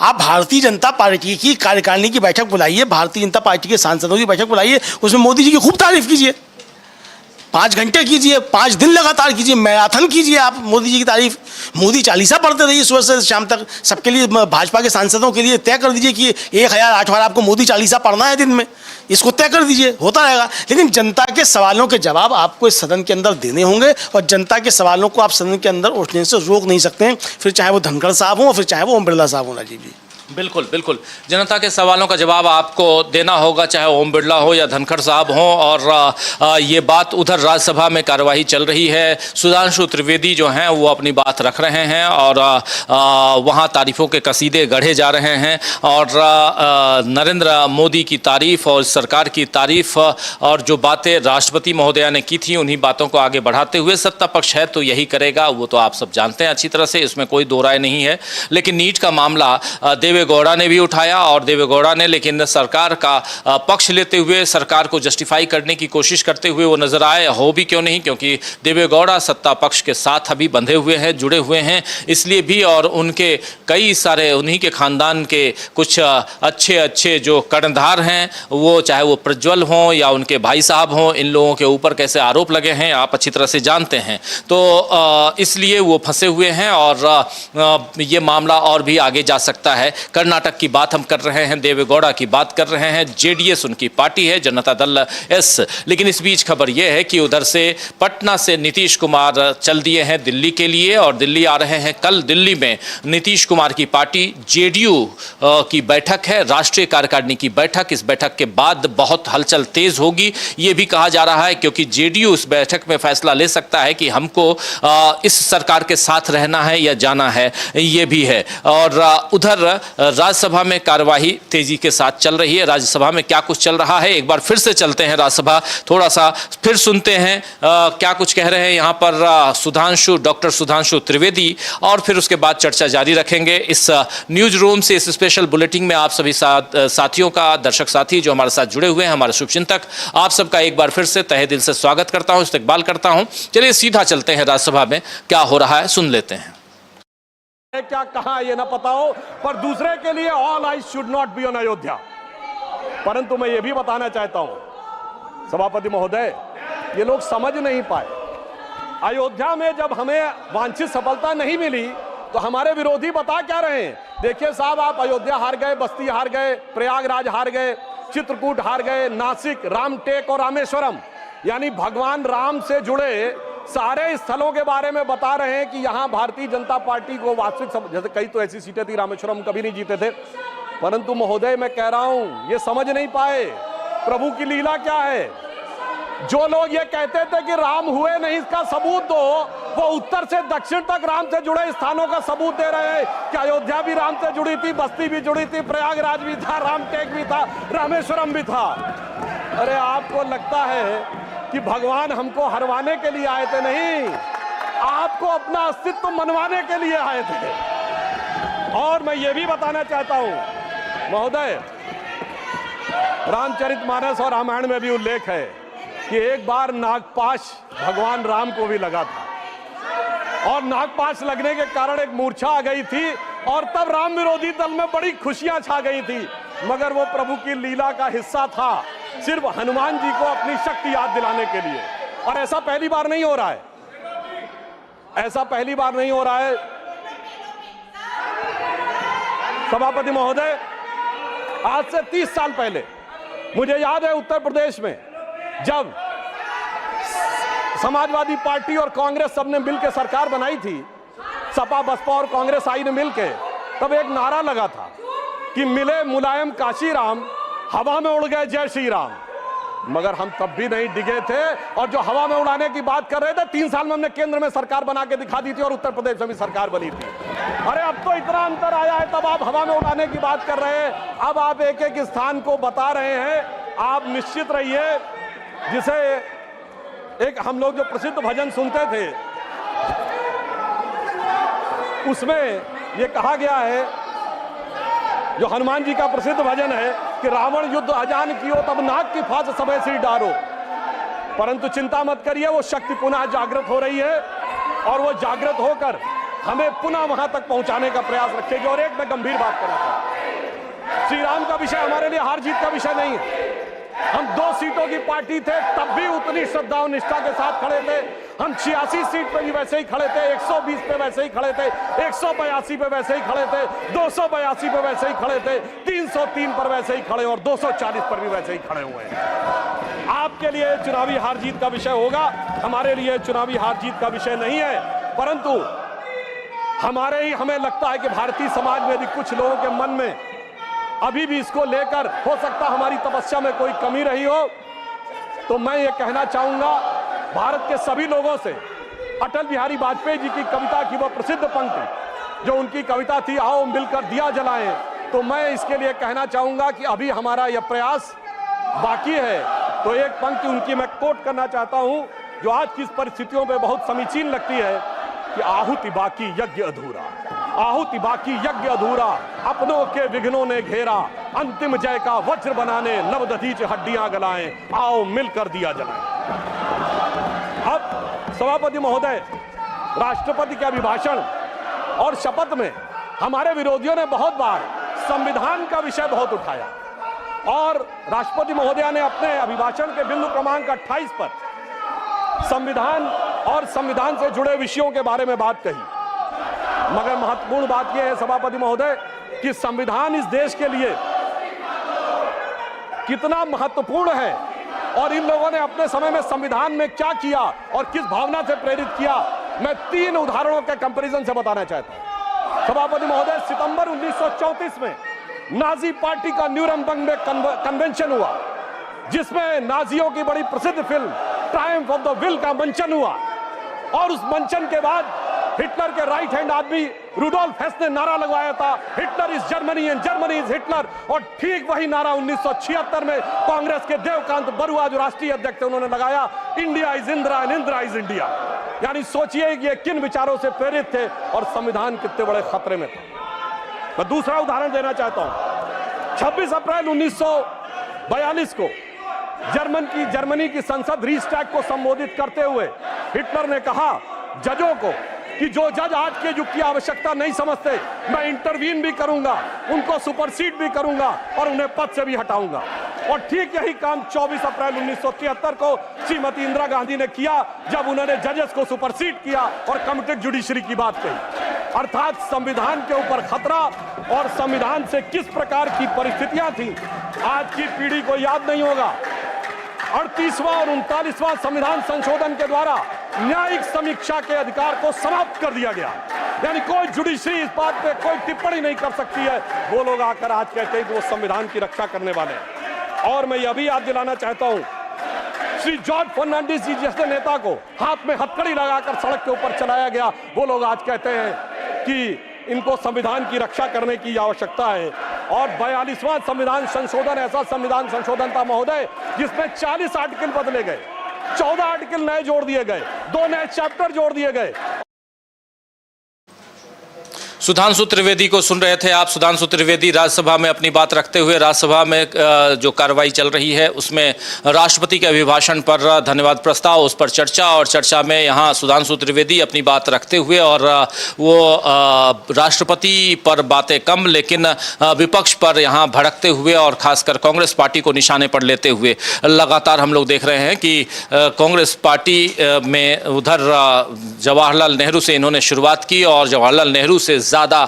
आप भारतीय जनता पार्टी की कार्यकारिणी की बैठक बुलाइए, भारतीय जनता पार्टी के सांसदों की बैठक बुलाइए, उसमें मोदी जी की खूब तारीफ कीजिए, 5 घंटे कीजिए, 5 दिन लगातार कीजिए, मैराथन कीजिए आप मोदी जी की तारीफ। मोदी चालीसा पढ़ते रहिए सुबह से शाम तक, सबके लिए, भाजपा के सांसदों के लिए तय कर दीजिए कि 1008 बार आपको मोदी चालीसा पढ़ना है दिन में, इसको तय कर दीजिए, होता रहेगा। लेकिन जनता के सवालों के जवाब आपको इस सदन के अंदर देने होंगे, और जनता के सवालों को आप सदन के अंदर उठने से रोक नहीं सकते हैं, फिर चाहे वो धनखड़ साहब हों, फिर चाहे वो ओम बिरला साहब हों। राजीव जी बिल्कुल बिल्कुल, जनता के सवालों का जवाब आपको देना होगा, चाहे ओम बिरला हो या धनखड़ साहब हों। और ये बात उधर राज्यसभा में कार्यवाही चल रही है, सुधांशु त्रिवेदी जो हैं वो अपनी बात रख रहे हैं, और वहाँ तारीफ़ों के कसीदे गढ़े जा रहे हैं, और नरेंद्र मोदी की तारीफ़ और सरकार की तारीफ़ और जो बातें राष्ट्रपति महोदया ने की थी, उन्हीं बातों को आगे बढ़ाते हुए सत्ता पक्ष है तो यही करेगा, वो तो आप सब जानते हैं अच्छी तरह से, इसमें कोई दो राय नहीं है। लेकिन नीट का मामला देवेगौड़ा ने भी उठाया, और देवेगौड़ा ने लेकिन सरकार का पक्ष लेते हुए, सरकार को जस्टिफाई करने की कोशिश करते हुए वो नजर आए। हो भी क्यों नहीं, क्योंकि देवेगौड़ा सत्ता पक्ष के साथ अभी बंधे हुए हैं, जुड़े हुए हैं, इसलिए भी, और उनके कई सारे उन्हीं के खानदान के कुछ अच्छे अच्छे जो कर्णधार हैं, वो चाहे वो प्रज्वल हों या उनके भाई साहब हों, इन लोगों के ऊपर कैसे आरोप लगे हैं आप अच्छी तरह से जानते हैं। तो इसलिए वो फंसे हुए हैं, और ये मामला और भी आगे जा सकता है। कर्नाटक की बात हम कर रहे हैं, देवेगौड़ा की बात कर रहे हैं, जेडीएस उनकी पार्टी है, जनता दल एस। लेकिन इस बीच खबर यह है कि उधर से पटना से नीतीश कुमार चल दिए हैं दिल्ली के लिए और दिल्ली आ रहे हैं। कल दिल्ली में नीतीश कुमार की पार्टी जेडीयू की बैठक है, राष्ट्रीय कार्यकारिणी की बैठक। इस बैठक के बाद बहुत हलचल तेज होगी, ये भी कहा जा रहा है, क्योंकि जेडीयू इस बैठक में फैसला ले सकता है कि हमको इस सरकार के साथ रहना है या जाना है, ये भी है। और उधर राज्यसभा में कार्यवाही तेजी के साथ चल रही है। राज्यसभा में क्या कुछ चल रहा है, एक बार फिर से चलते हैं राज्यसभा, थोड़ा सा फिर सुनते हैं क्या कुछ कह रहे हैं यहाँ पर डॉक्टर सुधांशु त्रिवेदी, और फिर उसके बाद चर्चा जारी रखेंगे। इस न्यूज रूम से, इस स्पेशल बुलेटिन में आप सभी साथियों का, दर्शक साथी जो हमारे साथ जुड़े हुए हैं, हमारे शुभचिंतक, आप सबका एक बार फिर से तहे दिल से स्वागत करता हूं, इस्तकबाल करता हूं। चलिए सीधा चलते हैं राज्यसभा में क्या हो रहा है, सुन लेते हैं। क्या कहा ये ना पता हो, पर दूसरे के लिए all eyes should not be on Ayodhya. परंतु मैं ये भी बताना चाहता हूं सभापति महोदय, ये लोग समझ नहीं पाए। अयोध्या में जब हमें वांछित सफलता नहीं मिली तो हमारे विरोधी बता क्या रहे हैं। देखिए साहब, आप अयोध्या हार गए, बस्ती हार गए, प्रयागराज हार गए, चित्रकूट हार गए, नासिक, रामटेक और रामेश्वरम, यानी भगवान राम से जुड़े सारे स्थलों के बारे में बता रहे हैं कि यहां भारतीय जनता पार्टी को वास्तविक, जैसे कई तो ऐसी सीटें थी रामेश्वरम कभी नहीं जीते थे। परंतु महोदय मैं कह रहा हूं, ये समझ नहीं पाए प्रभु की लीला क्या है। जो लोग ये कहते थे कि राम हुए नहीं, इसका सबूत दो, वो उत्तर से दक्षिण तक राम से जुड़े स्थानों का सबूत दे रहे हैं कि अयोध्या भी राम से जुड़ी थी, बस्ती भी जुड़ी थी, प्रयागराज भी था, रामटेक भी था, रामेश्वरम भी था। अरे आपको लगता है कि भगवान हमको हरवाने के लिए आए थे? नहीं, आपको अपना अस्तित्व मनवाने के लिए आए थे। और मैं ये भी बताना चाहता हूं महोदय, रामचरितमानस और रामायण में भी उल्लेख है कि एक बार नागपाश भगवान राम को भी लगा था और नागपाश लगने के कारण एक मूर्छा आ गई थी और तब राम विरोधी दल में बड़ी खुशियां छा गई थी। मगर वो प्रभु की लीला का हिस्सा था, सिर्फ हनुमान जी को अपनी शक्ति याद दिलाने के लिए। और ऐसा पहली बार नहीं हो रहा है, ऐसा पहली बार नहीं हो रहा है सभापति महोदय। आज से 30 साल पहले मुझे याद है उत्तर प्रदेश में जब समाजवादी पार्टी और कांग्रेस सबने मिलकर सरकार बनाई थी, सपा बसपा और कांग्रेस आई ने मिलकर, तब एक नारा लगा था कि मिले मुलायम काशीराम, हवा में उड़ गए जय श्री राम। मगर हम तब भी नहीं डिगे थे और जो हवा में उड़ाने की बात कर रहे थे, 3 साल में हमने केंद्र में सरकार बना के दिखा दी थी और उत्तर प्रदेश में भी सरकार बनी थी। अरे अब तो इतना अंतर आया है, तब आप हवा में उड़ाने की बात कर रहे हैं, अब आप एक एक स्थान को बता रहे हैं। आप निश्चित रहिए, जिसे एक हम लोग जो प्रसिद्ध भजन सुनते थे उसमें ये कहा गया है, जो हनुमान जी का प्रसिद्ध भजन है कि रावण युद्ध अजान कियो तब नाग की फांस सबे सिर डारो। परंतु चिंता मत करिए, वो शक्ति पुनः जागृत हो रही है और वो जागृत होकर हमें पुनः वहां तक पहुंचाने का प्रयास रखेगी। और एक मैं गंभीर बात करना चाहता, श्री राम का विषय हमारे लिए हार जीत का विषय नहीं है। हम 2 सीटों की पार्टी थे, तब भी उतनी श्रद्धा और निष्ठा के साथ खड़े थे। हम 86 सीट पे भी वैसे ही खड़े थे, 120 पे वैसे ही खड़े थे, 182 पे वैसे ही खड़े थे, 282 पे वैसे ही खड़े थे, 303 पर वैसे ही खड़े और 240 पर भी वैसे ही खड़े हुए हैं। आपके लिए चुनावी हार जीत का विषय होगा, हमारे लिए चुनावी हार जीत का विषय नहीं है। परंतु हमें लगता है कि भारतीय समाज में भी कुछ लोगों के मन में अभी भी इसको लेकर हो सकता हमारी तपस्या में कोई कमी रही हो। तो मैं ये कहना चाहूंगा भारत के सभी लोगों से, अटल बिहारी वाजपेयी जी की कविता की वो प्रसिद्ध पंक्ति जो उनकी कविता थी, आओ मिलकर दिया जलाएं, तो मैं इसके लिए कहना चाहूंगा कि अभी हमारा यह प्रयास बाकी है। तो एक पंक्ति उनकी मैं कोट करना चाहता हूं जो आज की परिस्थितियों में बहुत समीचीन लगती है कि आहुति बाकी यज्ञ अधूरा, आहुति बाकी यज्ञ अधूरा, अपनों के विघ्नों ने घेरा, अंतिम जय का वज्र बनाने नवदधीच हड्डियां गलाएं, आओ मिलकर दिया जलाएं। अब सभापति महोदय, राष्ट्रपति के अभिभाषण और शपथ में हमारे विरोधियों ने बहुत बार संविधान का विषय बहुत उठाया और राष्ट्रपति महोदया ने अपने अभिभाषण के बिंदु क्रमांक 28 पर संविधान और संविधान से जुड़े विषयों के बारे में बात कही। मगर महत्वपूर्ण बात यह है सभापति महोदय कि संविधान इस देश के लिए कितना महत्वपूर्ण है और इन लोगों ने अपने समय में संविधान में क्या किया और किस भावना से प्रेरित किया, मैं 3 उदाहरणों के कंपैरिजन से बताना चाहता हूं। सभापति महोदय, सितंबर 1934 में नाजी पार्टी का न्यूरमबर्ग में कन्वेंशन हुआ, जिसमें नाजियों की बड़ी प्रसिद्ध film Triumph of the will का मंचन हुआ और उस मंचन के बाद हिटलर के राइट हैंड आदमी रुडोल्फ हेस ने नारा लगवाया था, Hitler is Germany and Germany is Hitler. और ठीक वही नारा 1976 में कांग्रेस के देवकांत बरुआ जो राष्ट्रीय अध्यक्ष थे उन्होंने लगाया, India is Indira and Indira is India. यानी सोचिए कि ये किन विचारों से प्रेरित थे और संविधान कितने बड़े खतरे में था। मैं दूसरा उदाहरण देना चाहता हूं। 26 अप्रैल 1942 को जर्मनी की संसद रीस्टैग को संबोधित करते हुए हिटलर ने कहा जजों को कि जो जज आज के युग की आवश्यकता नहीं समझते, मैं इंटरवीन भी करूंगा, उनको सुपरसीड भी करूंगा और उन्हें पद से भी हटाऊंगा। और ठीक यही काम 24 अप्रैल 1973 को श्रीमती इंदिरा गांधी ने किया जब उन्होंने जजेस को सुपरसीड किया और कमिटेड जुडिशरी की बात कही। अर्थात संविधान के ऊपर खतरा और संविधान से किस प्रकार की परिस्थितियां थी आज की पीढ़ी को याद नहीं होगा। 38वां और 39वां संविधान संशोधन के द्वारा न्यायिक समीक्षा के अधिकार को समाप्त कर दिया गया, यानी कोई जुडिशरी इस बात पे कोई टिप्पणी नहीं कर सकती है। वो लोग आकर आज कहते हैं कि वो संविधान की रक्षा करने वाले हैं। और मैं यह भी याद दिलाना चाहता हूं, श्री जॉर्ज फर्नांडिस जी जैसे नेता को हाथ में हथकड़ी लगाकर सड़क के ऊपर चलाया गया, वो लोग आज कहते हैं कि इनको संविधान की रक्षा करने की आवश्यकता है। और 42वां संविधान संशोधन ऐसा संविधान संशोधन था महोदय जिसमें 40 आर्टिकल बदले गए, 14 आर्टिकल नए जोड़ दिए गए, 2 नए चैप्टर जोड़ दिए गए। सुधांशु त्रिवेदी को सुन रहे थे आप। सुधांशु त्रिवेदी राज्यसभा में अपनी बात रखते हुए राज्यसभा में जो कार्रवाई चल रही है उसमें राष्ट्रपति के अभिभाषण पर धन्यवाद प्रस्ताव, उस पर चर्चा, और चर्चा में यहाँ सुधांशु त्रिवेदी अपनी बात रखते हुए और वो राष्ट्रपति पर बातें कम लेकिन विपक्ष पर यहाँ भड़कते हुए और खासकर कांग्रेस पार्टी को निशाने पर लेते हुए लगातार हम लोग देख रहे हैं कि कांग्रेस पार्टी में उधर जवाहरलाल नेहरू से इन्होंने शुरुआत की और जवाहरलाल नेहरू से ज़्यादा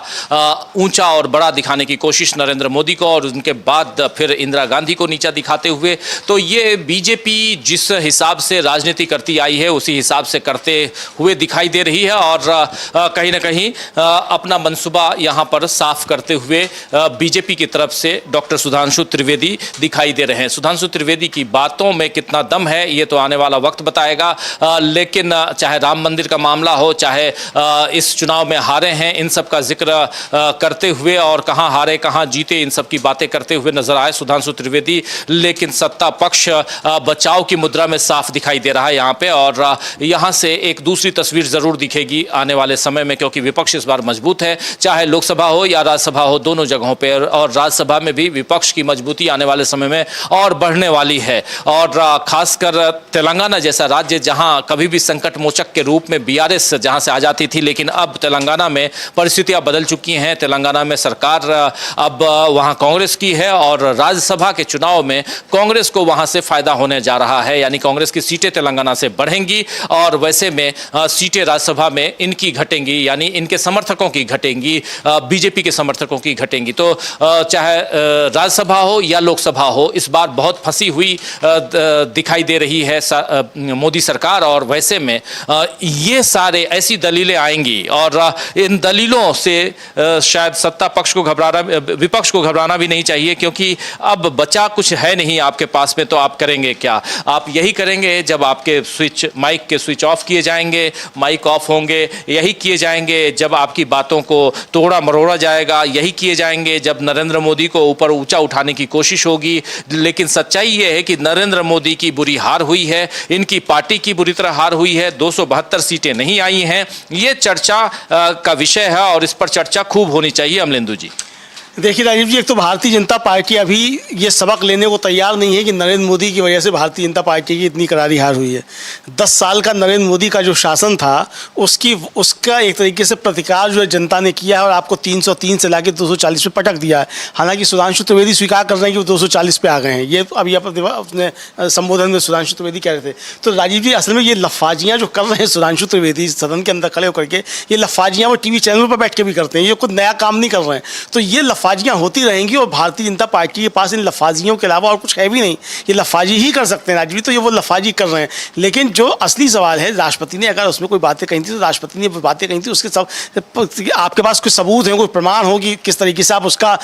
ऊंचा और बड़ा दिखाने की कोशिश नरेंद्र मोदी को और उनके बाद फिर इंदिरा गांधी को नीचा दिखाते हुए। तो ये बीजेपी जिस हिसाब से राजनीति करती आई है उसी हिसाब से करते हुए दिखाई दे रही है और कहीं ना कहीं अपना मंसूबा यहाँ पर साफ करते हुए बीजेपी की तरफ से डॉक्टर सुधांशु त्रिवेदी दिखाई दे रहे हैं। सुधांशु त्रिवेदी की बातों में कितना दम है ये तो आने वाला वक्त बताएगा, लेकिन चाहे राम मंदिर का मामला हो, चाहे इस चुनाव में हारे हैं, इन सब का जिक्र करते हुए और कहां हारे कहां जीते इन सब की बातें करते हुए नजर आए सुधांशु त्रिवेदी। लेकिन सत्ता पक्ष बचाव की मुद्रा में साफ दिखाई दे रहा है यहाँ पे, और यहाँ से एक दूसरी तस्वीर जरूर दिखेगी आने वाले समय में, क्योंकि विपक्ष इस बार मजबूत है, चाहे लोकसभा हो या राज्यसभा हो, दोनों जगहों पर। और राज्यसभा में भी विपक्ष की मजबूती आने वाले समय में और बढ़ने वाली है। और खासकर तेलंगाना जैसा राज्य जहां कभी भी संकट मोचक के रूप में बीआरएस जहां से आ जाती थी, लेकिन अब तेलंगाना में परिस्थितियां बदल चुकी हैं। तेलंगाना में सरकार अब वहां कांग्रेस की है और राज्यसभा के चुनाव में कांग्रेस को वहां से फायदा होने जा रहा है, यानी कांग्रेस की सीटें तेलंगाना से बढ़ेंगी और वैसे में सीटें राज्यसभा में इनकी घटेंगी, यानी इनके समर्थकों की घटेंगी, बीजेपी के समर्थकों की घटेंगी। तो चाहे राज्यसभा हो या लोकसभा हो, इस बार बहुत फंसी हुई दिखाई दे रही है मोदी सरकार। और वैसे में ये सारे ऐसी दलीलें आएंगी और इन दलीलों से शायद सत्ता पक्ष को घबराना, विपक्ष को घबराना भी नहीं चाहिए, क्योंकि अब बचा कुछ है नहीं आपके पास में, तो आप करेंगे क्या? आप यही करेंगे जब आपके माइक के स्विच ऑफ किए जाएंगे, माइक ऑफ होंगे, यही किए जाएंगे जब आपकी बातों को तोड़ा मरोड़ा जाएगा, यही किए जाएंगे जब नरेंद्र मोदी को ऊपर ऊंचा उठाने की कोशिश होगी। लेकिन सच्चाई यह है कि नरेंद्र मोदी की बुरी हार हुई है, इनकी पार्टी की बुरी तरह हार हुई है, 272 सीटें नहीं आई हैं। ये चर्चा का विषय है और इस पर चर्चा खूब होनी चाहिए। अमलेंदु जी, देखिए राजीव जी, एक तो भारतीय जनता पार्टी अभी ये सबक लेने को तैयार नहीं है कि नरेंद्र मोदी की वजह से भारतीय जनता पार्टी की इतनी करारी हार हुई है। 10 साल का नरेंद्र मोदी का जो शासन था उसका एक तरीके से प्रतिकार जो है जनता ने किया है और आपको 303 से लाके 240 पे पटक दिया है। हालांकि सुधांशु त्रिवेदी स्वीकार कर रहे हैं कि वो 240 पे आ गए हैं। ये अभी अपने संबोधन में सुधांशु त्रिवेदी कह रहे थे। तो राजीव जी, असल में ये लफाजियाँ जो कर रहे हैं सुधांशु त्रिवेदी सदन के अंदर खड़े होकर के, ये लफाजियाँ वो टीवी चैनल पर बैठ के भी करते हैं। ये कुछ नया काम नहीं कर रहे हैं। तो ये लफाजियाँ होती रहेंगी और भारतीय जनता पार्टी के पास इन लफाजियों के अलावा और कुछ है भी नहीं। ये लफाजी ही कर सकते हैं राजीव जी, तो ये वो लफाजी कर रहे हैं। लेकिन जो असली सवाल है, राष्ट्रपति ने अगर उसमें कोई बातें कही थी तो राष्ट्रपति ने बातें कही थी, उसके सब आपके पास कोई सबूत है, कोई प्रमाण हो कि किस तरीके से आप उसका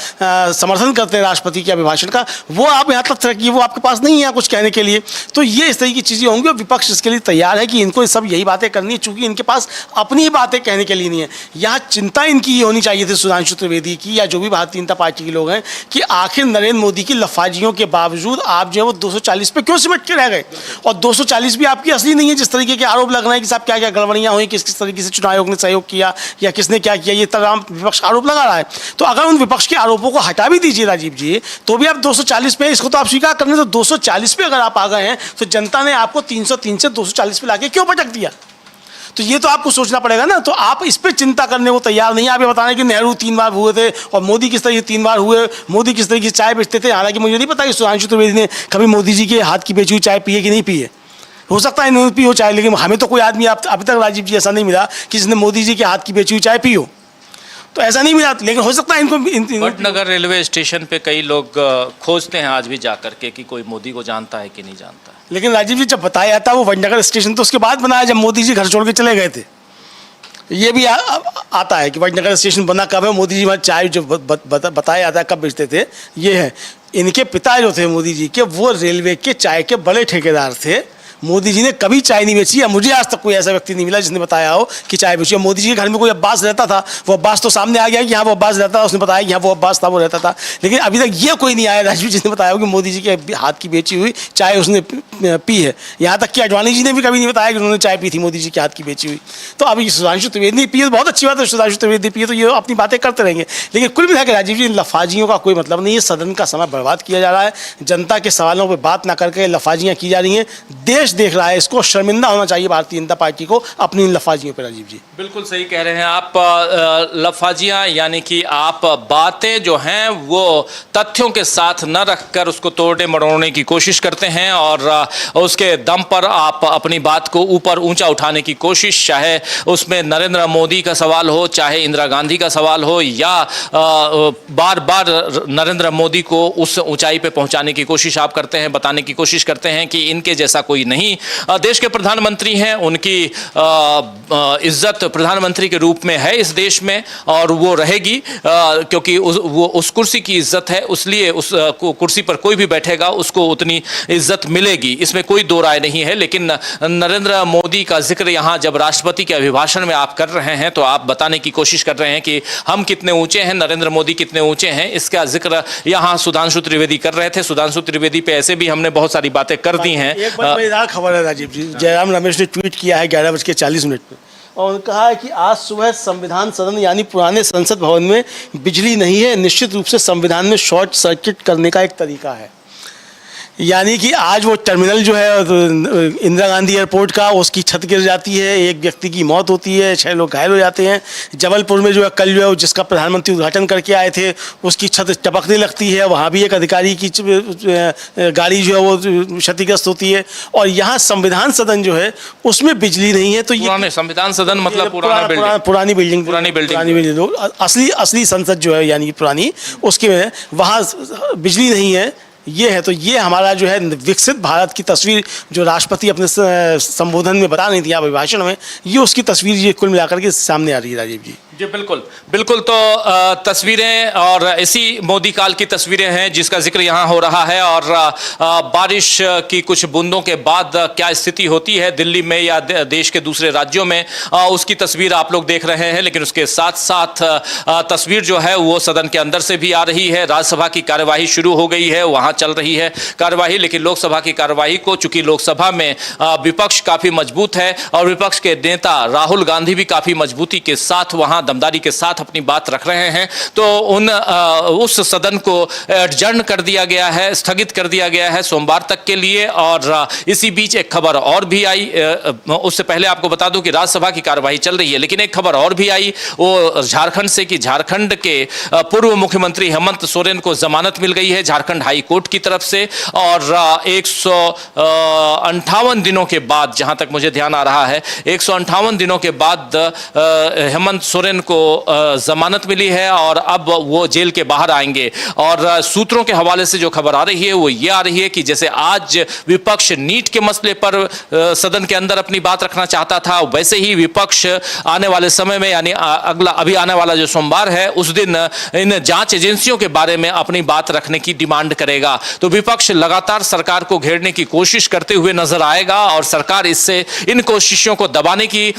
समर्थन करते हैं राष्ट्रपति के अभिभाषण का, वो आप यहाँ तक रखिए, वो आपके पास नहीं है कुछ कहने के लिए। तो ये इस तरह की चीज़ें होंगी और विपक्ष इसके लिए तैयार है कि इनको सब यही बातें करनी है, चूंकि इनके पास अपनी ही बातें कहने के लिए नहीं है। यहाँ चिंता इनकी ये होनी चाहिए थी सुधांशु त्रिवेदी की या जो भी भारतीय जनता पार्टी के लोग हैं कि आखिर नरेंद्र मोदी की लफाजियों के बावजूद आप जो है वो 240 पे क्यों सिमट के रह गए। और 240 भी आपकी असली नहीं है। जिस तरीके के आरोप लग रहे हैं कि साहब क्या क्या गड़बड़ियाँ हुई, किस किस तरीके से चुनाव आयोग ने सहयोग किया या किसने क्या किया, ये तमाम विपक्ष आरोप लगा रहा है। तो अगर उन विपक्ष के आरोपों को हटा भी दीजिए राजीव जी, तो भी आप 240 पे, इसको तो आप स्वीकार करने, तो 240 पे अगर आप आ गए हैं तो जनता ने आपको 303 से 240 पे लाके क्यों पटक दिया। तो ये तो आपको सोचना पड़ेगा ना। तो आप इस पर चिंता करने को तैयार नहीं। आप ये बताने कि नेहरू 3 बार हुए थे और मोदी किस तरीके 3 बार हुए, मोदी किस तरीके से चाय बेचते थे। हालांकि मुझे नहीं पता कि सुधांशु त्रिवेदी ने कभी मोदी जी के हाथ की बेची हुई चाय पी है कि नहीं पी है। हो सकता है इन्होंने पी हो चाय, लेकिन हमें तो कोई आदमी अभी तक राजीव जी ऐसा नहीं मिला कि जिसने मोदी जी के हाथ की बेची हुई चाय पी हो। तो ऐसा नहीं मिला, लेकिन हो सकता है इनको वडनगर रेलवे स्टेशन पे कई लोग खोजते हैं आज भी जाकर के कि कोई मोदी को जानता है कि नहीं जानता है। लेकिन राजीव जी, जब बताया जाता है वो वडनगर स्टेशन तो उसके बाद बनाया जब मोदी जी घर छोड़ के चले गए थे। ये भी आता है कि वडनगर स्टेशन बना कब है, मोदी जी वहाँ चाय जो बताया जाता है कब बेचते थे। ये है, इनके पिता जो थे मोदी जी के, वो रेलवे के चाय के बड़े ठेकेदार थे। मोदी जी ने कभी चाय नहीं बेची, या मुझे आज तक कोई ऐसा व्यक्ति नहीं मिला जिसने बताया हो कि चाय बेची। मोदी जी के घर में कोई अब्बास रहता था, वो अब्बास तो सामने आ गया कि यहाँ वो अब्बास रहता था, उसने बताया कि यहाँ वो अब्बास था, वो रहता था। लेकिन अभी तक ये कोई नहीं आया राजीव जिसने बताया हो कि मोदी जी के हाथ की बेची हुई चाय उसने पी है। यहाँ तक कि अडवाणी जी ने भी कभी नहीं बताया कि उन्होंने चाय पी थी मोदी जी के हाथ की बेची हुई। तो अभी सुधांशु त्रिवेदी ने पी, बहुत अच्छी बात है, सुधांशु त्रिवेदी पी तो ये अपनी बातें करते रहेंगे। लेकिन कुल मिला के राजीव जी, लफाजियों का कोई मतलब नहीं है। सदन का समय बर्बाद किया जा रहा है, जनता के सवालों पर बात ना करके लफाजियाँ की जा रही हैं। देश देख रहा है, इसको शर्मिंदा होना चाहिए भारतीय जनता पार्टी को अपनी इन लफाजियों पर। राजीव जी बिल्कुल सही कह रहे हैं आप। लफाजियां यानी कि आप बातें जो हैं वो तथ्यों के साथ न रखकर उसको तोड़ने मरोड़ने की कोशिश करते हैं और उसके दम पर आप अपनी बात को ऊपर ऊंचा उठाने की कोशिश, चाहे उसमें नरेंद्र मोदी का सवाल हो, चाहे इंदिरा गांधी का सवाल हो, या बार बार नरेंद्र मोदी को उस ऊंचाई पे पहुंचाने की कोशिश आप करते हैं, बताने की कोशिश करते हैं कि इनके जैसा कोई नहीं। देश के प्रधानमंत्री हैं, उनकी इज्जत प्रधानमंत्री के रूप में है इस देश में और वो रहेगी, क्योंकि वो उस कुर्सी की इज्जत है, इसलिए उस कुर्सी पर कोई भी बैठेगा उसको उतनी इज्जत मिलेगी, इसमें कोई दो राय नहीं है। लेकिन नरेंद्र मोदी का जिक्र यहाँ जब राष्ट्रपति के अभिभाषण में आप कर रहे हैं तो आप बताने की कोशिश कर रहे हैं कि हम कितने ऊंचे हैं, नरेंद्र मोदी कितने ऊंचे हैं, इसका जिक्र यहाँ सुधांशु त्रिवेदी कर रहे थे। सुधांशु त्रिवेदी पे ऐसे भी हमने बहुत सारी बातें कर दी हैं। एक मजेदार खबर है राजीव जी, जयराम रमेश ने ट्वीट किया है 11:40 पे और उन्होंने कहा है कि आज सुबह संविधान सदन यानी पुराने संसद भवन में बिजली नहीं है, निश्चित रूप से संविधान में शॉर्ट सर्किट करने का एक तरीका है। यानी कि आज वो टर्मिनल जो है इंदिरा गांधी एयरपोर्ट का, उसकी छत गिर जाती है, एक व्यक्ति की मौत होती है, 6 लोग घायल हो जाते हैं। जबलपुर में जो है कल जो है जिसका प्रधानमंत्री उद्घाटन करके आए थे उसकी छत टपकने लगती है, वहाँ भी एक अधिकारी की गाड़ी जो है वो क्षतिग्रस्त होती है। और यहाँ संविधान सदन जो है उसमें बिजली नहीं है। तो ये संविधान सदन मतलब पुरानी बिल्डिंग असली संसद जो है यानी पुरानी, उसके वहाँ बिजली नहीं है। ये है, तो ये हमारा जो है विकसित भारत की तस्वीर जो राष्ट्रपति अपने संबोधन में बता रही थी अभिभाषण में, ये उसकी तस्वीर ये कुल मिलाकर के सामने आ रही है राजीव जी। जी बिल्कुल बिल्कुल। तो तस्वीरें और इसी मोदी काल की तस्वीरें हैं जिसका जिक्र यहाँ हो रहा है। और बारिश की कुछ बूंदों के बाद क्या स्थिति होती है दिल्ली में या देश के दूसरे राज्यों में, उसकी तस्वीर आप लोग देख रहे हैं। लेकिन उसके साथ साथ तस्वीर जो है वो सदन के अंदर से भी आ रही है। राज्यसभा की कार्यवाही शुरू हो गई है, वहाँ चल रही है कार्यवाही। लेकिन लोकसभा की कार्यवाही को, चूंकि लोकसभा में विपक्ष काफी मजबूत है और विपक्ष के नेता राहुल गांधी भी काफी मजबूती के साथ वहाँ दमदारी के साथ अपनी बात रख रहे हैं, तो उस सदन को एडजर्न कर दिया गया है, स्थगित कर दिया गया है सोमवार तक के लिए। और इसी बीच एक खबर और भी आई, उससे पहले आपको बता दूं कि राज्यसभा की कार्यवाही चल रही है, लेकिन एक खबर और भी आई वो झारखंड से कि झारखंड के पूर्व मुख्यमंत्री हेमंत सोरेन को जमानत मिल गई है झारखंड हाई कोर्ट की तरफ से। और 158 दिनों के बाद, जहां तक मुझे ध्यान आ रहा है, 158 दिनों के बाद हेमंत सोरेन को जमानत मिली है और अब वो जेल के बाहर आएंगे। और सूत्रों के हवाले से जो खबर आ रही है वो ये आ रही है कि जैसे आज विपक्ष नीट के मसले पर सदन के अंदर अपनी बात रखना चाहता था, वैसे ही विपक्ष आने वाले समय में, यानी अभी आने वाला जो सोमवार है उस दिन इन जांच एजेंसियों के बारे में अपनी बात रखने की डिमांड करेगा। तो विपक्ष लगातार सरकार को घेरने की कोशिश करते हुए नजर आएगा और सरकार इससे इन कोशिशों को दबाने की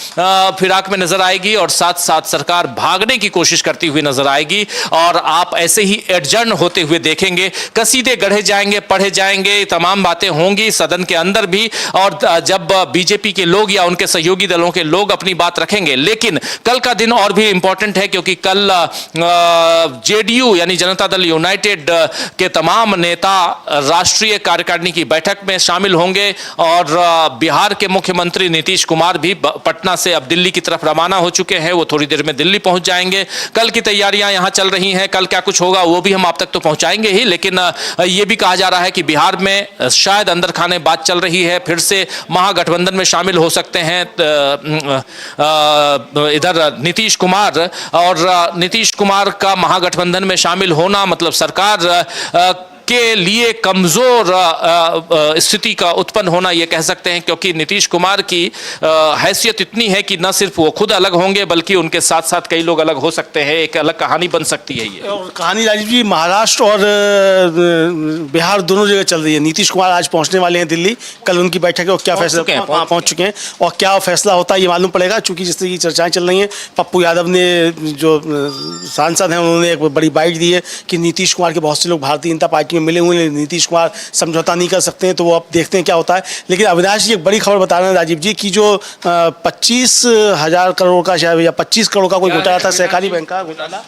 फिराक में नजर आएगी और साथ साथ सरकार भागने की कोशिश करती हुई नजर आएगी। और आप ऐसे ही एडजर्न होते हुए देखेंगे, कसीदे गढ़े जाएंगे, पढ़े जाएंगे, तमाम बातें होंगी सदन के अंदर भी, और जब बीजेपी के लोग या उनके सहयोगी दलों के लोग अपनी बात रखेंगे। लेकिन कल का दिन और भी इंपॉर्टेंट है क्योंकि कल जेडीयू यानी जनता दल यूनाइटेड के तमाम नेता राष्ट्रीय कार्यकारिणी की बैठक में शामिल होंगे और बिहार के मुख्यमंत्री नीतीश कुमार भी पटना से अब दिल्ली की तरफ रवाना हो चुके हैं, वो थोड़ी देर में दिल्ली पहुंच जाएंगे। कल की तैयारियां यहां चल रही हैं, कल क्या कुछ होगा वो भी हम आप तक तो पहुंचाएंगे ही, लेकिन यह भी कहा जा रहा है कि बिहार में शायद अंदर खाने बात चल रही है, फिर से महागठबंधन में शामिल हो सकते हैं इधर नीतीश कुमार। और नीतीश कुमार का महागठबंधन में शामिल होना मतलब सरकार के लिए कमजोर स्थिति का उत्पन्न होना, यह कह सकते हैं, क्योंकि नीतीश कुमार की हैसियत इतनी है कि न सिर्फ वो खुद अलग होंगे बल्कि उनके साथ साथ कई लोग अलग हो सकते हैं। एक अलग कहानी बन सकती है ये। और कहानी राजीव जी महाराष्ट्र और बिहार दोनों जगह चल रही है। नीतीश कुमार आज पहुंचने वाले हैं दिल्ली, कल उनकी बैठक है और क्या फैसला पहुंच चुके हैं और क्या फैसला होता है ये मालूम पड़ेगा। चूंकि जिस तरह की चर्चाएं चल रही हैं, पप्पू यादव ने जो सांसद हैं उन्होंने एक बड़ी बाइट दी है कि नीतीश कुमार के बहुत से लोग भारतीय जनता पार्टी में मिले हुए हैं, नीतीश कुमार समझौता नहीं कर सकते हैं, तो वो अब देखते हैं क्या होता है। लेकिन अविनाश जी एक बड़ी खबर बता रहे हैं राजीव जी की जो 25,000 करोड़ का शायद या 25 करोड़ का कोई घोटाला था, सहकारी बैंक का घोटाला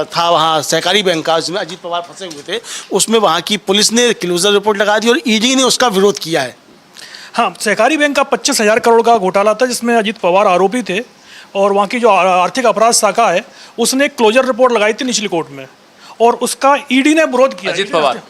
था, वहाँ सहकारी बैंक का, जिसमें अजीत पवार फंसे हुए थे, उसमें वहाँ की पुलिस ने क्लोजर रिपोर्ट लगा दी और ईडी ने उसका विरोध किया है। हाँ, सहकारी बैंक का 25,000 करोड़ का घोटाला था जिसमें अजीत पवार आरोपी थे और वहाँ की जो आर्थिक अपराध शाखा है उसने क्लोजर रिपोर्ट लगाई थी निचली कोर्ट में और उसका ईडी ने विरोध किया। अजीत पवार